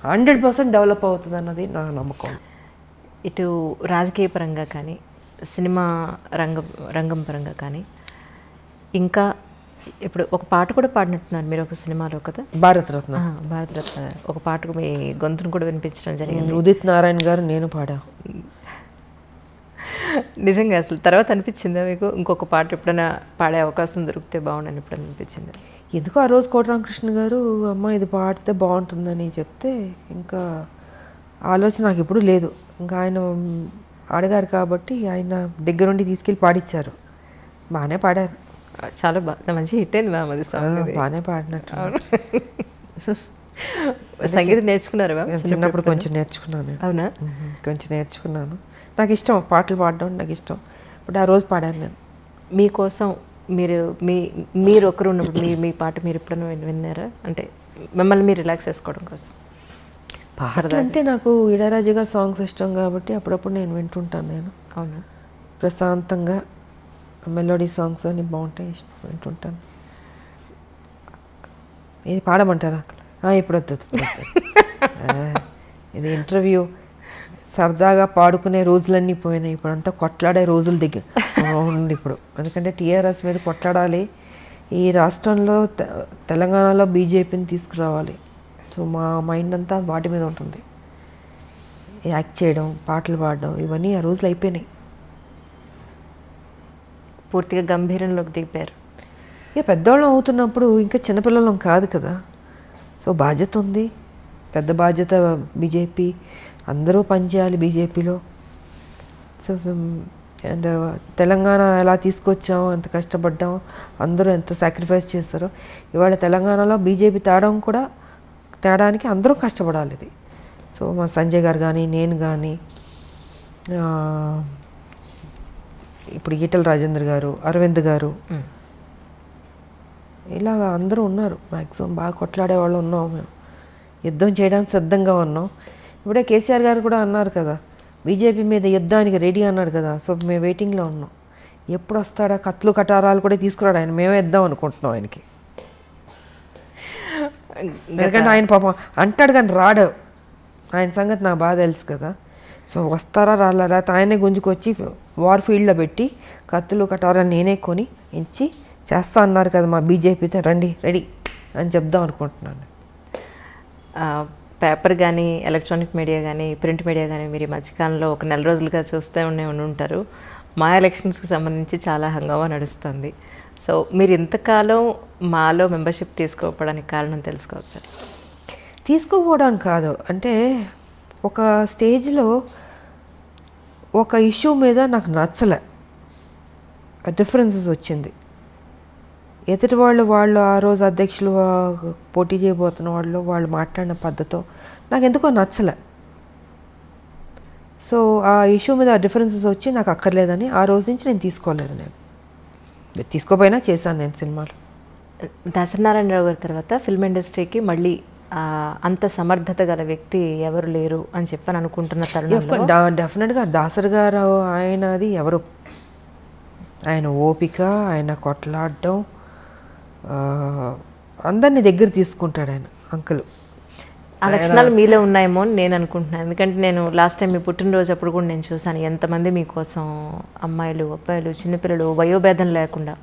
100% డెవలప్ అవుతుంది అన్నది నా నమ్మకం. ఇటు రాజకీయ పరంగా కానీ, సినిమా రంగం పరంగా కానీ, ఇంకా ఇప్పుడు ఒక పాట కూడా పాడినట్టున్నారు మీరు ఒక సినిమాలో కదా, భారతరత్న. భారతరత్న ఒక పాటకు మీ గొంతును కూడా వినిపించడం జరిగింది. ఉదిత్ నారాయణ గారు నేను పాడా. నిజంగా అసలు తర్వాత అనిపించిందా మీకు ఇంకొక పాట ఎప్పుడైనా పాడే అవకాశం దొరికితే బాగుండని ఎప్పుడైనా అనిపించింది? ఎందుకో ఆ రోజు కోటరామకృష్ణ గారు అమ్మ ఇది పాడితే బాగుంటుందని చెప్తే ఇంకా ఆలోచన నాకు ఎప్పుడు లేదు. ఇంకా ఆయన అడిగారు కాబట్టి ఆయన దగ్గరుండి తీసుకెళ్ళి పాడిచ్చారు. బాగానే పాడారు, చాలా బాగా మంచి హిట్ అయింది మ్యామ్ అది సాంగ్. బాగానే పాడినట్టు. సంగీతం నేర్చుకున్నారా మ్యామ్? చిన్నప్పుడు కొంచెం నేర్చుకున్నాను. అవునా? కొంచెం నేర్చుకున్నాను. నాకు ఇష్టం పాటలు పాడడం, నాకు ఇష్టం. బట్ ఆ రోజు పాడాను నేను. మీకోసం మీరు ఒకరు ఉన్నప్పుడు మీ పాట మీరు ఎప్పుడైనా విన్నారా? అంటే మిమ్మల్ని మీరు రిలాక్స్ చేసుకోవడం కోసం. పాటలు అంటే నాకు ఇళయరాజా గారి సాంగ్స్ ఇష్టం కాబట్టి అప్పుడప్పుడు నేను వింటుంటాను. నేను అవునా? ప్రశాంతంగా మెలోడీ సాంగ్స్ అన్ని బాగుంటాయి, వింటుంటాను. ఇది పాడమంటారా? ఇప్పుడు వద్దు. ఇది ఇంటర్వ్యూ, సరదాగా పాడుకునే రోజులన్నీ పోయినాయి. ఇప్పుడు అంతా కొట్లాడే రోజుల దగ్గర ఉంది ఇప్పుడు. ఎందుకంటే టీఆర్ఎస్ మీద కొట్లాడాలి, ఈ రాష్ట్రంలో తెలంగాణలో బీజేపీని తీసుకురావాలి. సో మా మైండ్ అంతా వాటి మీద ఉంటుంది. యాక్ట్ చేయడం, పాటలు పాడడం, ఇవన్నీ ఆ రోజులు అయిపోయినాయి. పూర్తిగా గంభీరంలోకి దిగిపోయారు. ఇక పెద్దవాళ్ళం అవుతున్నప్పుడు ఇంకా చిన్నపిల్లలం కాదు కదా. సో బాధ్యత ఉంది, పెద్ద బాధ్యత. బీజేపీ అందరూ పనిచేయాలి బీజేపీలో. సో అండ్ తెలంగాణ ఎలా తీసుకొచ్చామో, ఎంత కష్టపడ్డామో, అందరూ ఎంత సాక్రిఫైస్ చేస్తారో. ఇవాళ తెలంగాణలో బీజేపీ తేడానికి అందరూ కష్టపడాలి. ఇది సో మా సంజయ్ గారు కానీ, నేను కానీ, ఇప్పుడు ఈటల రాజేంద్ర గారు, అరవింద్ గారు, ఇలాగ అందరూ ఉన్నారు. మ్యాక్సిమం బాగా కొట్లాడే వాళ్ళు ఉన్నాం. మేము యుద్ధం చేయడానికి సిద్ధంగా ఉన్నాం. ఇప్పుడే కేసీఆర్ గారు కూడా అన్నారు కదా, బీజేపీ మీద యుద్ధానికి రెడీ అన్నాడు కదా. సో మేము వెయిటింగ్లో ఉన్నాం. ఎప్పుడు వస్తాడా, కత్తులు కటారాలు కూడా తీసుకురాడు ఆయన. మేమే ఇద్దాం అనుకుంటున్నాం ఆయనకి. ఎందుకంటే ఆయన పాపం అంటాడు కానీ రాడు. ఆయన సంగతి నాకు బాగా తెలుసు కదా. సో వస్తారా రాలా, లేకపోతే ఆయనే గుంజుకొచ్చి వార్ ఫీల్డ్లో పెట్టి కత్తులు కటారాలు నేనే కొని ఇచ్చి చేస్తా అన్నారు కదా మా బీజేపీతో, రండి రెడీ అని చెప్దాం అనుకుంటున్నాను. పేపర్ కానీ, ఎలక్ట్రానిక్ మీడియా కానీ, ప్రింట్ మీడియా కానీ మీరు ఈ మధ్యకాలంలో ఒక నెల రోజులుగా చూస్తూ ఉంటారు. మా ఎలక్షన్స్కి సంబంధించి చాలా హంగామా నడుస్తుంది. సో మీరు ఇంతకాలం మాలో మెంబర్షిప్ తీసుకోకపోవడానికి కారణం తెలుసుకోవచ్చు? తీసుకోపోవడానికి కాదు, అంటే ఒక స్టేజ్లో ఒక ఇష్యూ మీద నాకు నచ్చలే, డిఫరెన్సెస్ వచ్చింది. ఎదుటి వాళ్ళు ఆ రోజు అధ్యక్షులు పోటీ చేయబోతున్న వాళ్ళు మాట్లాడిన పద్ధతితో నాకు ఎందుకో నచ్చలే. సో ఆ ఇష్యూ మీద డిఫరెన్సెస్ వచ్చి నాకు అక్కర్లేదని ఆ రోజు నుంచి నేను తీసుకోలేదు. నేను తీసుకోపోయినా చేశాను నేను సినిమాలు. దాసనారాయణరావు గారి తర్వాత ఫిల్మ్ ఇండస్ట్రీకి మళ్ళీ అంత సమర్థత గల వ్యక్తి ఎవరు లేరు అని చెప్పని అనుకుంటున్న తరుణంలో డెఫినెట్గా దాసరి గారు ఆయనది ఎవరు, ఆయన ఓపిక, ఆయన కొట్లాడడం, అందరినీ దగ్గర తీసుకుంటాడు ఆయన అంకుల్. ఆ లక్షణాలు మీలో ఉన్నాయేమో అని నేను అనుకుంటున్నాను. ఎందుకంటే నేను లాస్ట్ టైం మీ పుట్టినరోజు అప్పుడు కూడా నేను చూశాను ఎంతమంది మీకోసం, అమ్మాయిలు, అబ్బాయిలు, చిన్నపిల్లలు, వయోభేదం లేకుండా,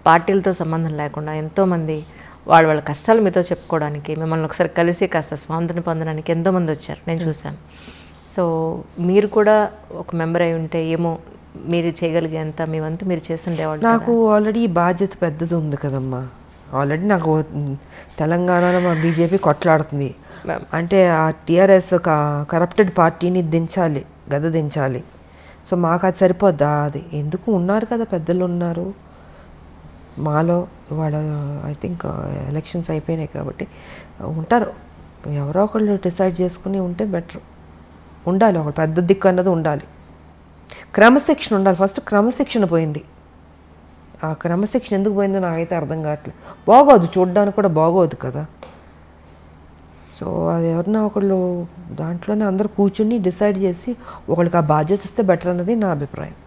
పార్టీలతో సంబంధం లేకుండా ఎంతోమంది వాళ్ళ కష్టాలు మీతో చెప్పుకోవడానికి, మిమ్మల్ని ఒకసారి కలిసి కాస్త స్వాతంత్రం పొందడానికి ఎంతోమంది వచ్చారు, నేను చూశాను. సో మీరు కూడా ఒక మెంబర్ అయి ఉంటే ఏమో మీరు చేయగలిగేంత మీ వంతు మీరు చేస్తుండేవాళ్ళు. నాకు ఆల్రెడీ బాధ్యత పెద్దది ఉంది కదమ్మా. ఆల్రెడీ నాకు తెలంగాణలో మా బీజేపీ కొట్లాడుతుంది అంటే ఆ టీఆర్ఎస్ కరప్టెడ్ పార్టీని దించాలి, గద దించాలి. సో మాకు అది సరిపోద్దా? అది ఎందుకు ఉన్నారు కదా, పెద్దలు ఉన్నారు మాలో. వాళ్ళ ఐ థింక్ ఎలక్షన్స్ అయిపోయినాయి కాబట్టి ఉంటారు, ఎవరో ఒకళ్ళు డిసైడ్ చేసుకుని ఉంటే బెటర్. ఉండాలి ఒక పెద్ద దిక్కు అన్నది ఉండాలి, క్రమశిక్షణ ఉండాలి. ఫస్ట్ క్రమశిక్షణ పోయింది. ఆ క్రమశిక్షణ ఎందుకు పోయిందో నాకైతే అర్థం కావట్లేదు. బాగోదు, చూడడానికి కూడా బాగోదు కదా. సో అది ఎవరన్నా ఒకళ్ళు దాంట్లోనే అందరూ కూర్చుని డిసైడ్ చేసి ఒకళ్ళకి ఆ బాధ్యత ఇస్తే బెటర్ అన్నది నా అభిప్రాయం.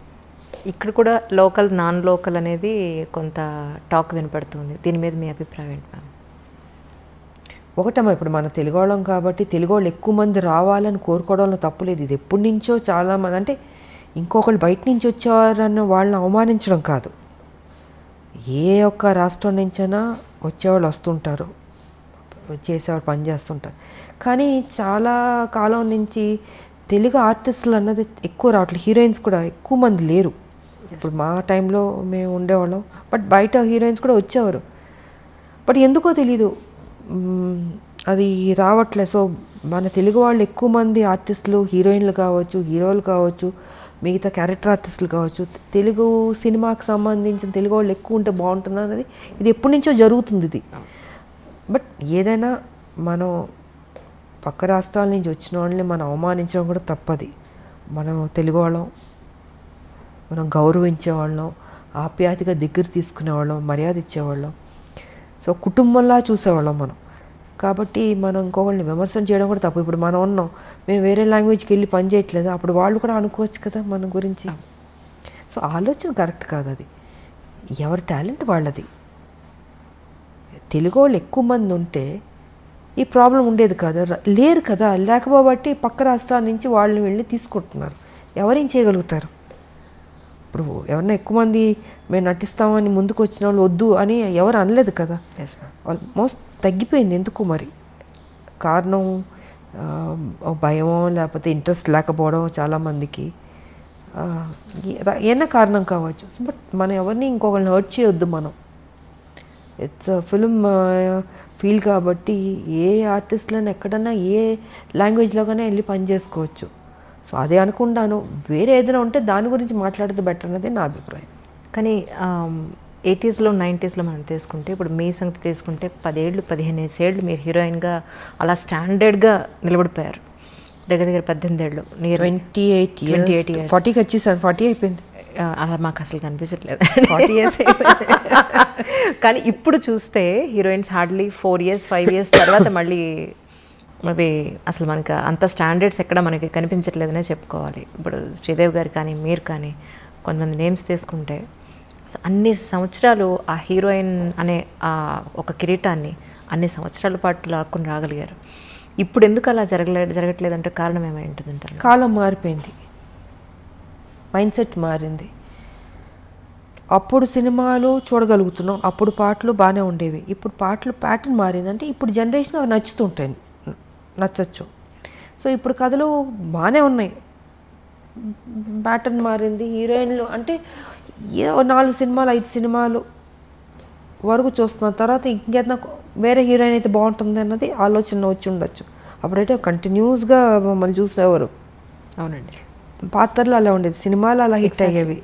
ఇక్కడ కూడా లోకల్, నాన్ లోకల్ అనేది కొంత టాక్ వినపడుతుంది. దీని మీద మీ అభిప్రాయం ఏంటి మ్యామ్? ఒకటమ్మా, ఇప్పుడు మన తెలుగు వాళ్ళం కాబట్టి తెలుగు వాళ్ళు ఎక్కువ మంది రావాలని కోరుకోవడంలో తప్పులేదు. ఇది ఎప్పటి నుంచో చాలామంది, అంటే ఇంకొకళ్ళు బయట నుంచి వచ్చేవారన్న వాళ్ళని అవమానించడం కాదు. ఏ ఒక్క రాష్ట్రం నుంచైనా వచ్చేవాళ్ళు వస్తుంటారు, చేసేవాళ్ళు పని చేస్తుంటారు. కానీ చాలా కాలం నుంచి తెలుగు ఆర్టిస్టులు అన్నది ఎక్కువ రావట్లేదు. హీరోయిన్స్ కూడా ఎక్కువ మంది లేరు. ఇప్పుడు మా టైంలో మేము ఉండేవాళ్ళం, బట్ బయట హీరోయిన్స్ కూడా వచ్చేవారు. బట్ ఎందుకో తెలీదు అది రావట్లేదు. సో మన తెలుగు వాళ్ళు ఎక్కువ మంది ఆర్టిస్టులు, హీరోయిన్లు కావచ్చు, హీరోలు కావచ్చు, మిగతా క్యారెక్టర్ ఆర్టిస్టులు కావచ్చు, తెలుగు సినిమాకి సంబంధించిన తెలుగు వాళ్ళు ఎక్కువ ఉంటే బాగుంటుంది అన్నది ఇది ఎప్పటి నుంచో జరుగుతుంది ఇది. బట్ ఏదైనా మనం పక్క రాష్ట్రాల నుంచి వచ్చిన వాళ్ళని మనం అవమానించడం కూడా తప్పది. మనం తెలుగు వాళ్ళం, మనం గౌరవించేవాళ్ళం, ఆప్యాయతగా దగ్గర తీసుకునేవాళ్ళం, మర్యాద ఇచ్చేవాళ్ళం. సో కుటుంబంలా చూసేవాళ్ళం మనం. కాబట్టి మనం ఇంకొకళ్ళని విమర్శన చేయడం కూడా తప్పు. ఇప్పుడు మనం ఉన్నాం, మేము వేరే లాంగ్వేజ్కి వెళ్ళి పని చేయట్లేదు, అప్పుడు వాళ్ళు కూడా అనుకోవచ్చు కదా మన గురించి. సో ఆలోచన కరెక్ట్ కాదు. అది ఎవరి టాలెంట్ వాళ్ళది. తెలుగు వాళ్ళు ఎక్కువ మంది ఉంటే ఈ ప్రాబ్లం ఉండేది కాదు. లేరు కదా, లేకపోబట్టి పక్క రాష్ట్రాల నుంచి వాళ్ళని వెళ్ళి తీసుకుంటున్నారు. ఎవరేం చేయగలుగుతారు? ఇప్పుడు ఎవరన్నా ఎక్కువ మంది మేము నటిస్తామని ముందుకు వచ్చిన వాళ్ళు వద్దు అని ఎవరు అనలేదు కదా. ఆల్మోస్ట్ తగ్గిపోయింది. ఎందుకు మరి? కారణం భయమో లేకపోతే ఇంట్రెస్ట్ లేకపోవడం చాలామందికి, ఏమైనా కారణం కావచ్చు. బట్ మనం ఎవరిని ఇంకొకరిని హర్ట్ చేయొద్దు. మనం ఇట్స్ ఫిలిం ఫీల్డ్ కాబట్టి ఏ ఆర్టిస్ట్లను ఎక్కడన్నా ఏ లాంగ్వేజ్లోగానే వెళ్ళి పని చేసుకోవచ్చు. సో అదే అనుకుంటాను. వేరే ఏదైనా ఉంటే దాని గురించి మాట్లాడితే బెటర్ అన్నది నా అభిప్రాయం. కానీ 80s, 90s మనం తీసుకుంటే, ఇప్పుడు మీ సంగతి తీసుకుంటే 10 ఏళ్ళు 15 ఏళ్ళు మీరు హీరోయిన్గా అలా స్టాండర్డ్గా నిలబడిపోయారు. దగ్గర దగ్గర 18 ఏళ్ళు, 28 years 40కి వచ్చేసాను. 40 అయిపోయింది. అలా మాకు అసలు కనిపించట్లేదు. 40 years కానీ ఇప్పుడు చూస్తే హీరోయిన్స్ హార్డ్లీ 4 years 5 years తర్వాత మళ్ళీ అవి అసలు మనకి అంత స్టాండర్డ్స్ ఎక్కడ మనకి కనిపించట్లేదనే చెప్పుకోవాలి. ఇప్పుడు శ్రీదేవి గారు కానీ మీరు కానీ కొంతమంది నేమ్స్ తీసుకుంటే అన్ని సంవత్సరాలు ఆ హీరోయిన్ అనే ఒక కిరీటాన్ని అన్ని సంవత్సరాల పాటు లాక్కుని రాగలిగారు. ఇప్పుడు ఎందుకు అలా జరగట్లేదంటే కారణం ఏమై ఉంటుందంటారు? కాలం మారిపోయింది, మైండ్ సెట్ మారింది. అప్పుడు సినిమాలు చూడగలుగుతున్నాం, అప్పుడు పాటలు బాగానే ఉండేవి. ఇప్పుడు పాటలు ప్యాటర్న్ మారిందంటే ఇప్పుడు జనరేషన్ అవి నచ్చుతుంటాయి, నచ్చచ్చు. సో ఇప్పుడు కథలు బాగానే ఉన్నాయి, ప్యాటర్న్ మారింది. హీరోయిన్లు అంటే 4 సినిమాలు 5 సినిమాలు వరకు చూస్తున్న తర్వాత ఇంకేదైనా వేరే హీరోయిన్ అయితే బాగుంటుంది అన్నది ఆలోచన వచ్చి ఉండొచ్చు. అప్పుడైతే కంటిన్యూస్గా మమ్మల్ని చూసేవారు. అవునండి. పాత్రలు అలా ఉండేది, సినిమాలు అలా హిట్ అయ్యేవి.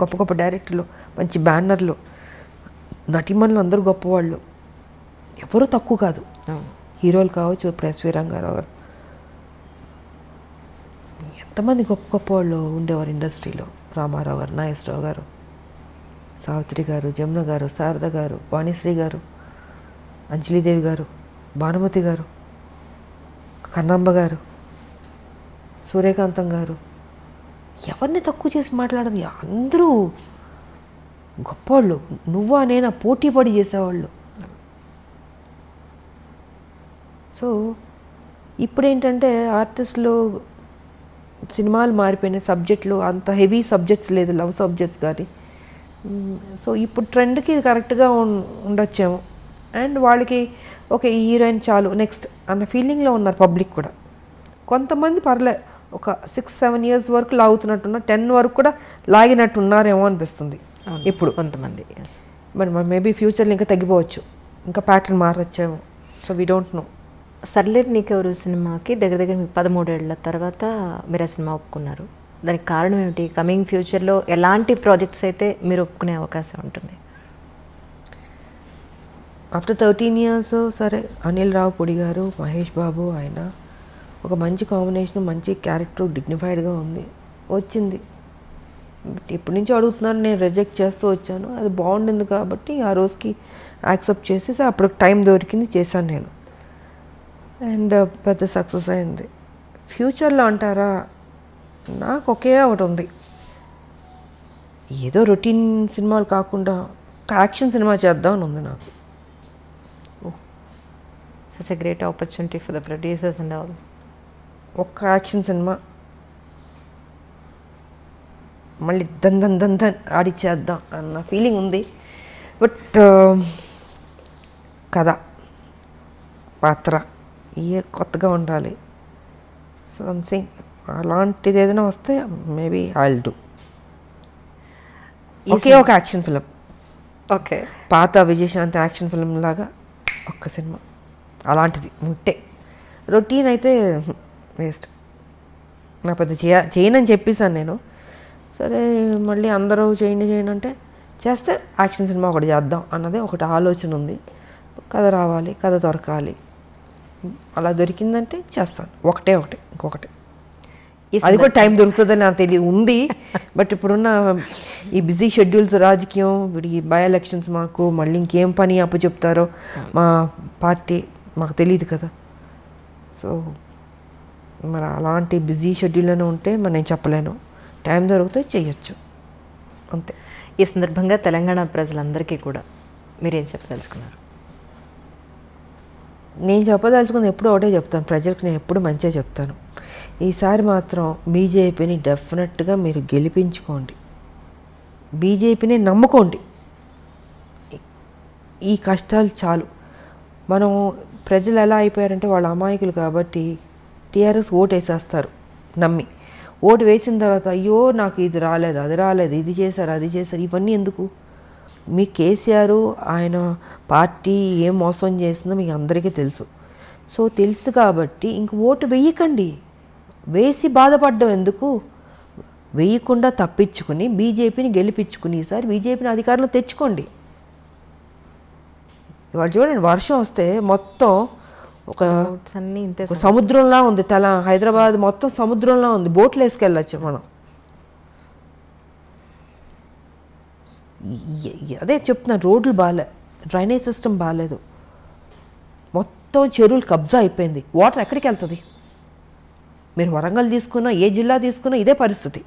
గొప్ప గొప్ప డైరెక్టర్లు, మంచి బ్యానర్లు, నటిమణులు అందరూ గొప్పవాళ్ళు, ఎవరు తక్కువ కాదు. హీరోలు కావచ్చు, ఇప్పుడు ఎస్వి రంగారావు గారు, ఎంతమంది గొప్ప గొప్ప వాళ్ళు ఉండేవారు ఇండస్ట్రీలో. రామారావు గారు, నాగేశ్వరరావు గారు, సావిత్రి గారు, జమున గారు, శారద గారు, వాణిశ్రీ గారు, అంజలీదేవి గారు, భానుమతి గారు, కన్నాంబ గారు, సూర్యకాంతం గారు, ఎవరిని తక్కువ చేసి మాట్లాడదు. అందరూ గొప్పవాళ్ళు. నువ్వా నేనా పోటీ పడి చేసేవాళ్ళు. సో ఇప్పుడు ఏంటంటే ఆర్టిస్టులు సినిమాలు మారిపోయినాయి, సబ్జెక్టులు అంత హెవీ సబ్జెక్ట్స్ లేదు, లవ్ సబ్జెక్ట్స్ కానీ. సో ఇప్పుడు ట్రెండ్కి కరెక్ట్గా ఉండొచ్చేమో. అండ్ వాళ్ళకి ఓకే ఈ హీరోయిన్ చాలు నెక్స్ట్ అన్న ఫీలింగ్లో ఉన్నారు పబ్లిక్ కూడా. కొంతమంది పర్లే ఒక 6-7 years వరకు లాగుతున్నట్టున్నారు, 10 వరకు కూడా లాగినట్టు ఉన్నారేమో అనిపిస్తుంది ఇప్పుడు కొంతమంది. మరి మేబీ ఫ్యూచర్లో ఇంకా తగ్గిపోవచ్చు, ఇంకా ప్యాటర్న్ మారొచ్చేమో. So we don't know. Sarileru Neekevvaru సినిమాకి దగ్గర దగ్గర 13 ఏళ్ల తర్వాత మీరు ఆ సినిమా ఒప్పుకున్నారు. దానికి కారణం ఏమిటి? కమింగ్ ఫ్యూచర్లో ఎలాంటి ప్రాజెక్ట్స్ అయితే మీరు ఒప్పుకునే అవకాశం ఉంటుంది? ఆఫ్టర్ 13 years సరే అనిల్ రావుపూడి గారు, మహేష్ బాబు, ఆయన ఒక మంచి కాంబినేషన్, మంచి క్యారెక్టర్, డిగ్నిఫైడ్గా ఉంది, వచ్చింది. బట్ ఎప్పటి నుంచో అడుగుతున్నారు, నేను రిజెక్ట్ చేస్తూ వచ్చాను. అది బాగుండింది కాబట్టి ఆ రోజుకి యాక్సెప్ట్ చేసేసి అప్పుడు టైం దొరికింది, చేశాను నేను. అండ్ పెద్ద సక్సెస్ అయింది. ఫ్యూచర్లో అంటారా, నాకు ఒకే ఒకటి ఉంది, ఏదో రొటీన్ సినిమాలు కాకుండా ఒక యాక్షన్ సినిమా చేద్దామని ఉంది నాకు. Such a great opportunity for the producers and all. ఒక్క యాక్షన్ సినిమా మళ్ళీ దన్ ఆడిచ్చేద్దాం అన్న ఫీలింగ్ ఉంది. బట్ కథ, పాత్ర కొత్తగా ఉండాలి. సంథింగ్ అలాంటిది ఏదైనా వస్తే మేబీ ఐ విల్ డూ. ఒకే ఒక యాక్షన్ ఫిలిం, ఓకే, పాత విజయశాంతి యాక్షన్ ఫిలిం లాగా ఒక్క సినిమా అలాంటిది ఉంటే. రొటీన్ అయితే వేస్ట్. నా పెద్ద చేయనని చెప్పేసాను నేను. సరే మళ్ళీ అందరూ చేయండి అంటే చేస్తే యాక్షన్ సినిమా ఒకటి చేద్దాం అన్నదే ఒకటి ఆలోచన ఉంది. కథ రావాలి, కథ దొరకాలి, అలా దొరికిందంటే చేస్తాను. ఒకటే ఇంకొకటి. అది కూడా టైం దొరుకుతుందని నాకు తెలియదు, ఉంది. బట్ ఇప్పుడున్న ఈ బిజీ షెడ్యూల్స్, రాజకీయం, ఈ బై ఎలక్షన్స్, మాకు మళ్ళీ ఇంకేం పని అప్పచెప్తారో మా పార్టీ మాకు తెలియదు కదా. సో మరి అలాంటి బిజీ షెడ్యూల్లోనే ఉంటే మరి నేను చెప్పలేను. టైం దొరికితే చేయొచ్చు, అంతే. ఈ సందర్భంగా తెలంగాణ ప్రజలందరికీ కూడా మీరేం చెప్పదలుచుకున్నారు? నేను చెప్పదలుచుకుంది ఎప్పుడు ఒకటే చెప్తాను, ప్రజలకు నేను ఎప్పుడు మంచిగా చెప్తాను. ఈసారి మాత్రం బీజేపీని డెఫినెట్గా మీరు గెలిపించుకోండి, బీజేపీని నమ్ముకోండి. ఈ కష్టాలు చాలు. మనం ప్రజలు ఎలా అయిపోయారంటే వాళ్ళ అమాయకులు కాబట్టి టీఆర్ఎస్ ఓటు వేసేస్తారు నమ్మి. ఓటు వేసిన తర్వాత అయ్యో నాకు ఇది రాలేదు, అది రాలేదు, ఇది చేశారు, అది చేశారు, ఇవన్నీ ఎందుకు? మీ కేసీఆర్ ఆయన పార్టీ ఏం మోసం చేసిందో మీకు అందరికీ తెలుసు. సో తెలుసు కాబట్టి ఇంక ఓటు వేయకండి. వేసి బాధపడ్డం ఎందుకు? వేయకుండా తప్పించుకుని బీజేపీని గెలిపించుకుని ఈసారి బీజేపీని అధికారంలో తెచ్చుకోండి. ఇవాళ చూడండి, వర్షం వస్తే మొత్తం ఒక సముద్రంలా ఉంది. హైదరాబాద్ మొత్తం సముద్రంలా ఉంది. బోట్లు వేసుకెళ్ళచ్చు మనం. అదే చెప్తున్నాను, రోడ్లు బాగాలే, డ్రైనేజ్ సిస్టమ్ బాగాలేదు, మొత్తం చెరువులు కబ్జా అయిపోయింది. వాటర్ ఎక్కడికి వెళ్తుంది? మీరు వరంగల్ తీసుకున్నా, ఏ జిల్లా తీసుకున్నా ఇదే పరిస్థితి.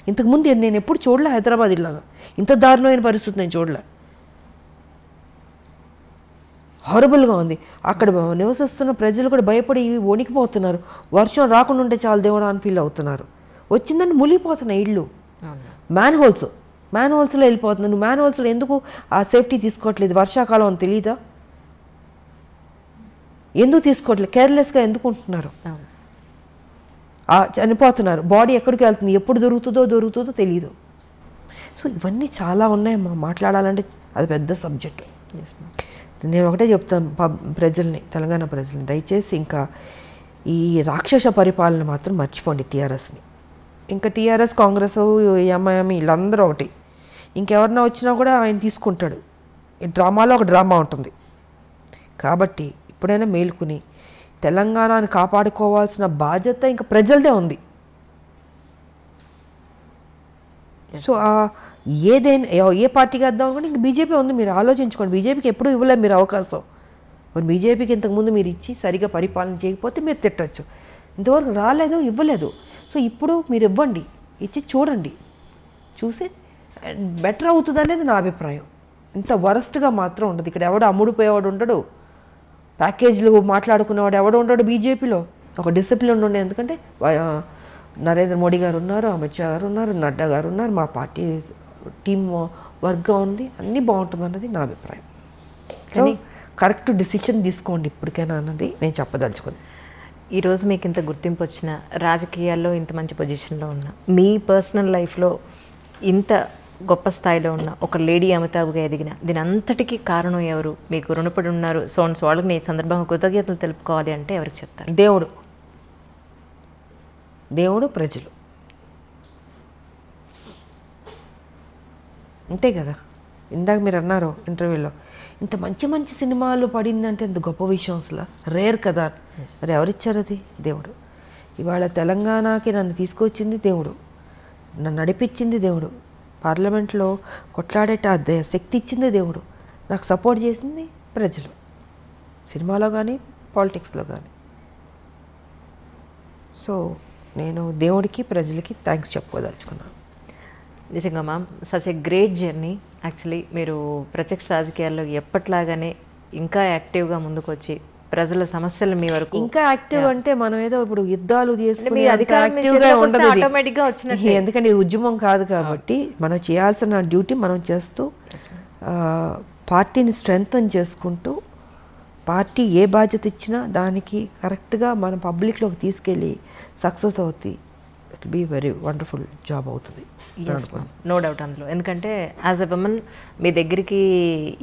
ఇంతకుముందు నేను ఎప్పుడు చూడలే హైదరాబాద్ ఇలాగా, ఇంత దారుణమైన పరిస్థితి నేను చూడలే. హారబుల్గా ఉంది. అక్కడ నివసిస్తున్న ప్రజలు కూడా భయపడి వణికిపోతున్నారు. వర్షం రాకుండా ఉంటే చాలు దేవుడా అని ఫీల్ అవుతున్నారు. వచ్చిందని మునిగిపోతున్నాయి ఇళ్ళు. మ్యాన్ హోల్స్లో వెళ్ళిపోతున్నాను. మ్యాన్ హోల్స్లో ఎందుకు ఆ సేఫ్టీ తీసుకోవట్లేదు? వర్షాకాలం అని తెలీదా? ఎందుకు తీసుకోవట్లేదు? కేర్లెస్గా ఎందుకు ఉంటున్నారు? చనిపోతున్నారు. బాడీ ఎక్కడికి వెళ్తుంది, ఎప్పుడు దొరుకుతుందో తెలియదు. సో ఇవన్నీ చాలా ఉన్నాయమ్మా, మాట్లాడాలంటే అది పెద్ద సబ్జెక్టు. నేను ఒకటే చెప్తాను ప్రజల్ని, తెలంగాణ ప్రజల్ని, దయచేసి ఇంకా ఈ రాక్షస పరిపాలన మాత్రం మర్చిపోండి టీఆర్ఎస్ని. ఇంకా టీఆర్ఎస్, కాంగ్రెస్, ఎంఐఎం వీళ్ళందరూ ఒకటి. ఇంకెవరన్నా వచ్చినా కూడా ఆయన తీసుకుంటాడు. ఈ డ్రామాలో ఒక డ్రామా ఉంటుంది. కాబట్టి ఇప్పుడైనా మేలుకుని తెలంగాణని కాపాడుకోవాల్సిన బాధ్యత ఇంకా ప్రజలదే ఉంది. సో ఏదైనా ఏ పార్టీకి వేద్దాం అనుకుంటే ఇంక బీజేపీ ఉంది. మీరు ఆలోచించుకోండి. బీజేపీకి ఎప్పుడూ ఇవ్వలేదు మీరు అవకాశం. మరి బీజేపీకి ఇంతకుముందు మీరు ఇచ్చి సరిగా పరిపాలన చేయకపోతే మీరు తిట్టచ్చు. ఇంతవరకు రాలేదు, ఇవ్వలేదు. సో ఇప్పుడు మీరు ఇవ్వండి, ఇచ్చి చూడండి, చూసి బెటర్ అవుతుంది అనేది నా అభిప్రాయం. ఇంత వరస్ట్గా మాత్రం ఉండదు. ఇక్కడ ఎవడో అమ్ముడుపోయేవాడు ఉండడు, ప్యాకేజీలు మాట్లాడుకునేవాడు ఎవడో ఉండడు. బీజేపీలో ఒక డిసిప్లిన్ ఉండే. ఎందుకంటే నరేంద్ర మోడీ గారు ఉన్నారు, అమిత్ షా గారు ఉన్నారు, నడ్డా గారు ఉన్నారు, మా పార్టీ టీం వర్క్గా ఉంది, అన్నీ బాగుంటుంది అన్నది నా అభిప్రాయం. కానీ కరెక్ట్ డిసిషన్ తీసుకోండి ఇప్పటికైనా అన్నది నేను చెప్పదలుచుకుని. ఈరోజు మీకు ఇంత గుర్తింపు వచ్చిన, రాజకీయాల్లో ఇంత మంచి పొజిషన్లో ఉన్న, మీ పర్సనల్ లైఫ్లో ఇంత గొప్ప స్థాయిలో ఉన్న ఒక లేడీ అమితాబ్గా ఎదిగిన, దీని అంతటికీ కారణం ఎవరు? మీకు రుణపడి ఉన్నారు సోన్స్ వాళ్ళకి నేను ఈ సందర్భంగా కృతజ్ఞతలు తెలుపుకోవాలి అంటే ఎవరికి చెప్తారు? దేవుడు, ప్రజలు, అంతే కదా. ఇందాక మీరు అన్నారు ఇంటర్వ్యూలో, ఇంత మంచి మంచి సినిమాలు పడిందంటే ఎంత గొప్ప విషయం, అసలు రేర్ కదా. మరి ఎవరిచ్చారు అది? దేవుడు. ఇవాళ తెలంగాణకి నన్ను తీసుకొచ్చింది దేవుడు, నన్ను నడిపించింది దేవుడు, పార్లమెంట్లో కొట్లాడేట శక్తి ఇచ్చింది దేవుడు, నాకు సపోర్ట్ చేసింది ప్రజలు, సినిమాలో కానీ పాలిటిక్స్లో కానీ. సో నేను దేవుడికి, ప్రజలకి థ్యాంక్స్ చెప్పుకోదలుచుకున్నాను. నిజంగా ma'am, such a great journey. Actually మీరు ప్రత్యక్ష రాజకీయాల్లో ఎప్పట్లాగానే ఇంకా యాక్టివ్గా ముందుకు వచ్చి ప్రజల సమస్యలు మీ వరకు ఇంకా యాక్టివ్ అంటే మనం ఏదో ఇప్పుడు యుద్ధాలు చేసుకుని యాక్టివ్గా ఉండదు, ఎందుకంటే ఇది ఉద్యమం కాదు. కాబట్టి మనం చేయాల్సిన డ్యూటీ మనం చేస్తూ పార్టీని స్ట్రెంగ్తన్ చేసుకుంటూ, పార్టీ ఏ బాధ్యత ఇచ్చినా దానికి కరెక్ట్గా మన పబ్లిక్లోకి తీసుకెళ్ళి సక్సెస్ అవుతుంది. It be very wonderful job అవుతుంది, నో డౌట్ అందులో. ఎందుకంటే యాజ్ ఎ ఉమెన్ మీ దగ్గరికి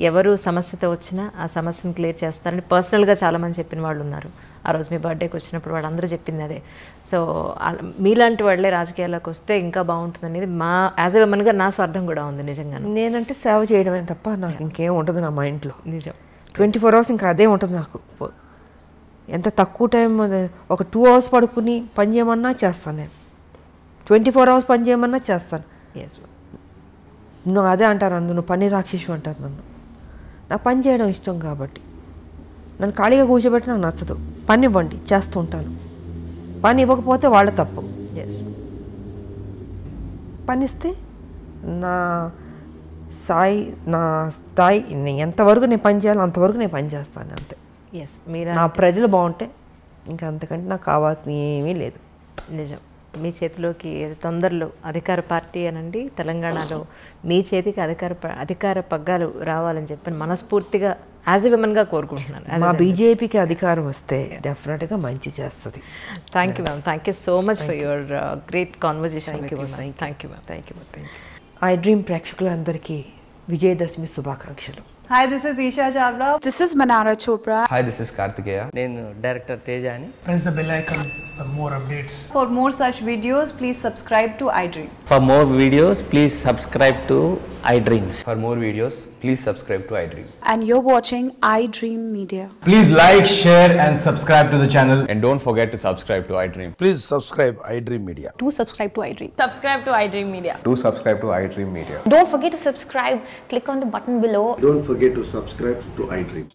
ఎవరు సమస్యతో వచ్చినా ఆ సమస్యను క్లియర్ చేస్తారని పర్సనల్గా చాలామంది చెప్పిన వాళ్ళు ఉన్నారు. ఆ రోజు మీ బర్త్డేకి వచ్చినప్పుడు వాళ్ళందరూ చెప్పింది అదే. సో మీలాంటి వాళ్ళే రాజకీయాల్లోకి వస్తే ఇంకా బాగుంటుంది అనేది మా యాజ్ ఎ ఉమెన్గా నా స్వార్థం కూడా ఉంది. నిజంగా నేనంటే సేవ చేయడమే తప్ప నాకు ఇంకేం ఉంటుంది నా మైండ్లో. నిజం, 24 hours ఇంకా అదే ఉంటుంది నాకు. ఎంత తక్కువ టైం ఒక 2 hours పడుకుని పని చేయమన్నా చేస్తాను నేను 24 hours పని చేయమన్నా చేస్తాను ఎస్ నువ్వు అదే అంటారు నువ్వు పని రాక్షసు అంటారు నన్ను నాకు పని చేయడం ఇష్టం కాబట్టి నన్ను ఖాళీగా కూర్చోబెట్టి నాకు నచ్చదు పని ఇవ్వండి చేస్తూ ఉంటాను పని ఇవ్వకపోతే వాళ్ళ తప్పు ఎస్ పని ఇస్తే నా స్థాయి ఎంతవరకు నేను పని చేయాలో అంతవరకు నేను పని చేస్తాను అంతే ఎస్ మీరు నా ప్రజలు బాగుంటే ఇంకా అంతకంటే నాకు కావాల్సిన ఏమీ లేదు నిజం మీ చేతిలోకి తొందరలో అధికార పార్టీ అనండి తెలంగాణలో మీ చేతికి అధికార పగ్గాలు రావాలని చెప్పి మనస్ఫూర్తిగా యాజ్ ఎ విమెన్గా కోరుకుంటున్నాను మా బీజేపీకి అధికారం వస్తే డెఫినెట్గా మంచి చేస్తుంది thank you ma'am thank you so much for your great conversation thank you ma'am thank you I dream ప్రేక్షకులందరికీ విజయదశమి శుభాకాంక్షలు Hi, this is Isha Chavla. This is Manara Chopra. Hi, this is Kartikeya. నేను director Teja అని. Press the bell icon for more updates. For more such videos, please subscribe to iDream. For more videos, please subscribe to iDreams. For more videos, please subscribe to iDream. And you're watching iDream Media. Please like, share and subscribe to the channel. And don't forget to subscribe to iDream. Please subscribe iDream Media. Do subscribe to iDream. Subscribe to iDream Media. Do subscribe to iDream Media. Don't forget to subscribe. Click on the button below. Don't forget to subscribe to iDream.